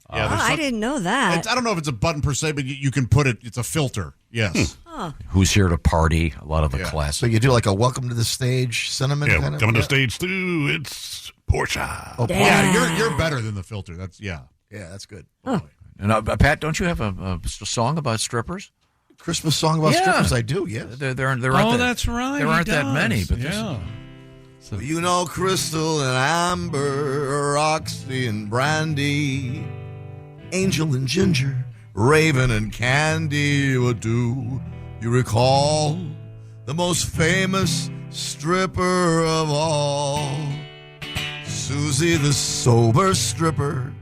I didn't know that. I don't know if it's a button per se, but you can put it. It's a filter. Yes. Who's here to party? A lot of the classics. So you do like a welcome to the stage sentiment. Yeah, kind of? coming to stage 2. It's Porsche. Oh, yeah, you're better than the filter. Yeah, that's good. And Pat, don't you have a song about strippers? Christmas song about strippers? I do. Yes. There aren't that's right. There aren't that many. But you know, Crystal and Amber, Roxy and Brandy, Angel and Ginger, Raven and Candy. What do you recall? The most famous stripper of all, Susie the sober stripper,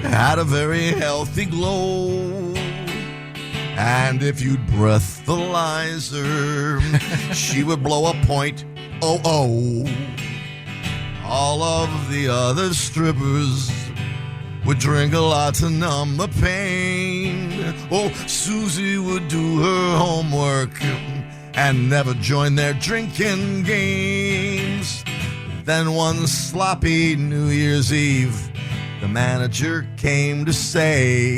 had a very healthy glow. And if you'd breathalyze her, she would blow a .00. All of the other strippers would drink a lot to numb the pain. Oh, Susie would do her homework and never join their drinking games. Then one sloppy New Year's Eve, the manager came to say,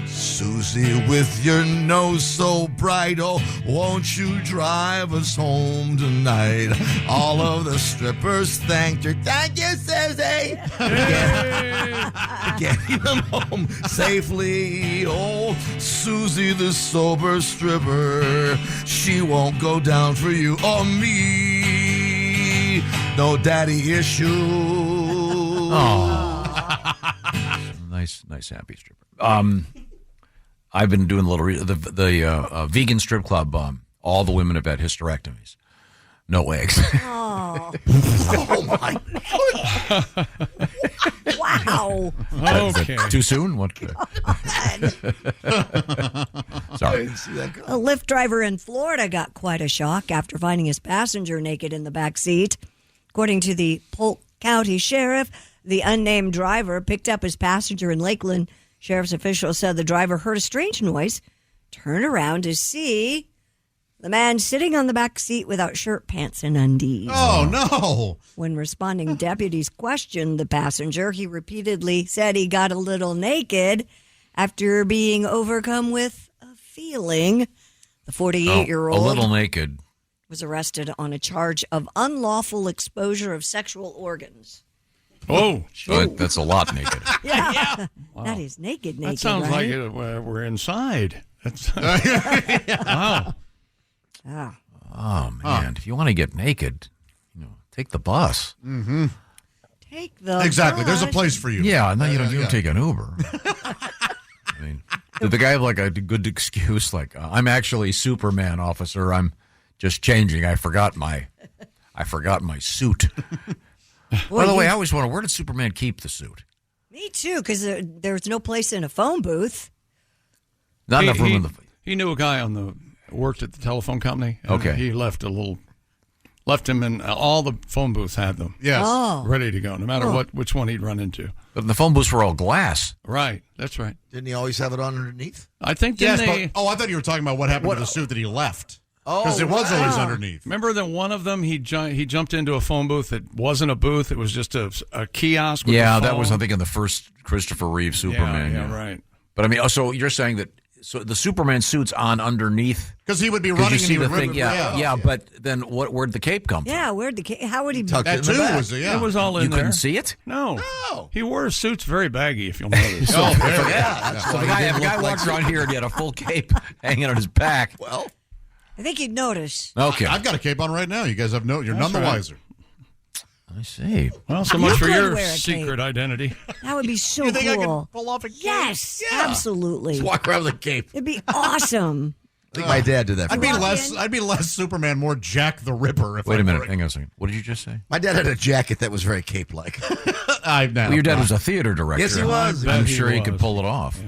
Susie, with your nose so bright, oh, won't you drive us home tonight? All of the strippers thanked her. Thank you, Susie. Getting them home safely. Oh, Susie, the sober stripper, she won't go down for you or me. No daddy issue. Oh. Nice, happy stripper. I've been doing a little the vegan strip club. All the women have had hysterectomies, no eggs. Oh, my God! Wow. Is that too soon? What? Sorry. A Lyft driver in Florida got quite a shock after finding his passenger naked in the back seat. According to the Polk County Sheriff, the unnamed driver picked up his passenger in Lakeland. Sheriff's officials said the driver heard a strange noise, turned around to see the man sitting on the back seat without shirt, pants, and undies. Oh, no. When responding deputies questioned the passenger, he repeatedly said he got a little naked after being overcome with a feeling. The 48-year-old a little naked was arrested on a charge of unlawful exposure of sexual organs. Oh, that's a lot naked. Yeah. Wow. That is naked. That sounds right? like we're inside. Wow. Oh, man. If you want to get naked, take the bus. Mm-hmm. Take the Exactly. bus. There's a place for you. Yeah, no, you don't take an Uber. I mean, did the guy have like a good excuse? Like, I'm actually Superman, officer. I'm just changing. I forgot my suit. By the way, I always wonder, where did Superman keep the suit? Me too, because there's no place in a phone booth. Not enough room in the. He knew a guy worked at the telephone company. Okay. He left him in all the phone booths had them. Yes. Oh. Ready to go, no matter which one he'd run into. But the phone booths were all glass. Right. That's right. Didn't he always have it on underneath? I think. Yes, I thought you were talking about what happened to the suit that he left. Because it was always underneath. Remember that one of them, he jumped into a phone booth. It wasn't a booth. It was just a kiosk with Yeah, a phone. that was, I think, in the first Christopher Reeve Superman. Yeah, right. But I mean, so you're saying that so the Superman suit's on underneath. Because he would be running you see and he the would thing. rip it. Yeah, but then where'd the cape come from? Yeah, how would he Tucked That in the too back. was It was all in You there. couldn't see it? No. No. He wore his suits very baggy, if you'll notice. That's So why the he didn't guy look walked like around here and he had a full cape hanging on his back. Well, I think he'd notice. Okay. I've got a cape on right now. You guys have you're none the right. wiser. I see. Well, so You much for could your wear a secret identity. That would be so You think I cool. can pull off a cape? Yes, Yeah. absolutely. just walk around with a cape. It'd be awesome. I think my dad did that. For me. I'd be less Superman, more Jack the Ripper. If Wait I a minute. were- Hang on a second. What did you just say? My dad had a jacket that was very cape-like. Well, your dad was a theater director. Yes, he was. I'm bet he sure he could was. pull it off.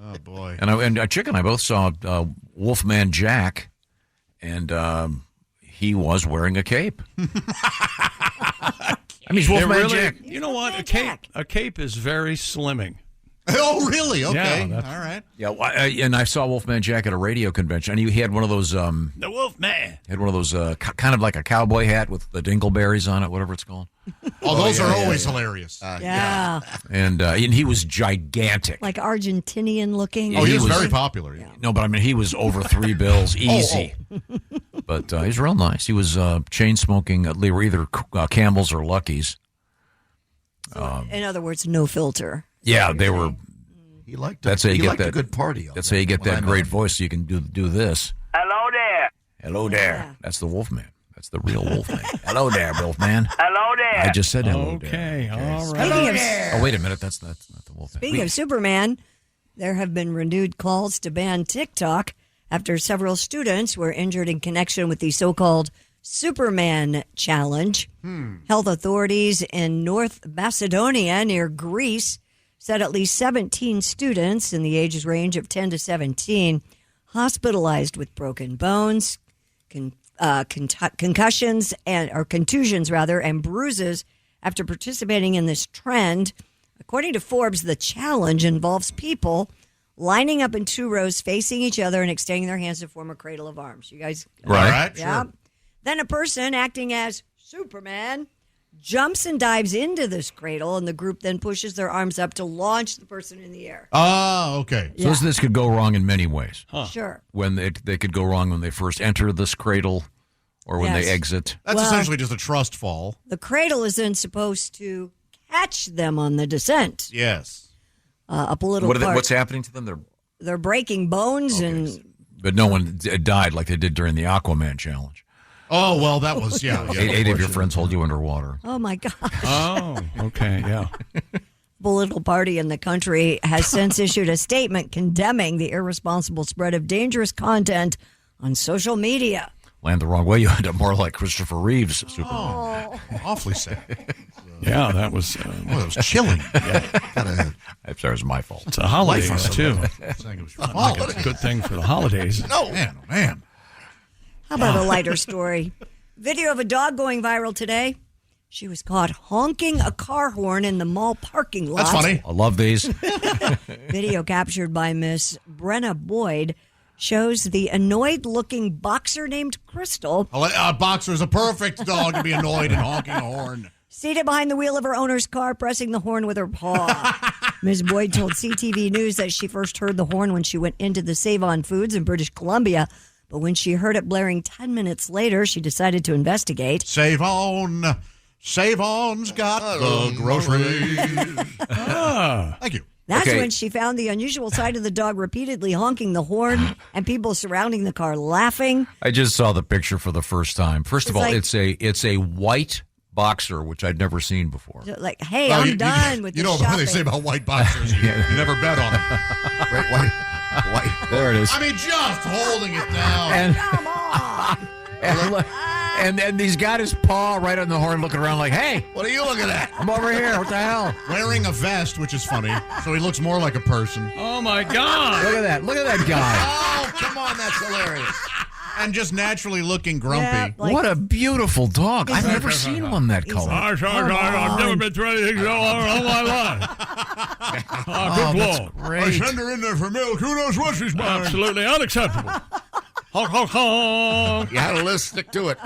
Oh boy. And Chick and I both saw Wolfman Jack, and he was wearing a cape. I mean, he's Wolfman Jack. You know what? A cape is very slimming. Oh, really? Okay. Yeah, All right. Yeah, and I saw Wolfman Jack at a radio convention, and he had one of those. The Wolfman. Had one of those kind of like a cowboy hat with the dingleberries on it, whatever it's called. Oh, those are always hilarious. Yeah. And he was gigantic. Like Argentinian looking. Oh, he was very popular. Yeah. No, but I mean, he was over $3 easy. But he's real nice. He was chain smoking. They were either Camels or Luckies. In other words, no filter. Yeah, they were. He liked. That's how you he get liked that a good party. That's how you get that great voice. So you can do this. Hello there. Hello there. That's the Wolfman. That's the real Wolfman. Hello there, Wolfman. Hello there. I just said hello there. Okay, all right. Speaking of, Oh, wait a minute. That's not the Wolfman. speaking of Superman, there have been renewed calls to ban TikTok after several students were injured in connection with the so-called Superman Challenge. Health authorities in North Macedonia near Greece said at least 17 students in the ages range of 10 to 17 hospitalized with broken bones, concussions or contusions rather, and bruises after participating in this trend. According to Forbes, the challenge involves people lining up in 2 rows facing each other and extending their hands to form a cradle of arms. You guys, Right. yeah. Sure. Then a person acting as Superman jumps and dives into this cradle, and the group then pushes their arms up to launch the person in the air. Oh, okay. So this could go wrong in many ways. Sure. When they could go wrong when they first enter this cradle, or when Yes. they exit. That's essentially just a trust fall. The cradle is then supposed to catch them on the descent Yes. up a little part. What's happening to them? They're breaking bones and But no one died like they did during the Aquaman challenge. Oh, well, that was, yeah. Eight of your friends hold you underwater. oh my gosh. Oh, okay, yeah. Political party in the country has since issued a statement condemning the irresponsible spread of dangerous content on social media. Land the wrong way, you end up more like Christopher Reeve's Superman. Oh, awfully sad. Yeah, that was. That was chilling. I'm sorry, it's my fault. It's a holidays, too. Saying it was It's a good thing for the holidays. No, man, oh, man. How about a lighter story? Video of a dog going viral today. She was caught honking a car horn in the mall parking lot. That's funny. I love these. Video captured by Miss Brenna Boyd shows the annoyed-looking boxer named Crystal A boxer is a perfect dog to be annoyed and honking a horn. seated behind the wheel of her owner's car, pressing the horn with her paw. Ms. Boyd told CTV News that she first heard the horn when she went into the Save-On Foods in British Columbia. But when she heard it blaring 10 minutes later, she decided to investigate. Save On. Save-On's got the groceries. Thank you. That's when she found the unusual sight of the dog repeatedly honking the horn and people surrounding the car laughing. I just saw the picture for the first time. First of all, like- it's a white boxer, which I'd never seen before. Like, hey, Well, I'm done with you this know what they shopping. say about white boxers. You never bet on them. Right, white. There it is. I mean, just holding it down. And, Come on. and he's got his paw right on the horn, looking around like, "Hey, What are you looking at? I'm over here. What the hell? Wearing a vest, which is funny, so he looks more like a person. Oh, my God. Look at that! Look at that guy! Oh, come on, that's hilarious. And just naturally looking grumpy. Yeah, like- What a beautiful dog! I've never seen one that color. I've never been through anything so all my life. Oh, Good that's Lord. great. Send her in there for milk. Who knows what she's buying? Absolutely unacceptable. Honk, honk, honk. You had a list, stick to it.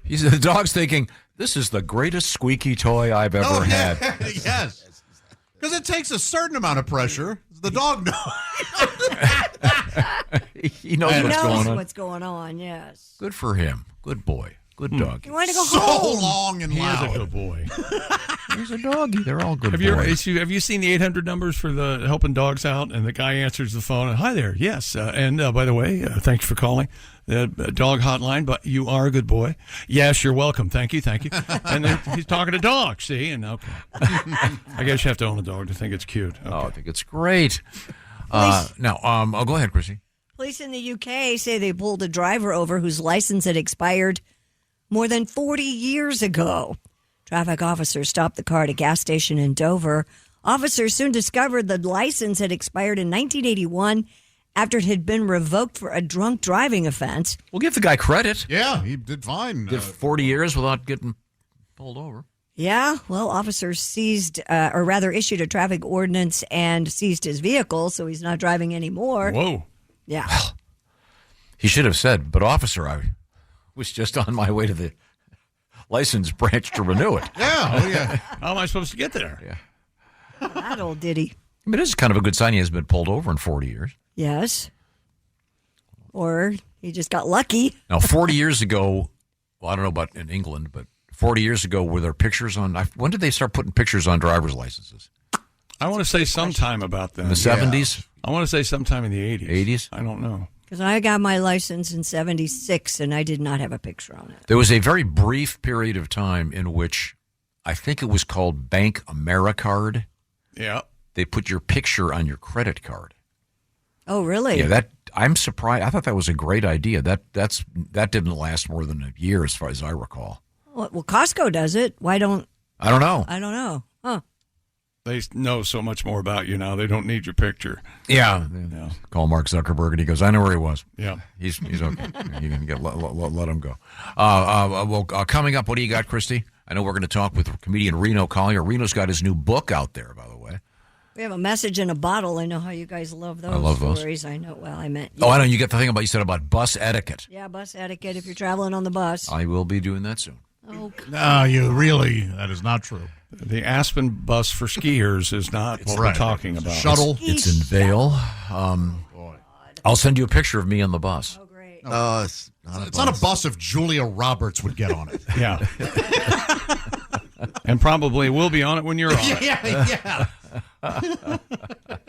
The dog's thinking, "This is the greatest squeaky toy I've ever had." Yes. Because it takes a certain amount of pressure. The dog knows. He knows what's going on. Yes. Good for him. Good boy. Good dog. You want to go so home? long and loud. He's a good boy. He's a doggy. They're all good Have you seen the 800 numbers for the helping dogs out? And the guy answers the phone. Hi there. Yes. And by the way, thank you for calling the dog hotline. But you are a good boy. Yes, you're welcome. Thank you. And then he's talking to dogs. See? And okay. I guess you have to own a dog to think it's cute. Okay. Oh, I think it's great. Now, go ahead, Chrissy. Police in the UK say they pulled a driver over whose license had expired more than 40 years ago. Traffic officers stopped the car at a gas station in Dover. Officers soon discovered the license had expired in 1981 after it had been revoked for a drunk driving offense. We'll give the guy credit. Yeah, he did fine. Did 40 years without getting pulled over. Yeah, well, officers issued a traffic ordinance and seized his vehicle, so he's not driving anymore. Whoa. Yeah. Well, he should have said, but officer, I was just on my way to the license branch to renew it. Yeah. How am I supposed to get there? Yeah. That old ditty. I mean, it is kind of a good sign he hasn't been pulled over in 40 years. Yes. Or he just got lucky. Now, 40 years ago, well, I don't know about in England, but 40 years ago, were there pictures on? When did they start putting pictures on driver's licenses? I want to say sometime about that. In the 70s? I want to say sometime in the 80s. 80s? I don't know. Because I got my license in 76, and I did not have a picture on it. There was a very brief period of time in which I think it was called Bank Americard. Yeah. They put your picture on your credit card. Oh, really? Yeah, I'm surprised. I thought that was a great idea. That didn't last more than a year, as far as I recall. Well, Costco does it. Why don't... I don't know. I don't know. Huh. They know so much more about you now. They don't need your picture. Yeah. Call Mark Zuckerberg, and he goes, I know where he was. Yeah. He's okay. You can let him go. Coming up, what do you got, Christy? I know we're going to talk with comedian Reno Collier. Reno's got his new book out there, by the way. We have a message in a bottle. I know how you guys love those. I love those. Stories. I know. Well, I meant. Oh, I know. You get the thing you said about bus etiquette. Yeah, bus etiquette if you're traveling on the bus. I will be doing that soon. Oh, no, that is not true. The Aspen bus for skiers is not what we're talking about. Shuttle. It's in Vail. I'll send you a picture of me on the bus. Oh, great. It's not a bus if Julia Roberts would get on it. Yeah. And probably will be on it when you're on it. Yeah.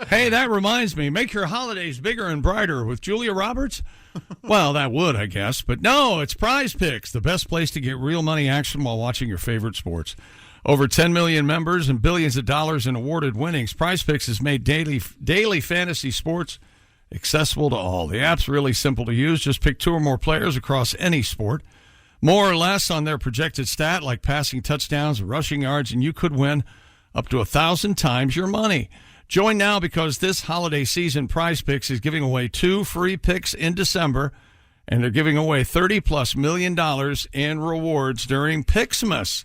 Hey, that reminds me. Make your holidays bigger and brighter with Julia Roberts. Well, that would, I guess. But no, it's Prize Picks, the best place to get real money action while watching your favorite sports. Over 10 million members and billions of dollars in awarded winnings. Prize Picks has made daily fantasy sports accessible to all. The app's really simple to use. Just pick two or more players across any sport, more or less on their projected stat, like passing touchdowns or rushing yards, and you could win up to 1,000 times your money. Join now because this holiday season, Prize Picks is giving away 2 free picks in December, and they're giving away $30+ million in rewards during Pixmas.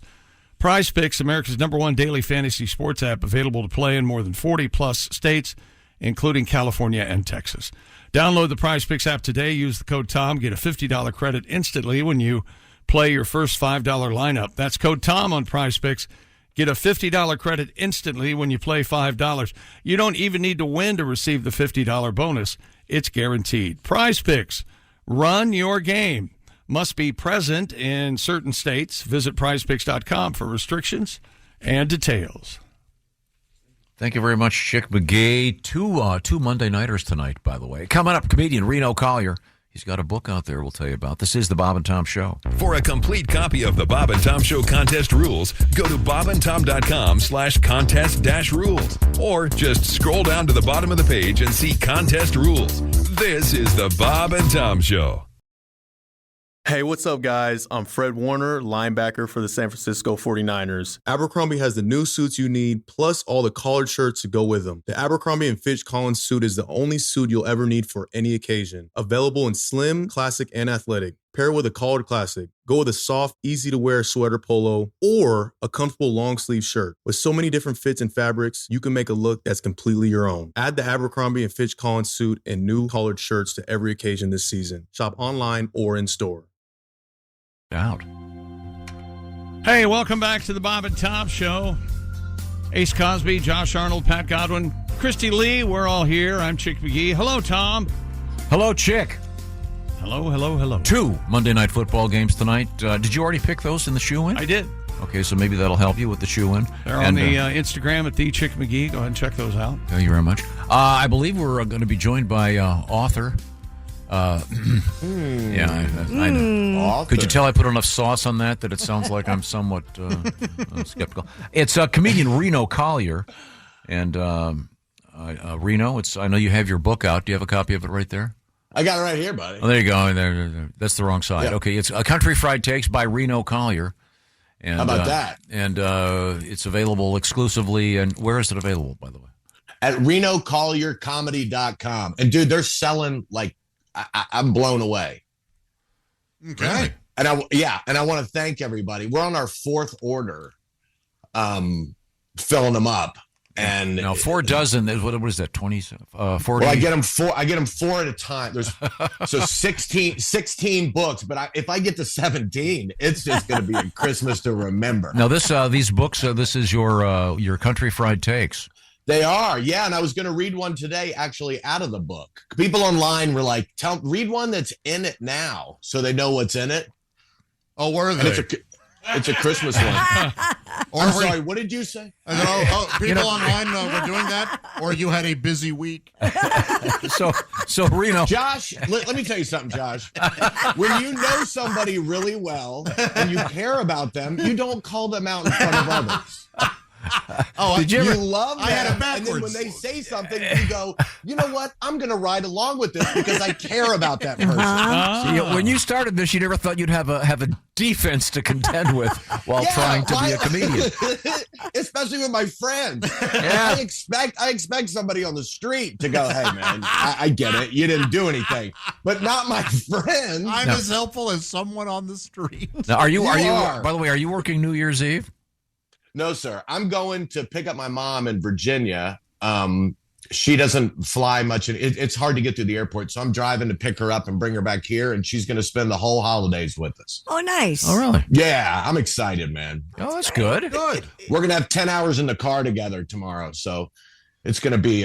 Prize Picks, America's #1 daily fantasy sports app, available to play in more than 40+ states, including California and Texas. Download the Prize Picks app today. Use the code TOM. Get a $50 credit instantly when you play your first $5 lineup. That's code TOM on Prize Picks. Get a $50 credit instantly when you play $5. You don't even need to win to receive the $50 bonus. It's guaranteed. Prize Picks. Run your game. Must be present in certain states. Visit prizepicks.com for restrictions and details. Thank you very much, Chick McGee. Two Monday Nighters tonight, by the way. Coming up, comedian Reno Collier. He's got a book out there we'll tell you about. This is the Bob and Tom Show. For a complete copy of the Bob and Tom Show contest rules, go to bobandtom.com/contest-rules. Or just scroll down to the bottom of the page and see contest rules. This is the Bob and Tom Show. Hey, what's up, guys? I'm Fred Warner, linebacker for the San Francisco 49ers. Abercrombie has the new suits you need, plus all the collared shirts to go with them. The Abercrombie & Fitch Collins suit is the only suit you'll ever need for any occasion. Available in slim, classic, and athletic. Pair with a collared classic. Go with a soft, easy-to-wear sweater polo or a comfortable long-sleeve shirt. With so many different fits and fabrics, you can make a look that's completely your own. Add the Abercrombie & Fitch Collins suit and new collared shirts to every occasion this season. Shop online or in store. Out. Hey, welcome back to the Bob and Tom Show. Ace Cosby, Josh Arnold, Pat Godwin, Christy Lee. We're all here. I'm Chick McGee. Hello, Tom. Hello, Chick. Hello. 2 Monday Night Football games tonight. Did you already pick those in the shoe-in? I did. Okay, so maybe that'll help you with the shoe-in. They're on the Instagram at @TheChickMcGee. Go ahead and check those out. Thank you very much. I believe we're going to be joined by author. Yeah, I know. Author. Could you tell I put enough sauce on that it sounds like I'm somewhat skeptical? It's comedian Reno Collier. And Reno, I know you have your book out. Do you have a copy of it right there? I got it right here, buddy. Oh, there you go. There. That's the wrong side. Yeah. Okay, it's Country Fried Takes by Reno Collier. And, how about that? And it's available exclusively. And where is it available, by the way? At RenoCollierComedy.com. And, dude, they're selling, like, I'm blown away. Okay. And I want to thank everybody. We're on our 4th order, filling them up. And now 4 dozen is what is that? 40? Well, I get them 4 at a time. There's so 16 books, but if I get to 17, it's just going to be a Christmas to remember. Now these books, this is your Country Fried Takes. They are, yeah. And I was going to read one today, actually, out of the book. People online were like, read one that's in it now, so they know what's in it. Oh, where are they? It's a Christmas one. I'm sorry, what did you say? People online were doing that, or you had a busy week. So Reno. Josh, let me tell you something, Josh. When you know somebody really well and you care about them, you don't call them out in front of others. Did you ever? Love them, I had it and backwards. then when they say something, you go, you know what? I'm going to ride along with this because I care about that person. See, when you started this, you never thought you'd have a defense to contend with while trying to be a comedian. Especially with my friends. Yeah. I expect somebody on the street to go, hey, man, I get it. You didn't do anything. But not my friends. I'm as helpful as someone on the street. Now, are you? By the way, are you working New Year's Eve? No, sir. I'm going to pick up my mom in Virginia. She doesn't fly much. It's hard to get through the airport. So I'm driving to pick her up and bring her back here. And she's going to spend the whole holidays with us. Oh, nice. Oh, really? Yeah, I'm excited, man. Oh, that's good. Good. We're going to have 10 hours in the car together tomorrow. So it's going to be,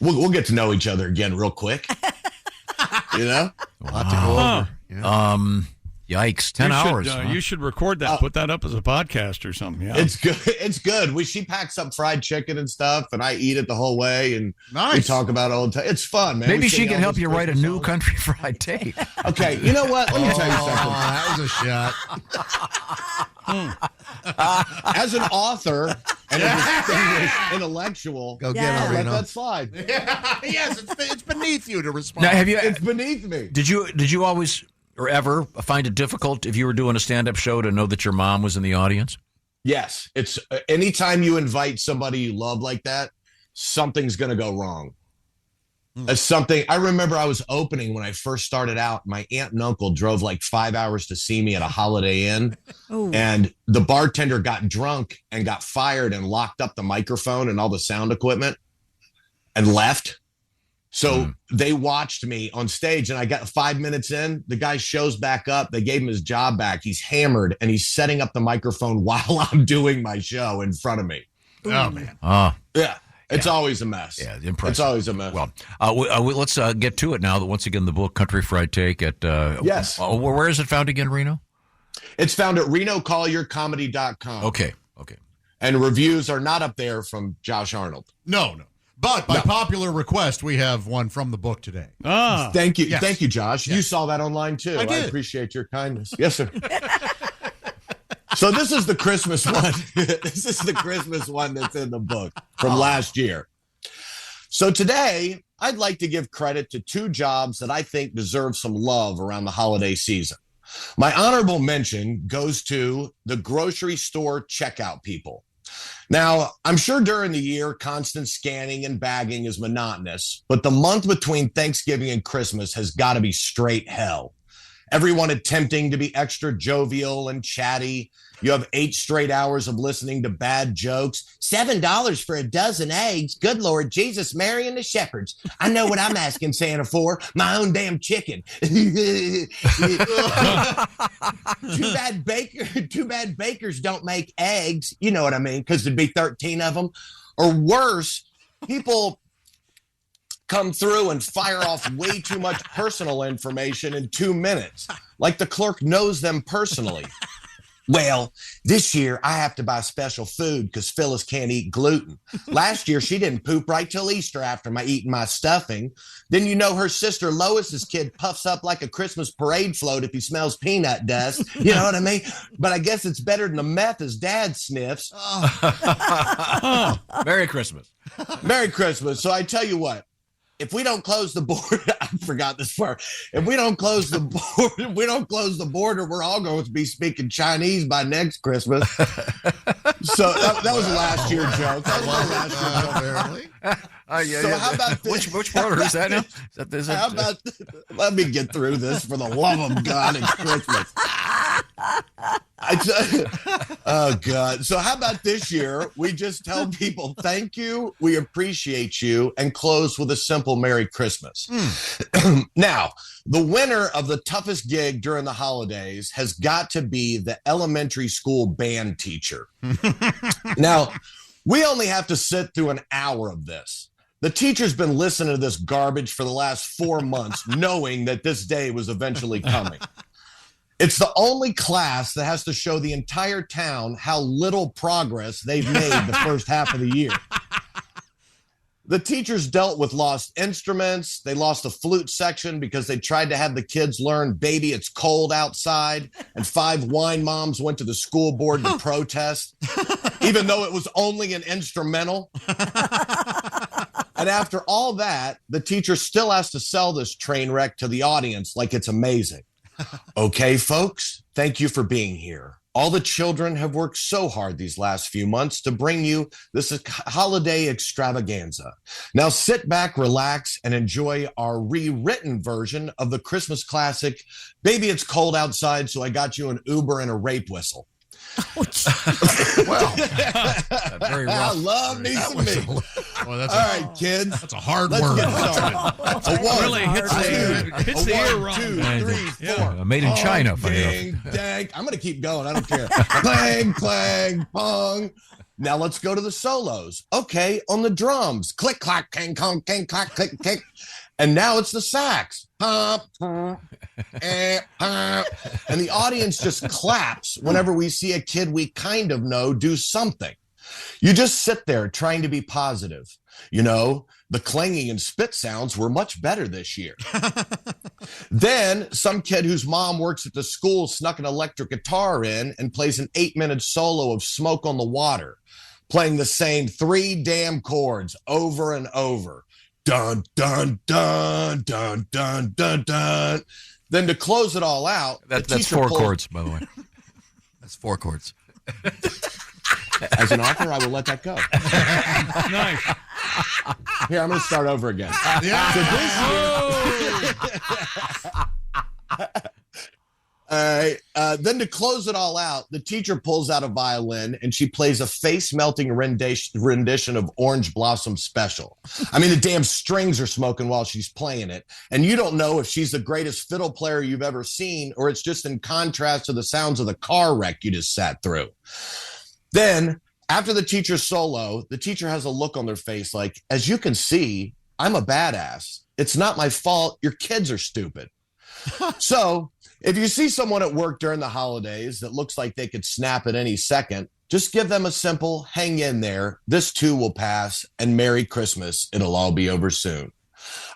we'll get to know each other again real quick. You know? A lot to go over. Yeah. Yikes! 10 hours. You should record that. Put that up as a podcast or something. Yeah, it's good. It's good. She packs up fried chicken and stuff, and I eat it the whole way. And we talk about old time. It's fun, man. Maybe she can help you write a new Country Fried Take. Okay, you know what? Let me tell you something. That was a shot. As an author and a distinguished intellectual, go get her, let Reno. that slide. Yes, it's beneath you to respond. Now, It's beneath me. Did you always or ever find it difficult if you were doing a stand-up show to know that your mom was in the audience? Yes, it's anytime you invite somebody you love like that, something's going to go wrong. I remember I was opening when I first started out. My aunt and uncle drove like 5 hours to see me at a Holiday Inn. Oh. And the bartender got drunk and got fired and locked up the microphone and all the sound equipment and left. So they watched me on stage, and I got 5 minutes in. The guy shows back up. They gave him his job back. He's hammered, and he's setting up the microphone while I'm doing my show in front of me. Oh, man. Yeah. It's always a mess. Yeah, impressive. It's always a mess. Well, let's get to it now. That once again, the book Country Fried Take at yes. Where is it found again, Reno? It's found at RenoCollierComedy.com. Okay. And reviews are not up there from Josh Arnold. No. But by popular request, we have one from the book today. Thank you. Yes. Thank you, Josh. Yes. You saw that online, too. I did. appreciate your kindness. Yes, sir. So this is the Christmas one. This is the Christmas one that's in the book from last year. So today, I'd like to give credit to 2 jobs that I think deserve some love around the holiday season. My honorable mention goes to the grocery store checkout people. Now, I'm sure during the year, constant scanning and bagging is monotonous, but the month between Thanksgiving and Christmas has got to be straight hell. everyone attempting to be extra jovial and chatty. You have 8 straight hours of listening to bad jokes. $7 for a dozen eggs. Good Lord Jesus, Mary and the shepherds. I know what I'm asking Santa for. My own damn chicken. Too bad bakers don't make eggs. You know what I mean? Because there'd be 13 of them. Or worse, people come through and fire off way too much personal information in 2 minutes. Like the clerk knows them personally. Well, this year I have to buy special food because Phyllis can't eat gluten. Last year she didn't poop right till Easter after eating my stuffing. Then you know her sister Lois's kid puffs up like a Christmas parade float if he smells peanut dust. You know what I mean? But I guess it's better than the meth his dad sniffs. Merry Christmas. Merry Christmas. So I tell you what. If we don't close the border, I forgot this part. If we don't close the border, we're all going to be speaking Chinese by next Christmas. So that was a last year joke. Apparently. So how about this? Which border is that now? How about let me get through this for the love of God and Christmas. Oh God. So how about this year? We just tell people thank you, we appreciate you, and close with a simple Merry Christmas. Now, the winner of the toughest gig during the holidays has got to be the elementary school band teacher. Now, we only have to sit through an hour of this. The teacher's been listening to this garbage for the last 4 months, knowing that this day was eventually coming. It's the only class that has to show the entire town how little progress they've made the first half of the year. The teachers dealt with lost instruments. They lost the flute section because they tried to have the kids learn Baby, It's Cold Outside. And 5 wine moms went to the school board to protest, even though it was only an instrumental. And after all that, the teacher still has to sell this train wreck to the audience like it's amazing. Okay, folks, thank you for being here. All the children have worked so hard these last few months to bring you this holiday extravaganza. Now sit back, relax, and enjoy our rewritten version of the Christmas classic, Baby, It's Cold Outside, So I Got You an Uber and a Rape Whistle. Well, very rough. I love me some me. Well, that's all right, kids. That's a hard Let's word. get started. It really hits the ear wrong. 1, 2, 3, 4. Made in China. Ding, dang. I'm going to keep going. I don't care. Clang, clang, pong. Now let's go to the solos. Okay, on the drums. Click, clack, kang, kong, kang, clack, click, click. And now it's the sax. And the audience just claps whenever we see a kid we kind of know do something. You just sit there trying to be positive. You know, the clanging and spit sounds were much better this year. Then some kid whose mom works at the school snuck an electric guitar in and plays an 8-minute solo of Smoke on the Water, playing the same 3 damn chords over and over. Dun, dun, dun, dun, dun, dun, dun. Then to close it all out, that's 4 chords, by the way. That's 4 chords. As an author, I will let that go. Nice. Here, I'm going to start over again. Yeah. Then to close it all out, the teacher pulls out a violin and she plays a face-melting rendition of Orange Blossom Special. I mean, the damn strings are smoking while she's playing it. And you don't know if she's the greatest fiddle player you've ever seen or it's just in contrast to the sounds of the car wreck you just sat through. Then, after the teacher's solo, the teacher has a look on their face like, as you can see, I'm a badass. It's not my fault. Your kids are stupid. So, if you see someone at work during the holidays that looks like they could snap at any second, just give them a simple hang in there. This too will pass, and Merry Christmas. It'll all be over soon.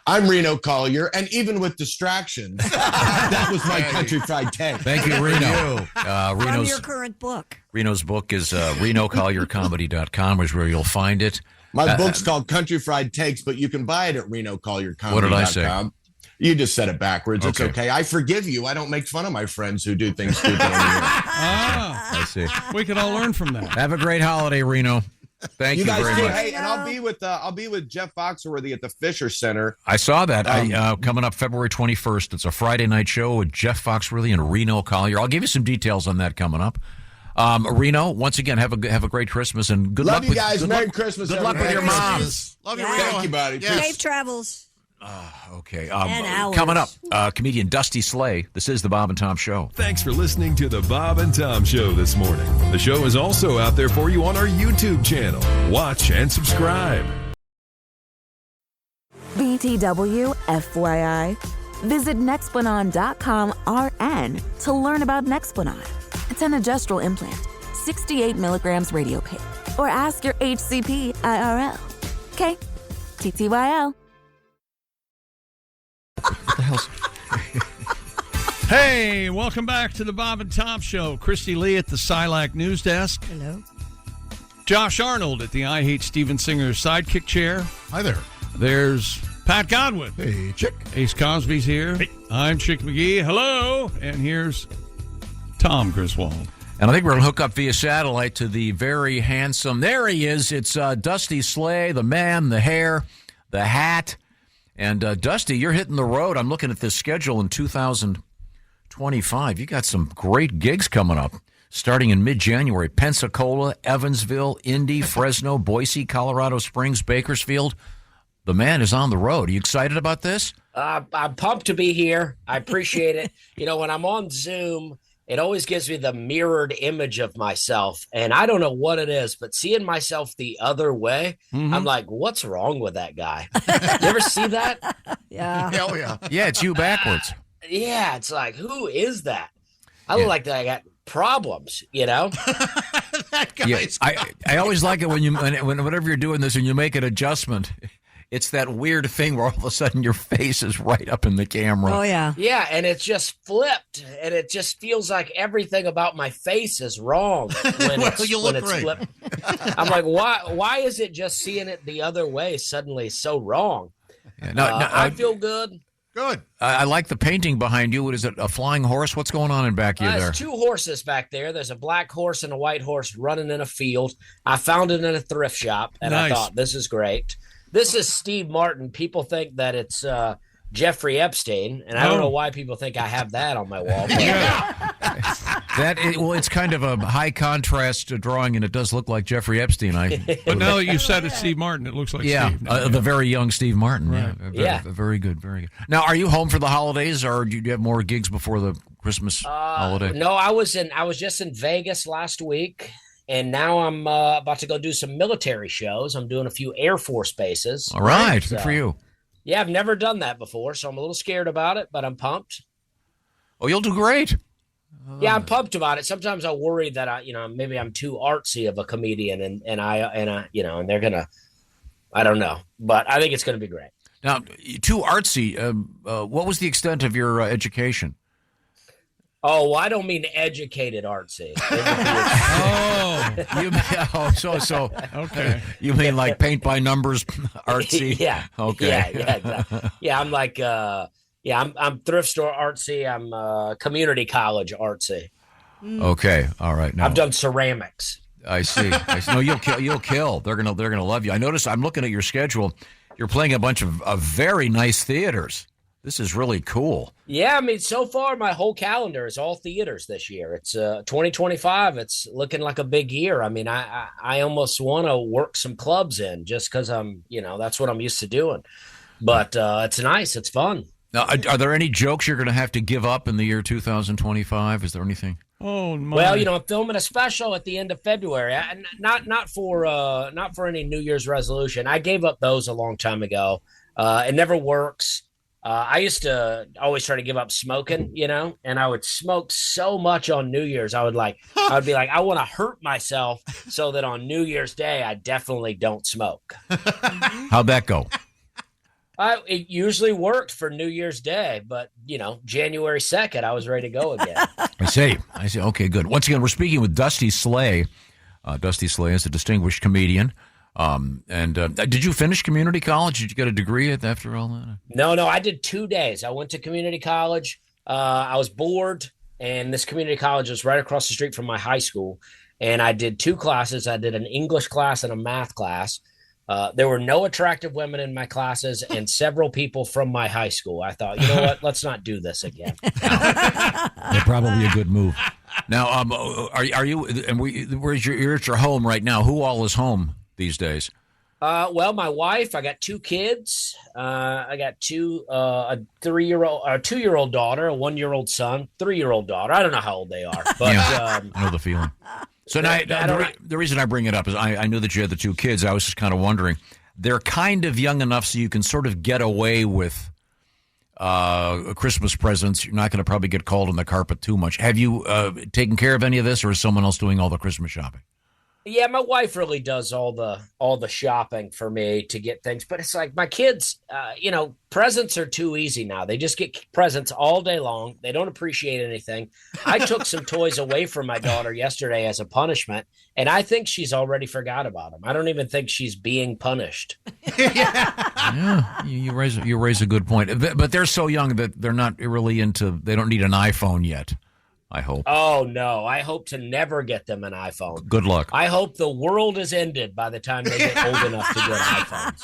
I'm Reno Collier, and even with distractions, that was my Country Fried Tank. Thank you, Reno. From your current book. Reno's book is RenoCollierComedy.com is where you'll find it. My book's called Country Fried Takes, but you can buy it at RenoCollierComedy.com. What did I say? You just said it backwards. It's okay. I forgive you. I don't make fun of my friends who do things stupid on the air. I see. We can all learn from that. Have a great holiday, Reno. Thank you guys very too. much. Hey, and I'll be with Jeff Foxworthy at the Fisher Center. I saw that coming up February 21st. It's a Friday night show with Jeff Foxworthy and Reno Collier. I'll give you some details on that coming up. Reno, once again, have a great Christmas and good luck. Love you guys. Merry Christmas. Good luck with your moms. Love you, Yeah. Reno. Thank you, buddy. Safe travels. Okay. And hours. Coming up, comedian Dusty Slay. This is the Bob and Tom Show. Thanks for listening to the Bob and Tom Show this morning. The show is also out there for you on our YouTube channel. Watch and subscribe. BTW, FYI. Visit Nexplanon.com RN to learn about Nexplanon. It's an adjustable implant, 68 milligrams radiopaque. Or ask your HCP IRL. Okay, TTYL. What the hell's... Hey, welcome back to the Bob and Tom Show. Christy Lee at the Silac News Desk. Hello. Josh Arnold at the I Hate Steven Singer sidekick chair. Hi there. There's Pat Godwin. Hey, Chick. Ace Cosby's here. Hey. I'm Chick McGee. Hello. And here's Tom Griswold. And I think we're going to hook up via satellite to the very handsome... There he is. It's Dusty Slay, the man, the hair, the hat. And Dusty, you're hitting the road. I'm looking at this schedule in 2025. You got some great gigs coming up, starting in mid-January. Pensacola, Evansville, Indy, Fresno, Boise, Colorado Springs, Bakersfield. The man is on the road. Are you excited about this? I'm pumped to be here. I appreciate it. You know, when I'm on Zoom, it always gives me the mirrored image of myself. And I don't know what it is, but seeing myself the other way, I'm like, what's wrong with that guy? You ever see that? Yeah. Hell yeah. Yeah, it's you backwards. Yeah, it's like, who is that? I look like that. I got problems, you know? Yeah, I always like it when whenever you're doing this and you make an adjustment. It's that weird thing where all of a sudden your face is right up in the camera. Oh, yeah. Yeah, and it's just flipped, and it just feels like everything about my face is wrong when Well, it's, you when look it's great. flipped. I'm like, why is it just seeing it the other way suddenly so wrong? Yeah, I feel good. Good. I like the painting behind you. What is it, a flying horse? What's going on in back of you there? There's two horses back there. There's a black horse and a white horse running in a field. I found it in a thrift shop, and Nice. I thought, this is great. This is Steve Martin. People think that it's Jeffrey Epstein, and I don't know why people think I have that on my wall. But It's kind of a high contrast drawing, and it does look like Jeffrey Epstein. But now that you said it's Steve Martin, it looks like Steve. The very young Steve Martin. Right. Very good, very good. Now, are you home for the holidays, or do you have more gigs before the Christmas holiday? No, I was just in Vegas last week, and now I'm about to go do some military shows. I'm doing a few Air Force bases. All right, So, good for you. Yeah, I've never done that before, so I'm a little scared about it, but I'm pumped. Oh, you'll do great. Yeah, I'm pumped about it. Sometimes I worry that maybe I'm too artsy of a comedian, and they're gonna, I don't know, but I think it's gonna be great. Now, too artsy. What was the extent of your education? Oh, well, I don't mean educated artsy. So okay. You mean like paint by numbers artsy? Yeah. Okay. Yeah. Exactly. Yeah. I'm like, I'm thrift store artsy. I'm community college artsy. Okay. All right. Now, I've done ceramics. I see. No, you'll kill. They're gonna love you. I noticed. I'm looking at your schedule. You're playing a bunch of very nice theaters. This is really cool. Yeah, I mean, so far my whole calendar is all theaters this year. It's 2025. It's looking like a big year. I mean, I almost want to work some clubs in just because that's what I'm used to doing. But it's nice. It's fun. Now, are there any jokes you're going to have to give up in the year 2025? Is there anything? Oh, my. Well, I'm filming a special at the end of February. Not for any New Year's resolution. I gave up those a long time ago. It never works. I used to always try to give up smoking, and I would smoke so much on New Year's. I would be like, I want to hurt myself so that on New Year's Day, I definitely don't smoke. How'd that go? It usually worked for New Year's Day, but January 2nd, I was ready to go again. I see. Okay, good. Once again, we're speaking with Dusty Slay. Dusty Slay is a distinguished comedian. Did you finish community college? Did you get a degree after all that? No, I did 2 days. I went to community college. I was bored, and this community college was right across the street from my high school. and I did 2 classes. I did an English class and a math class. There were no attractive women in my classes and several people from my high school. I thought, you know what? Let's not do this again. Probably a good move. Now, are you? And you're at your home right now. Who all is home these days? Well, my wife. I got 2 kids. I got a 2-year-old daughter, a 1-year-old son, 3-year-old daughter. I don't know how old they are, but I know the feeling. So now, the reason I bring it up is I knew that you had the 2 kids. I was just kind of wondering. They're kind of young enough so you can sort of get away with Christmas presents. You're not going to probably get called on the carpet too much. Have you taken care of any of this, or is someone else doing all the Christmas shopping? yeah, my wife really does all the shopping for me to get things. But it's like my kids, presents are too easy now. They just get presents all day long. They don't appreciate anything. I took some toys away from my daughter yesterday as a punishment, and I think she's already forgot about them. I don't even think she's being punished. Yeah, you raise a good point. But they're so young that they're not really into. They don't need an iPhone yet, I hope. Oh, no. I hope to never get them an iPhone. Good luck. I hope the world is ended by the time they get old enough to get iPhones.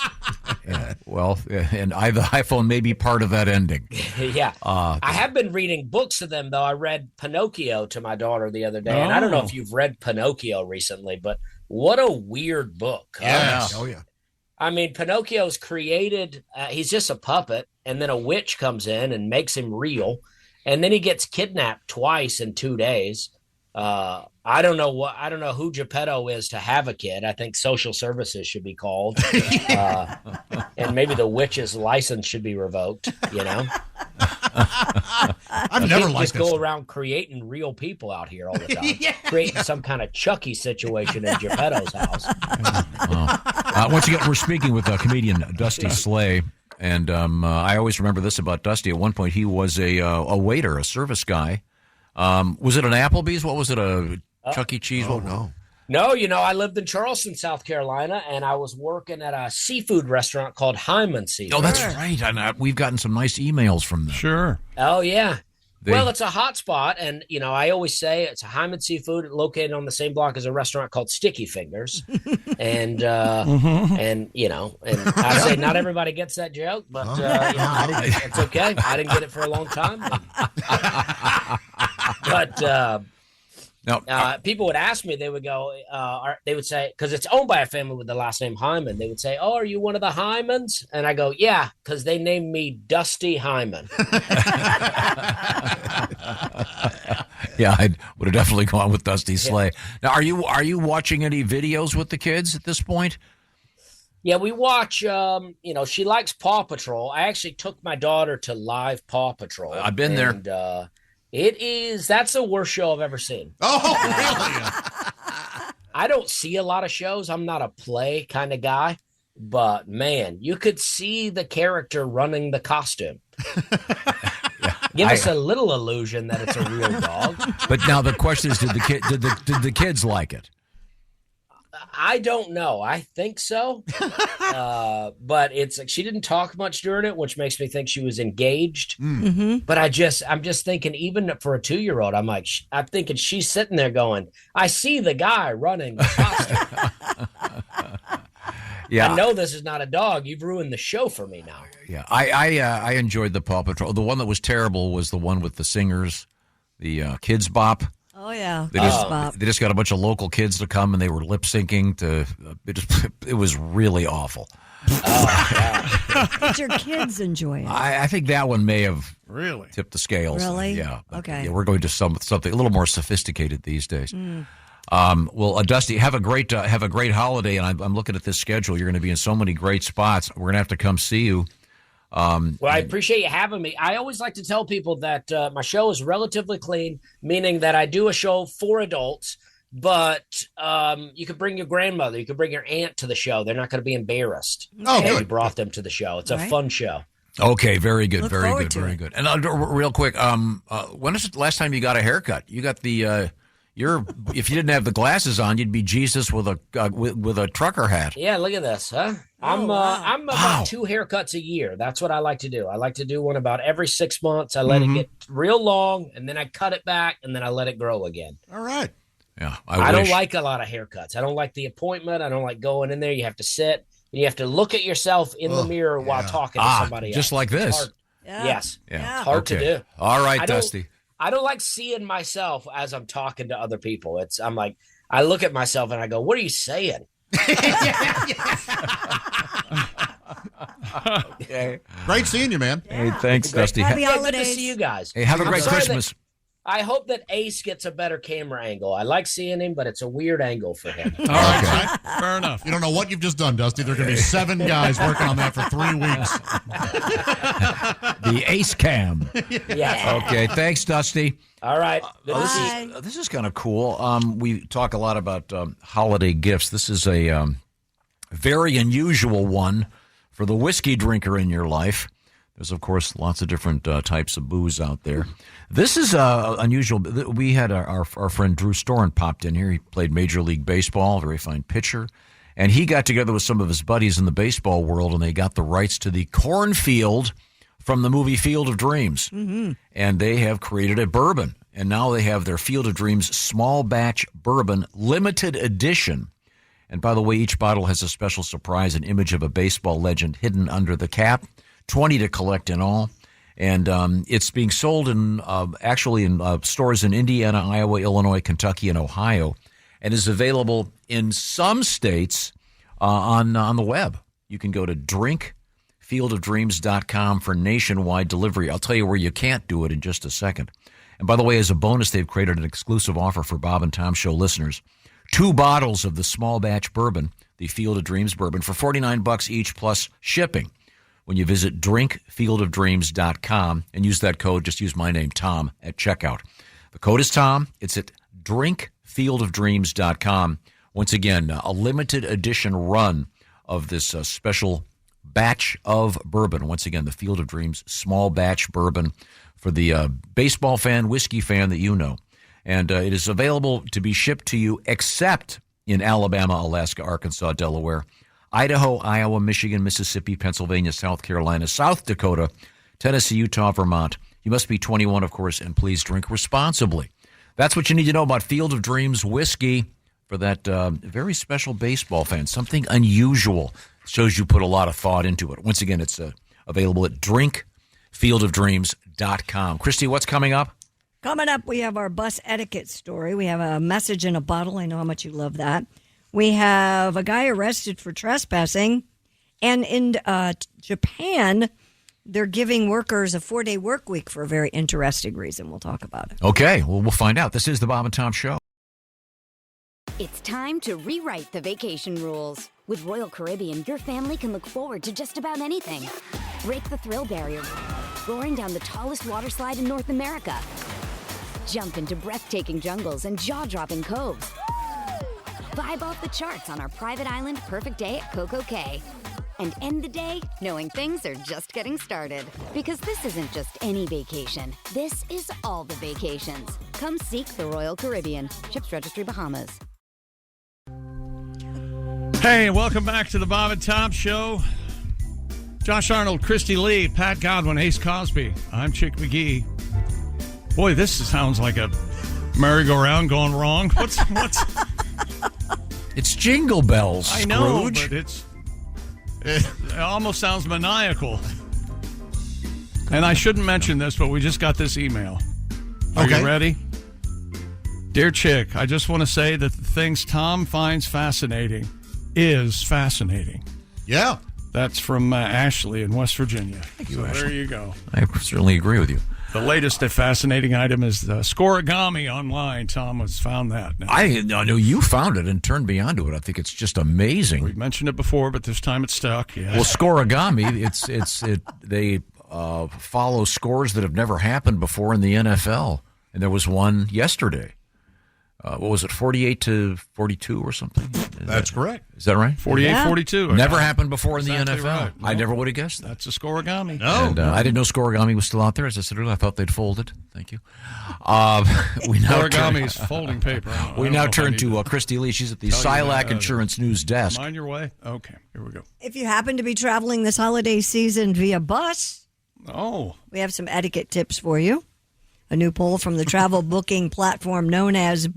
Yeah, well, and the iPhone may be part of that ending. Yeah. I have been reading books to them, though. I read Pinocchio to my daughter the other day, and I don't know if you've read Pinocchio recently, but what a weird book. Yeah. Oh, yeah. I mean, Pinocchio's created, he's just a puppet, and then a witch comes in and makes him real. And then he gets kidnapped twice in 2 days. I don't know who Geppetto is to have a kid. I think social services should be called, and maybe the witch's license should be revoked. I've never liked just go around creating real people out here all the time, creating some kind of Chucky situation in Geppetto's house. Once again, we're speaking with comedian Dusty Slay. And I always remember this about Dusty. At one point, he was a waiter, a service guy. Was it an Applebee's? What was it, a Chuck E. Cheese? No, I lived in Charleston, South Carolina, and I was working at a seafood restaurant called Hyman Seafood. Oh, that's right. And we've gotten some nice emails from them. Sure. Oh, yeah. Well, it's a hot spot, and, I always say it's a Hyman Seafood located on the same block as a restaurant called Sticky Fingers. And, and I say not everybody gets that joke, but, it's okay. I didn't get it for a long time. But people would ask me, they would go, they would say, because it's owned by a family with the last name Hyman. They would say, "Oh, are you one of the Hymans?" And I go, "Yeah, because they named me Dusty Hyman." Yeah, I would have definitely gone with Dusty Slay. Now, are you watching any videos with the kids at this point? Yeah, we watch. She likes Paw Patrol. I actually took my daughter to live Paw Patrol. I've been there. And, that's the worst show I've ever seen. Oh, really? I don't see a lot of shows. I'm not a play kind of guy, but man, you could see the character running the costume. Give us a little illusion that it's a real dog. But now the question is, did the kids like it? I don't know. I think so. But it's like she didn't talk much during it, which makes me think she was engaged. Mm-hmm. But I'm just thinking, even for a 2-year-old, I'm thinking she's sitting there going, I see the guy running the costume. Yeah. I know this is not a dog. You've ruined the show for me now. Yeah. I enjoyed the Paw Patrol. The one that was terrible was the one with the singers, the Kids Bop. Oh, yeah. They just got a bunch of local kids to come, and they were lip syncing to. It was really awful. But your kids enjoy it. I think that one may have really tipped the scales. Really? Yeah. Okay. Yeah, we're going to something a little more sophisticated these days. Mm. Well, Dusty, have a great holiday, and I'm looking at this schedule. You're going to be in so many great spots. We're going to have to come see you. Well, I appreciate you having me. I always like to tell people that my show is relatively clean, meaning that I do a show for adults, but you could bring your grandmother, you could bring your aunt to the show. They're not going to be embarrassed. Oh, good. good. You brought them to the show. It's a fun show. Okay, very good, Look very forward good, to very it. good. And real quick, when is the last time you got a haircut? You got the if you didn't have the glasses on, you'd be Jesus with a trucker hat. Yeah, look at this, huh? I'm about 2 haircuts a year. That's what I like to do. I like to do one about every 6 months. I let it get real long, and then I cut it back, and then I let it grow again. All right. Yeah, I don't like a lot of haircuts. I don't like the appointment. I don't like going in there. You have to sit. You have to look at yourself in the mirror while talking to somebody else. Just like this. Hard. Yeah. Yes. Yeah. It's hard to do. All right, I don't- Dusty. I don't like seeing myself as I'm talking to other people. I'm like, I look at myself and I go, what are you saying? Okay. Great seeing you, man. Hey, thanks, Dusty. Happy Yeah, good to holidays. see you guys. Hey, have a I'm great sorry Christmas. I hope that Ace gets a better camera angle. I like seeing him, but it's a weird angle for him. All right, fair enough. You don't know what you've just done, Dusty. There are going to be 7 guys working on that for 3 weeks. The Ace Cam. Yeah. Okay, thanks, Dusty. All right. This is kind of cool. We talk a lot about holiday gifts. This is a very unusual one for the whiskey drinker in your life. There's, of course, lots of different types of booze out there. This is unusual. We had our friend Drew Storen popped in here. He played Major League Baseball, very fine pitcher. And he got together with some of his buddies in the baseball world, and they got the rights to the cornfield from the movie Field of Dreams. Mm-hmm. And they have created a bourbon. And now they have their Field of Dreams small batch bourbon limited edition. And by the way, each bottle has a special surprise, an image of a baseball legend hidden under the cap. 20 to collect in all. And it's being sold in stores in Indiana, Iowa, Illinois, Kentucky, and Ohio, and is available in some states on the web. You can go to drinkfieldofdreams.com for nationwide delivery. I'll tell you where you can't do it in just a second. And by the way, as a bonus, they've created an exclusive offer for Bob and Tom Show listeners. 2 bottles of the small batch bourbon, the Field of Dreams bourbon, for $49 each plus shipping. When you visit drinkfieldofdreams.com and use that code, just use my name, Tom, at checkout. The code is Tom. It's at drinkfieldofdreams.com. Once again, a limited edition run of this special batch of bourbon. Once again, the Field of Dreams small batch bourbon for the baseball fan, whiskey fan that you know. And it is available to be shipped to you except in Alabama, Alaska, Arkansas, Delaware, Idaho, Iowa, Michigan, Mississippi, Pennsylvania, South Carolina, South Dakota, Tennessee, Utah, Vermont. You must be 21, of course, and please drink responsibly. That's what you need to know about Field of Dreams whiskey for that very special baseball fan. Something unusual. Shows you put a lot of thought into it. Once again, it's available at drinkfieldofdreams.com. Christy, what's coming up? Coming up, we have our bus etiquette story. We have a message in a bottle. I know how much you love that. We have a guy arrested for trespassing. And in Japan, they're giving workers a 4-day work week for a very interesting reason. We'll talk about it. Okay, well, we'll find out. This is the Bob and Tom Show. It's time to rewrite the vacation rules. With Royal Caribbean, your family can look forward to just about anything. Break the thrill barrier, roaring down the tallest water slide in North America. Jump into breathtaking jungles and jaw-dropping coves. Vibe off the charts on our private island Perfect Day at Coco Cay. And end the day knowing things are just getting started. Because this isn't just any vacation. This is all the vacations. Come seek the Royal Caribbean. Ships Registry, Bahamas. Hey, welcome back to the Bob and Tom Show. Josh Arnold, Christy Lee, Pat Godwin, Ace Cosby. I'm Chick McGee. Boy, this sounds like a merry-go-round going wrong. What's? It's Jingle Bells, I know, Scrooge. but it almost sounds maniacal. And I shouldn't mention this, but we just got this email. Are you ready? Dear Chick, I just want to say that the things Tom finds fascinating is fascinating. Yeah. That's from Ashley in West Virginia. Thank you, so Ashley. there you go. I certainly agree with you. The latest fascinating item is the scorigami online. Tom has found that. Now. I know you found it and turned me onto it. I think it's just amazing. We've mentioned it before, but this time it's stuck. Yeah. Well, scorigami, they follow scores that have never happened before in the NFL, and there was one yesterday. What was it, 48-42 or something? That's correct. Is that right? 48-42. Never happened before in the Exactly NFL. right. I never would have guessed that. That's a scorigami. No. And I didn't know scorigami was still out there. As I said earlier, I thought they'd folded. Thank you. Origami is folding paper. We now turn to Christy Lee. She's at the Silac Insurance News Desk. Mind your way? Okay, here we go. If you happen to be traveling this holiday season via bus, we have some etiquette tips for you. A new poll from the travel booking platform known as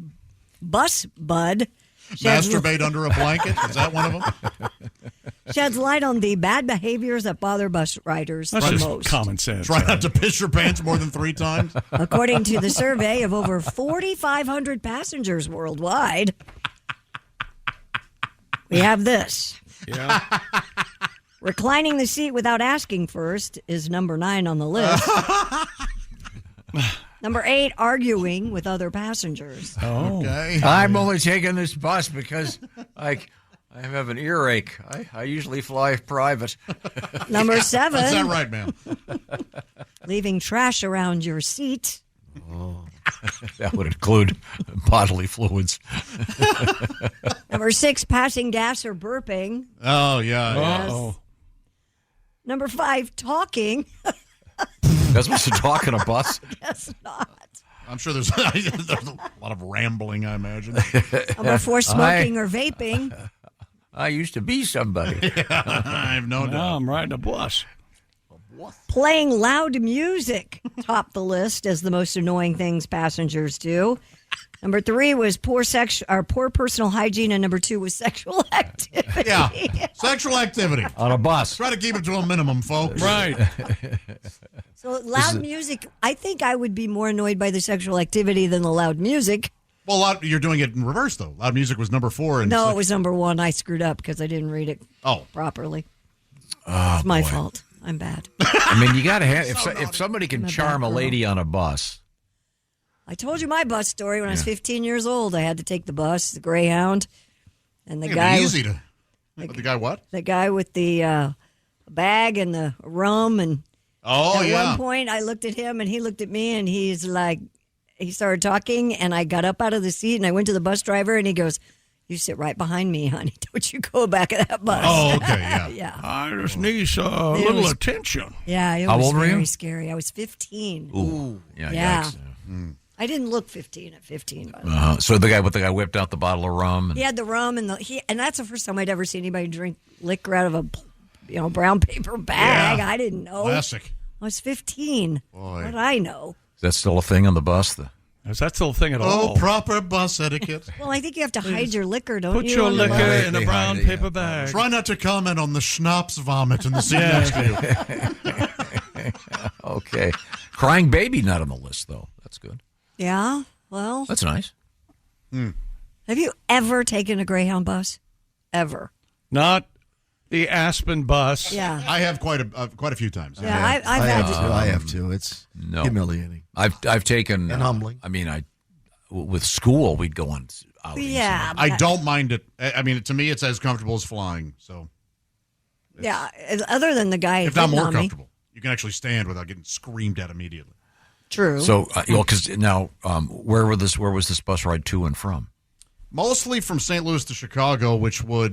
bus bud. Masturbate under a blanket? Is that one of them? Sheds light on the bad behaviors that bother bus riders That's the just most. common sense. Try not to piss your pants more than 3 times. According to the survey of over 4,500 passengers worldwide, we have this. Yeah. Reclining the seat without asking first is number 9 on the list. Number 8, arguing with other passengers. Oh, okay. I'm only taking this bus because I have an earache. I usually fly private. Number 7. That's that right, man. Leaving trash around your seat. Oh. That would include bodily fluids. Number 6, passing gas or burping. Oh, yeah. Yes. Uh-oh. Number 5, talking. That's supposed to talk on a bus? Guess not. I'm sure there's a lot of rambling, I imagine. Number 4, smoking or vaping. I used to be somebody. I have no doubt. Now I'm riding a bus. Playing loud music topped the list as the most annoying things passengers do. Number 3 was poor personal hygiene, and number 2 was sexual activity. Yeah, sexual activity. On a bus. Try to keep it to a minimum, folks. Right. So loud music, I think I would be more annoyed by the sexual activity than the loud music. Well, you're doing it in reverse, though. Loud music was number 4. And No, it was number 1. I screwed up because I didn't read it properly. It's my fault. I'm bad. I mean, you got to have, if somebody can charm a lady on a bus. I told you my bus story when I was 15 years old. I had to take the bus, the Greyhound, and the guy. Easy to. The guy what? The guy with the bag and the rum, and at one point I looked at him and he looked at me, and he's like, he started talking, and I got up out of the seat and I went to the bus driver, and he goes, "You sit right behind me, honey. Don't you go back of that bus." Oh, okay, yeah. Yeah. I just need a little attention. Yeah, it How was old were very you? scary. I was 15. Ooh. Yeah. Yeah. Yikes. I didn't look 15 at 15. By the way. So the guy whipped out the bottle of rum. He had the rum and and that's the first time I'd ever seen anybody drink liquor out of a brown paper bag. Yeah. I didn't know. Classic. I was 15. Boy. What did I know? Is that still a thing on the bus? Is that still a thing at all? Oh, proper bus etiquette. Well, I think you have to hide your liquor, don't Put you? your on the liquor bus? in a brown paper bag. Try not to comment on the schnapps vomit in the seat next to you. Okay. Crying baby not on the list, though. That's good. Yeah, well. That's nice. Have you ever taken a Greyhound bus? Ever? Not the Aspen bus. Yeah. I have quite a few times. Yeah, I've had to. I have to. It's humiliating. I've taken and humbling. I mean, with school we'd go on outings. Yeah. I don't mind it. I mean, to me, it's as comfortable as flying. So, Yeah, other than the guy if not hitting more on me. comfortable, you can actually stand without getting screamed at immediately. True. So, because now, where was this bus ride to and from? Mostly from St. Louis to Chicago, which was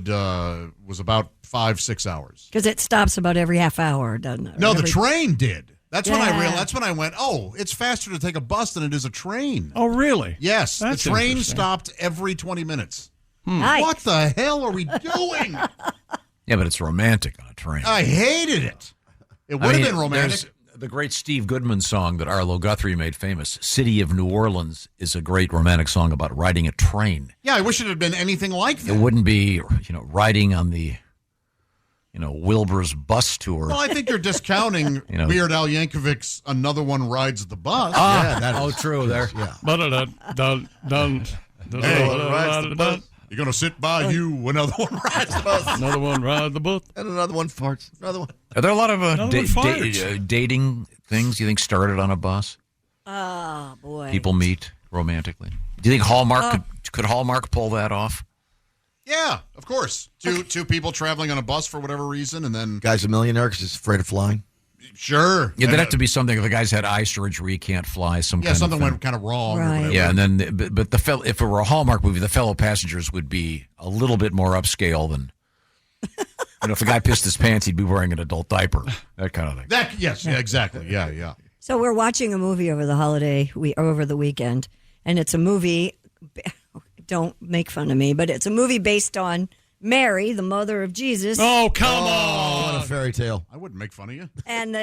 about 5-6 hours. Because it stops about every half hour, doesn't it? No, the train did. That's when I Yeah. realized. That's when I went, oh, it's faster to take a bus than it is a train. Oh, really? Yes, That's the train interesting. stopped every 20 minutes. Nice. What the hell are we doing? Yeah, but it's romantic on a train. I hated it. It would have been romantic. There's the great Steve Goodman song that Arlo Guthrie made famous, "City of New Orleans," is a great romantic song about riding a train. Yeah, I wish it had been anything like that. It wouldn't be, riding on the, Wilbur's bus tour. Well, I think you're discounting Weird Al Yankovic's "Another One Rides the Bus." True. There. Yeah. You're gonna sit by you. Another one rides the bus. Another one rides the bus. And another one farts. Another one. Are there a lot of Another one farts. dating things you think started on a bus? Oh, boy. People meet romantically. Do you think Hallmark could Hallmark pull that off? Yeah, of course. Two people traveling on a bus for whatever reason, and then Guy's a millionaire because he's afraid of flying. Sure. Yeah, there'd have to be something. If the guy's had eye surgery, he can't fly. Something went kind of wrong. Right. Or whatever. Yeah, and then but if it were a Hallmark movie, the fellow passengers would be a little bit more upscale than. If the guy pissed his pants, he'd be wearing an adult diaper. That kind of thing. Yes, yeah, exactly. Yeah. So we're watching a movie over the weekend, and it's a movie. Don't make fun of me, but it's a movie based on Mary, the mother of Jesus. Oh, come on! What a fairy tale. I wouldn't make fun of you. And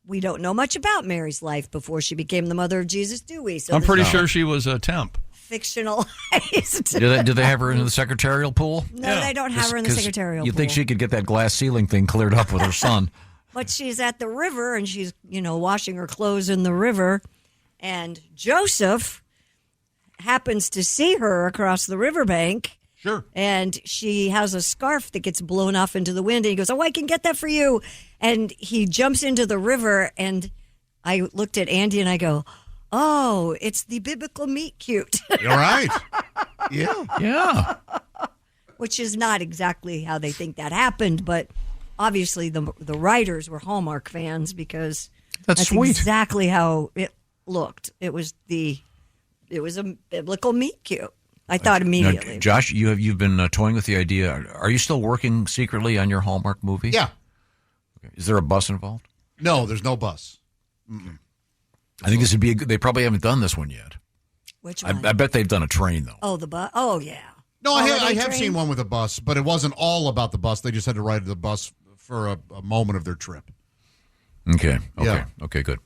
we don't know much about Mary's life before she became the mother of Jesus, do we? So I'm this pretty is sure she was a temp. fictionalized. Do they have her in the secretarial pool? No, they don't have her in the secretarial You pool. think she could get that glass ceiling thing cleared up with her son? But she's at the river, and she's, washing her clothes in the river. And Joseph happens to see her across the riverbank. Sure. And she has a scarf that gets blown off into the wind. And he goes, I can get that for you. And he jumps into the river. And I looked at Andy and I go, oh, it's the biblical meet cute. You're right. Yeah. Which is not exactly how they think that happened. But obviously the writers were Hallmark fans because that's sweet. Exactly how it looked. It was a biblical meet cute. I thought immediately. Now, Josh, you've been toying with the idea. Are you still working secretly on your Hallmark movie? Yeah. Okay. Is there a bus involved? No, there's no bus. Mm-mm. I think this would be they probably haven't done this one yet. Which one? I bet they've done a train, though. Oh, the bus? Oh, yeah. No, I have seen one with a bus, but it wasn't all about the bus. They just had to ride the bus for a moment of their trip. Okay. Yeah. Okay, good.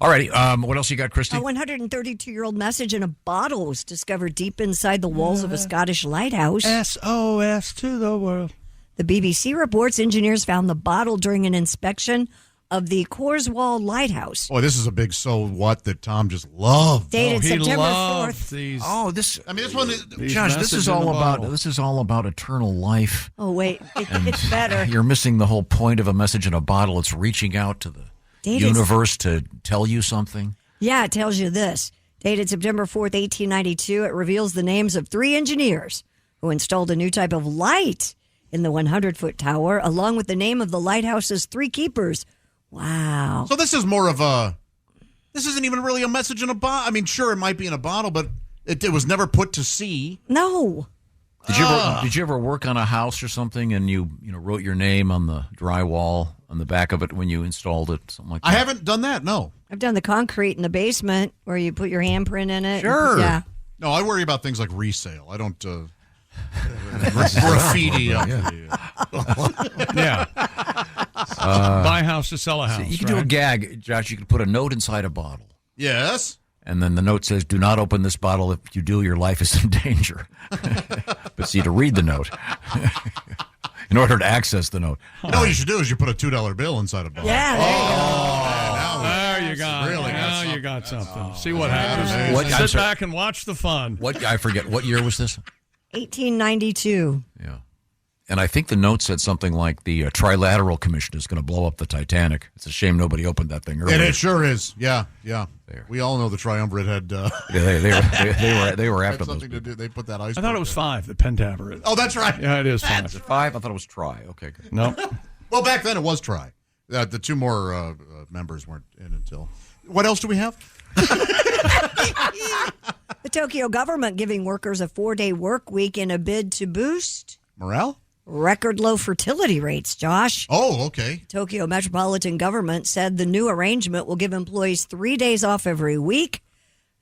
All righty. What else you got, Christy? A 132-year-old message in a bottle was discovered deep inside the walls of a Scottish lighthouse. SOS to the world. The BBC reports engineers found the bottle during an inspection of the Corswall Lighthouse. Boy, this is a big so what that Tom just loved. Dated September 4th. These, this. I mean, this one. Josh, this is all about eternal life. Oh wait, it's better. You're missing the whole point of a message in a bottle. It's reaching out to the universe to tell you something. Yeah, it tells you this. Dated September 4th, 1892, it reveals the names of 3 engineers who installed a new type of light in the 100-foot tower, along with the name of the lighthouse's 3 keepers. Wow. So this is more of this isn't even really a message in a bottle. I mean, sure, it might be in a bottle, but it was never put to sea. No. Did you ever work on a house or something and you wrote your name on the drywall on the back of it when you installed it, something like that? I haven't done that, no. I've done the concrete in the basement where you put your handprint in it. Sure. Yeah. No, I worry about things like resale. I don't graffiti up Yeah. Buy a house to sell a house. So you can do a gag, Josh. You can put a note inside a bottle. Yes. And then the note says, do not open this bottle. If you do, your life is in danger. But see, to read the note, in order to access the note. You know what you should do is you put a $2 bill inside a bottle. Yeah, there you go. Really now you got something. See what happens. Sit back and watch the fun. I forget. What year was this? 1892. Yeah. And I think the note said something like the Trilateral Commission is going to blow up the Titanic. It's a shame nobody opened that thing earlier. And it sure is. Yeah. There. We all know the Triumvirate had. They were after something to do. They put that ice. I thought it was 5. The Pentaverate. Oh, that's right. Yeah, it is 5. Is it 5? I thought it was Tri. Okay, good. No. Well, back then it was Tri. The 2 more members weren't in until. What else do we have? The Tokyo government giving workers a 4-day work week in a bid to boost morale. Record low fertility rates, Josh. Oh, okay. Tokyo metropolitan government said the new arrangement will give employees 3 days off every week.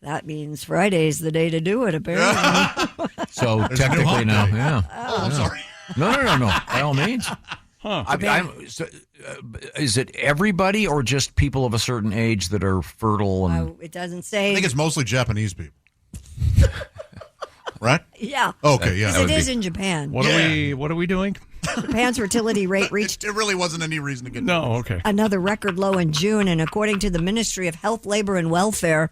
That means Friday's the day to do it, apparently. So technically now, yeah. Oh, I'm sorry. No. By all means. Huh. Is it everybody or just people of a certain age that are fertile? And it doesn't say. I think it's mostly Japanese people. Right? Yeah. Okay, yeah. It is in Japan. What are we doing? Japan's fertility rate reached It really wasn't any reason to get okay. another record low in June, and according to the Ministry of Health, Labor, and Welfare,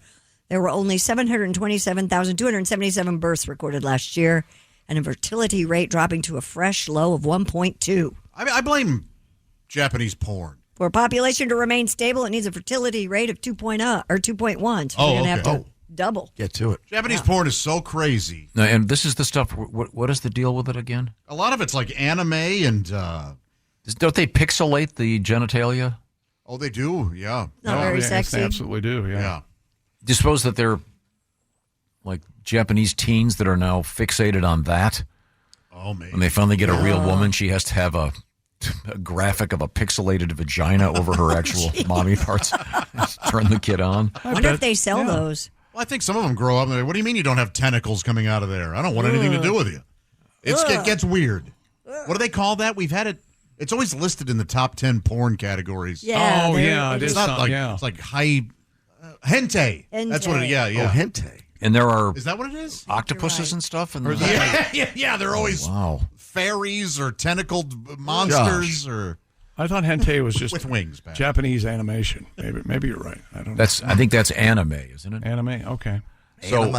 there were only 727,277 births recorded last year, and a fertility rate dropping to a fresh low of 1.2. I blame Japanese porn. For a population to remain stable, it needs a fertility rate of 2.1. So you're going to have to double. Get to it. Japanese porn is so crazy. No, and this is the stuff. What is the deal with it again? A lot of it's like anime and. Don't they pixelate the genitalia? Oh, they do. Yeah. Not very sexy. They absolutely do. Yeah. Do you suppose that they're like Japanese teens that are now fixated on that? Oh, man. When they finally get a real woman, she has to have a graphic of a pixelated vagina over her actual mommy parts. Turn the kid on. I wonder if they sell those. Well, I think some of them grow up and they're, what do you mean you don't have tentacles coming out of there? I don't want anything to do with you. It gets weird. What do they call that? We've had it. It's always listed in the top 10 porn categories. Yeah. It is. It's like high hentai. That's what it is. Yeah. Oh, hentai. And there are Is that what it is? octopuses and stuff? And Yeah. They're always fairies or tentacled monsters or. I thought hentai was just with wings. Pat. Japanese animation. Maybe you're right. I don't know. I think that's anime, isn't it? Anime. Okay. So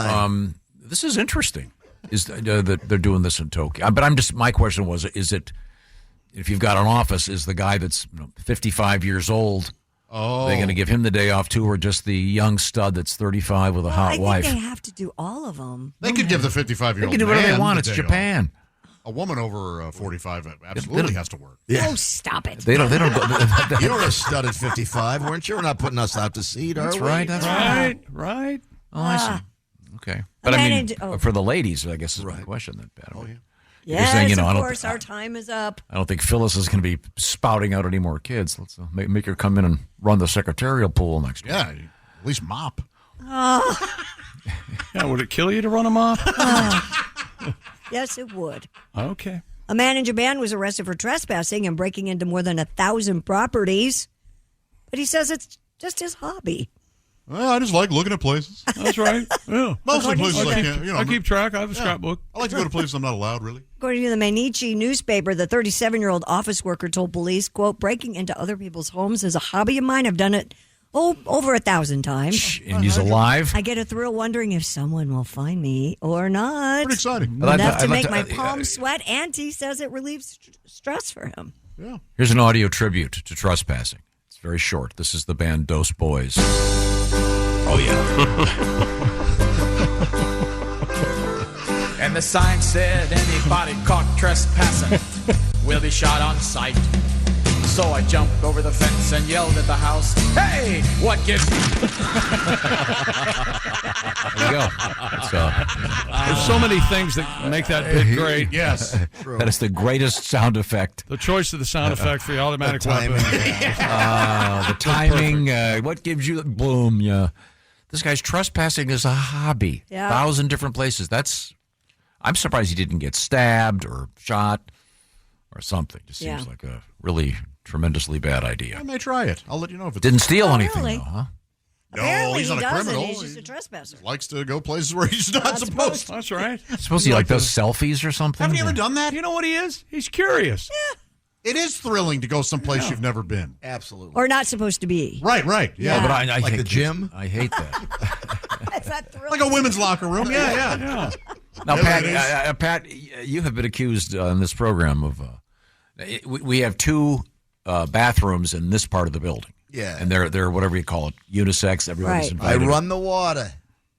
this is interesting. Is that they're doing this in Tokyo? But my question was: is it if you've got an office? Is the guy that's 55 years old? Are they going to give him the day off too, or just the young stud that's 35 with a hot wife? I think they have to do all of them. They could give the 55-year-old. They can do whatever they want. It's Japan. A woman over 45 absolutely has to work. Yeah. Oh, stop it! They don't. You were a stud at 55, weren't you? We're not putting us out to sea, That's are we? right. That's right. Oh, I see. Okay, but for the ladies, I guess is my question. Then, Pat. Oh, yeah. Yes, saying, of course, our time is up. I don't think Phyllis is going to be spouting out any more kids. Let's make her come in and run the secretarial pool next week. Yeah, at least mop. Yeah, would it kill you to run a mop? Yes, it would. Okay. A man in Japan was arrested for trespassing and breaking into more than 1,000 properties, but he says it's just his hobby. Well, I just like looking at places. That's right. Yeah. Mostly places I keep track. I have a scrapbook. I like to go to places I'm not allowed, really. According to the Mainichi newspaper, the 37-year-old office worker told police, quote, breaking into other people's homes is a hobby of mine. I've done it over 1,000 times. And he's alive? I get a thrill wondering if someone will find me or not. Pretty exciting. Enough to make my palms sweat. And he says it relieves stress for him. Yeah. Here's an audio tribute to trespassing. It's very short. This is the band Dos Boys. Oh, yeah. And the sign said anybody caught trespassing will be shot on sight. So I jumped over the fence and yelled at the house, "Hey, what gives you?" There you go. There's so many things that make that bit great. Yes. That is the greatest sound effect. The choice of the sound effect for the automatic The weapon. The timing, what gives you boom, yeah. This guy's trespassing is a hobby. Yeah. 1,000 different places. I'm surprised he didn't get stabbed or shot or something. Just seems like a really tremendously bad idea. I may try it. I'll let you know if it's... Didn't steal anything, really. though, huh? No, Apparently he's not he a doesn't. criminal. He's just a trespasser. Likes to go places where he's not supposed to. That's right. I suppose he does selfies or something. Haven't you ever done that? You know what he is? He's curious. It is thrilling to go someplace you've never been. Absolutely. Or not supposed to be. Right. Yeah. But I Like hate the gym? I hate that. Is that thrilling? Like a women's locker room. Yeah. Now, Yeah, Pat, you have been accused in this program of we have two bathrooms in this part of the building. Yeah. And they're whatever you call it, unisex. Everybody's Right. I invited. run the water.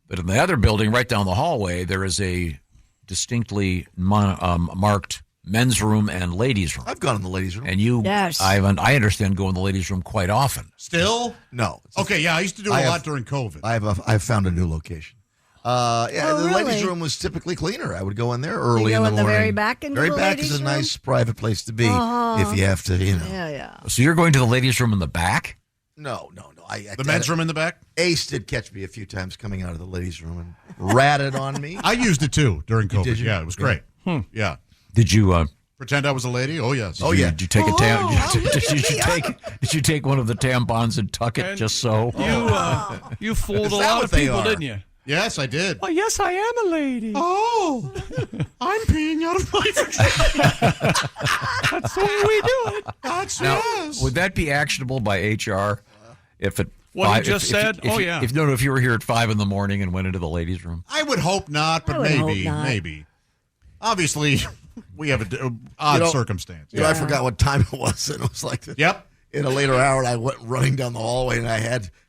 But in the other building, right down the hallway, there is a distinctly marked men's room and ladies' room. I've gone in the ladies' room. And you, Yes. I understand, go in the ladies' room quite often. Still? No. Okay, yeah, I used to do it a lot during COVID. I've found a new location. The really? ladies' room was typically cleaner. I would go in there early You in go the in the morning. very back into Very the back ladies' is a room? nice private place to be if you have to, Yeah. So you're going to the ladies' room in the back? No. The men's room in the back? Ace did catch me a few times coming out of the ladies' room and ratted on me. I used it too during COVID. Did you? Yeah, it was great. Yeah. Did you Pretend I was a lady? Oh, yes. Did you take a Did you take one of the tampons and tuck it just so? You fooled Is a that lot what of they people, are? didn't you? Yes, I did. Oh, yes, I am a lady. Oh, I'm peeing out of my vagina. That's the way we do it. That's Now, yes. would that be actionable by HR if it? What you just said? If, Oh, yeah. If you were here at 5 a.m. and went into the ladies' room. I would hope not, but I would hope not. maybe. Obviously, we have an odd circumstance. I forgot what time it was, and it was like Yep. in a later hour, and I went running down the hallway, and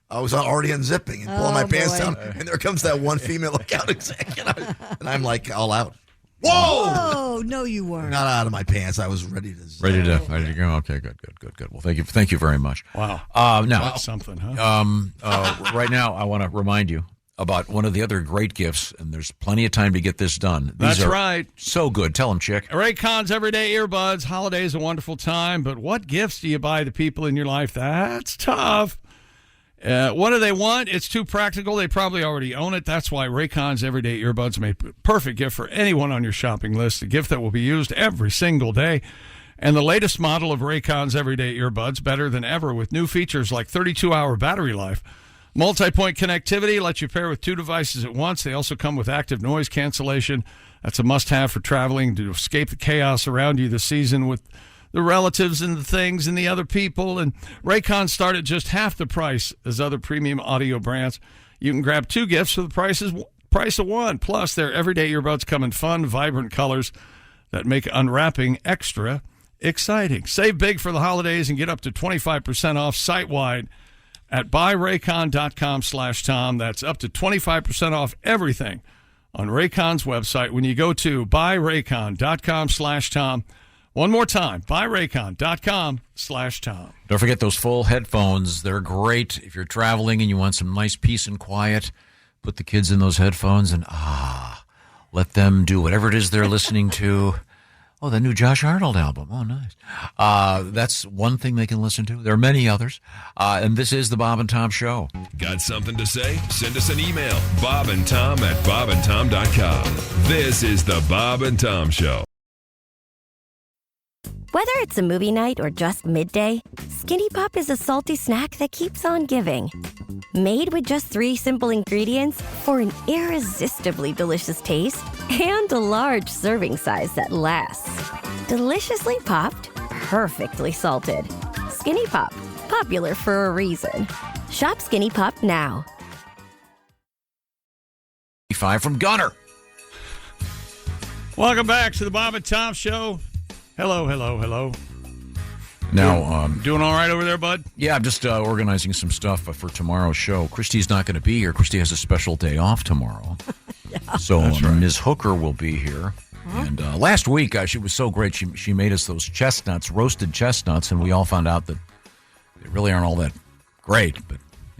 I was already unzipping and pulling my pants down, and there comes that one female account exec, and I'm like all out. Whoa! Oh, no, you weren't. Not out of my pants. I was ready to go. Okay, good. Well, thank you very much. Wow. Now That's something, huh? right now, I want to remind you about one of the other great gifts, and there's plenty of time to get this done. These That's are right. So good. Tell them, Chick. Raycon's Everyday Earbuds. Holiday's a wonderful time, but what gifts do you buy the people in your life? That's tough. What do they want? It's too practical. They probably already own it. That's why Raycon's Everyday Earbuds make a perfect gift for anyone on your shopping list, a gift that will be used every single day. And the latest model of Raycon's Everyday Earbuds, better than ever, with new features like 32-hour battery life. Multi-point connectivity lets you pair with 2 devices at once. They also come with active noise cancellation. That's a must-have for traveling to escape the chaos around you this season with the relatives and the things and the other people. And Raycon start at just half the price as other premium audio brands. You can grab 2 gifts for the price of 1. Plus, their everyday earbuds come in fun, vibrant colors that make unwrapping extra exciting. Save big for the holidays and get up to 25% off site-wide at buyraycon.com/Tom. That's up to 25% off everything on Raycon's website when you go to buyraycon.com/Tom. One more time, buyraycon.com/Tom. Don't forget those full headphones. They're great if you're traveling and you want some nice peace and quiet. Put the kids in those headphones and let them do whatever it is they're listening to. Oh, the new Josh Arnold album. Oh, nice. That's one thing they can listen to. There are many others. And this is the Bob and Tom Show. Got something to say? Send us an email. bobandtom@bobandtom.com. This is the Bob and Tom Show. Whether it's a movie night or just midday, Skinny Pop is a salty snack that keeps on giving. Made with just 3 simple ingredients for an irresistibly delicious taste and a large serving size that lasts. Deliciously popped, perfectly salted. Skinny Pop, popular for a reason. Shop Skinny Pop now. 5 from Gunner. Welcome back to the Bob and Tom Show. Hello, hello, hello. Now, doing all right over there, bud? Yeah, I'm just organizing some stuff for tomorrow's show. Christy's not going to be here. Christy has a special day off tomorrow. So Ms. Hooker will be here. And last week, she was so great. She made us those chestnuts, roasted chestnuts, and we all found out that they really aren't all that great.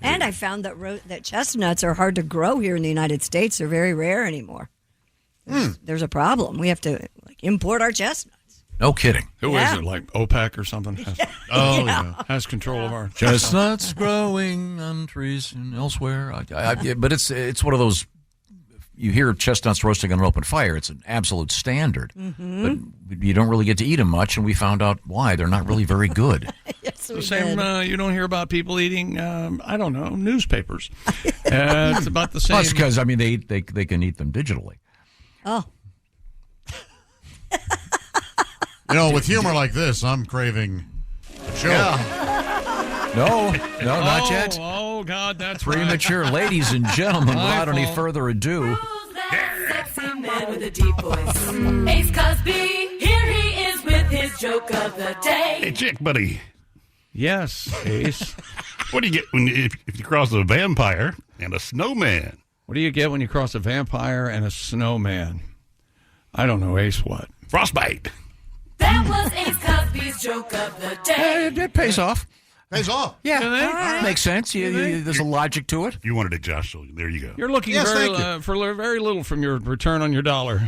And I found that that chestnuts are hard to grow here in the United States. They're very rare anymore. There's a problem. We have to import our chestnuts. No kidding. Who is it? Like OPEC or something? Has control of our chestnuts growing on trees and elsewhere. But it's one of those. You hear chestnuts roasting on an open fire. It's an absolute standard. But you don't really get to eat them much, and we found out why. They're not really very good. Yes, the same. You don't hear about people eating. I don't know, newspapers. It's about the same. Well, it's because they can eat them digitally. Oh. With humor like this, I'm craving a show. Yeah. No, not yet. Oh, God, that's premature. Right. Ladies and gentlemen, without any further ado. Sexy man with a deep voice. Ace Cosby, here he is with his joke of the day. Hey, chick, buddy. Yes, Ace. What do you get if you cross a vampire and a snowman? What do you get when you cross a vampire and a snowman? I don't know, Ace, what? Frostbite. That was Ace Cosby's joke of the day. It pays off. Pays off. Yeah, makes sense. There's a logic to it. You wanted it, Josh, so there you go. You're looking for very little from your return on your dollar.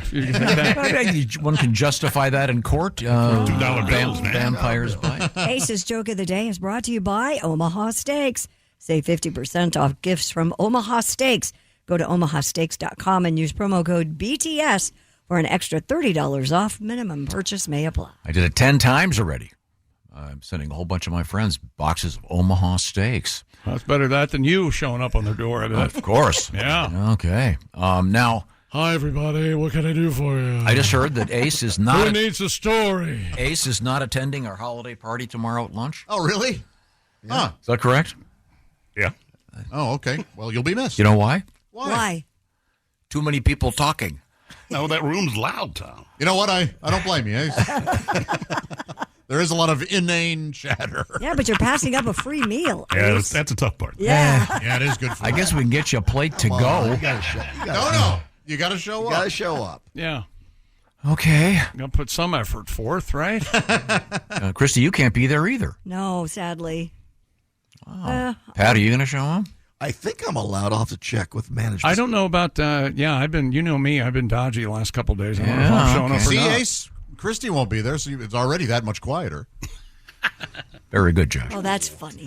One can justify that in court. $2 bills, man. Vampires bite. Ace's joke of the day is brought to you by Omaha Steaks. Save 50% off gifts from Omaha Steaks. Go to omahasteaks.com and use promo code BTS for an extra $30 off. Minimum purchase may apply. I did it 10 times already. I'm sending a whole bunch of my friends boxes of Omaha steaks. That's better that than you showing up on their door, I bet. Of course. Yeah. Okay. Now. Hi, everybody. What can I do for you? I just heard that Ace is not. Who needs a story? Ace is not attending our holiday party tomorrow at lunch. Oh, really? Yeah. Huh. Is that correct? Yeah. Oh, okay. Well, you'll be missed. You know why? Why? Too many people talking. No, that room's loud, Tom. You know what? I don't blame you. There is a lot of inane chatter. Yeah, but you're passing up a free meal. Yeah, that's a tough part. Yeah. Yeah, it is good for I guess we can get you a plate to go. You gotta You got to show up. You got to show up. Yeah. Okay. Got to put some effort forth, right? Christy, you can't be there either. No, sadly. Oh. Pat, are you going to show up? I think I'm allowed. I'll have to check with management. I don't know about, I've been, you know me, I've been dodgy the last couple of days. I don't know if Yeah, I'm showing up or See, not. Ace, Christy won't be there, so it's already that much quieter. Very good, Josh. Oh, that's funny.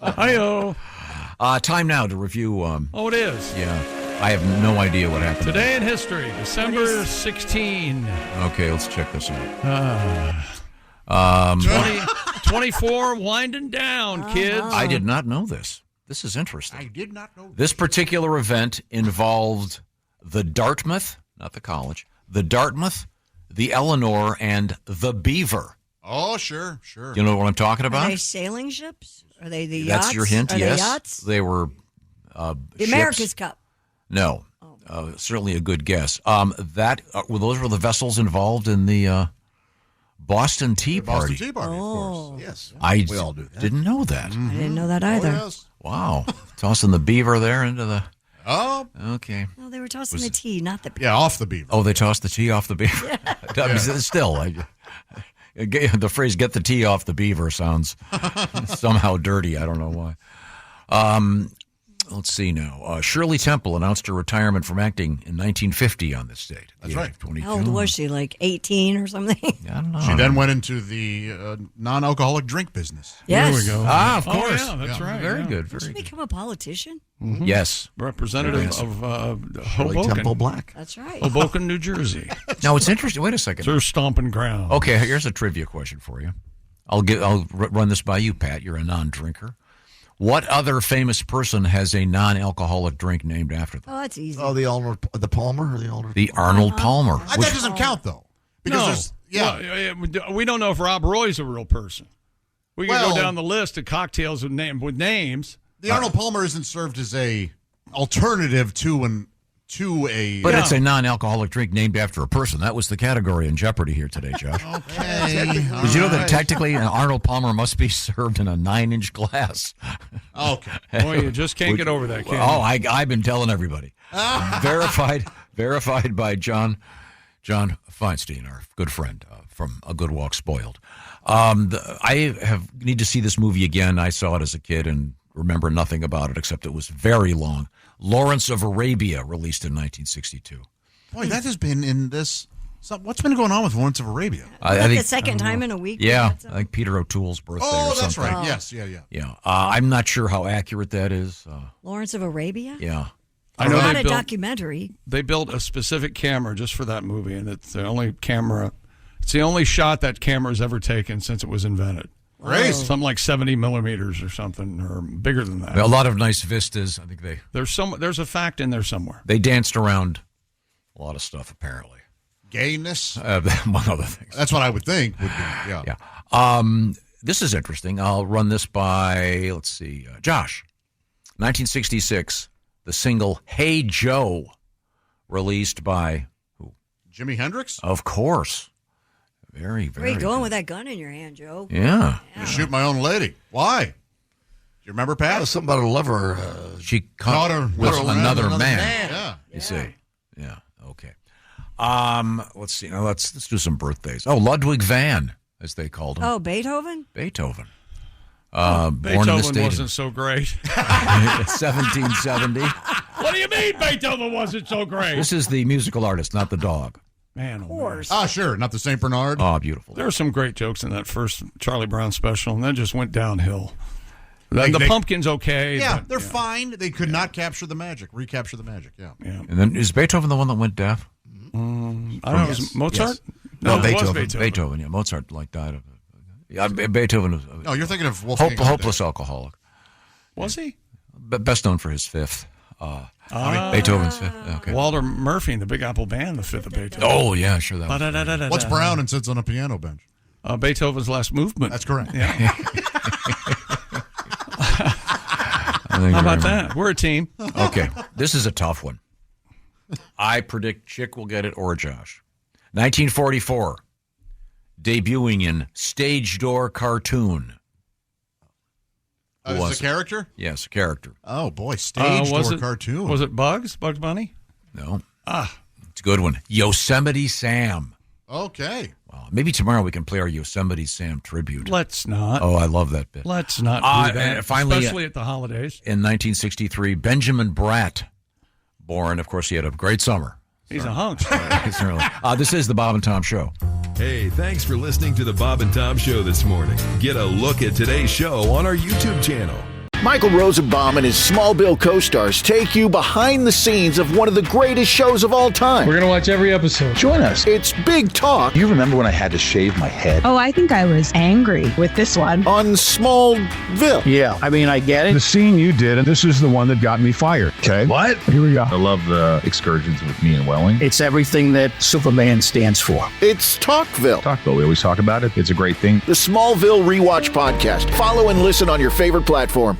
Hi-yo. Time now to review. Oh, it is. Yeah. I have no idea what happened. Today in history, December 16. Okay, let's check this out. 24 winding down, kids. I did not know this. This is interesting. I did not know This particular event involved the Dartmouth, not the college, the Dartmouth, the Eleanor, and the Beaver. Oh, sure. You know what I'm talking Are about? they sailing ships? Are they the yachts? That's your hint, Are yes. they yachts? They were The ships. America's Cup. No. Certainly a good guess. Those were the vessels involved in the Boston Tea Party. Boston Tea Party, of course. Yes. We all do that. didn't know that. I didn't know that either. Oh, yes. Wow. Tossing the Beaver there into the... Oh. Okay. No, they were tossing the tea, not the beaver. Yeah, off the Beaver. Oh, they tossed the tea off the Beaver? Still, the phrase "get the tea off the Beaver" sounds somehow dirty. I don't know why. Let's see now. Shirley Temple announced her retirement from acting in 1950 on this date. That's right. 22. How old was she? Like 18 or something? I don't know. She then went into the non-alcoholic drink business. Yes. There we go. Of course. Oh, yeah, that's right. Very yeah. good. Did she Very good. become a politician? Mm-hmm. Yes. Representative Yes. of Shirley Hoboken. Temple Black. That's right. Hoboken, New Jersey. Now, it's interesting. Wait a second. It's her stomping ground. Okay, here's a trivia question for you. I'll run this by you, Pat. You're a non-drinker. What other famous person has a non-alcoholic drink named after them? Oh, that's easy. Oh, the Palmer or the older? The Arnold Palmer. That doesn't count, though. Because Well, we don't know if Rob Roy's a real person. We can go down the list of cocktails with names. The Arnold Palmer isn't served as a alternative to a. But it's a non-alcoholic drink named after a person. That was the category in Jeopardy here today, Josh. Okay. Did you know that technically an Arnold Palmer must be served in a 9-inch glass? Okay. Boy, you just can't get over that, can you? I've been telling everybody. Verified by John Feinstein, our good friend from A Good Walk Spoiled. I need to see this movie again. I saw it as a kid and remember nothing about it except it was very long. Lawrence of Arabia, released in 1962. Boy, that has been in this. What's been going on with Lawrence of Arabia? I think the second time in a week. Yeah, I think Peter O'Toole's birthday or something. That's right. Yes, yeah. Yeah, I'm not sure how accurate that is. Lawrence of Arabia? Yeah. I know Not they a documentary. They built a specific camera just for that movie, and it's the only camera. It's the only shot that camera's ever taken since it was invented. Great. Something like 70 millimeters or something, or bigger than that. A lot of nice vistas. I think there's a fact in there somewhere. They danced around a lot of stuff, apparently. Gayness? Among other things. That's what I would think would be, Yeah. This is interesting. I'll run this by, let's see, Josh. 1966, the single Hey Joe, released by who? Jimi Hendrix? Of course. Very, very Where are you going good. with that gun in your hand, Joe? Yeah. To shoot my own lady. Why? Do you remember, Pat? Something about a lover. She caught her with another man. man. Yeah. You see. Yeah. Okay. Let's see. Now let's do some birthdays. Oh, Ludwig van, as they called him. Oh, Beethoven? Beethoven. Born in the Beethoven state wasn't so great. 1770. What do you mean Beethoven wasn't so great? This is the musical artist, not the dog. Man, Of course. Ah, sure. Not the St. Bernard. Oh, beautiful. There were some great jokes in that first Charlie Brown special, and then just went downhill. The They- Pumpkin's okay. Yeah, but, they're fine. They could not capture the magic, recapture the magic. Yeah. And then is Beethoven the one that went deaf? I don't know. Was it Mozart? Yes. No, it Beethoven. was Beethoven. Beethoven. Yeah, Mozart died of it. Yeah, Beethoven. Was, No, you're thinking of Wolfgang Amadeus. hopeless alcoholic. Was he? Best known for his fifth. Beethoven's fifth. Okay. Walter Murphy and the Big Apple Band, the fifth of Beethoven. Oh yeah, sure. That was Ba-da-da-da-da-da. What's brown and sits on a piano bench? Beethoven's Last Movement. That's correct. Yeah. How How about that? We're a team. Okay, this is a tough one. I predict Chick will get it or Josh. 1944, debuting in Stage Door Cartoon. Is Was it a character? Yes, a character. Oh, boy. Stage door cartoon. Was it Bugs Bunny? No. Ah. It's a good one. Yosemite Sam. Okay. Well, maybe tomorrow we can play our Yosemite Sam tribute. Let's not. Oh, I love that bit. Let's not do that, and finally, especially at the holidays. In 1963, Benjamin Bratt, born. Of course, he had a great summer. He's a hunk. Certainly. This is the Bob and Tom Show. Hey, thanks for listening to the Bob and Tom Show this morning. Get a look at today's show on our YouTube channel. Michael Rosenbaum and his Smallville co-stars take you behind the scenes of one of the greatest shows of all time. We're going to watch every episode. Join us. It's Big Talk. You remember when I had to shave my head? Oh, I think I was angry with this one. On Smallville. Yeah, I mean, I get it. The scene you did, and this is the one that got me fired. Okay. What? Here we go. I love the excursions with me and Welling. It's everything that Superman stands for. It's Talkville. Talkville, we always talk about it. It's a great thing. The Smallville Rewatch Podcast. Follow and listen on your favorite platform.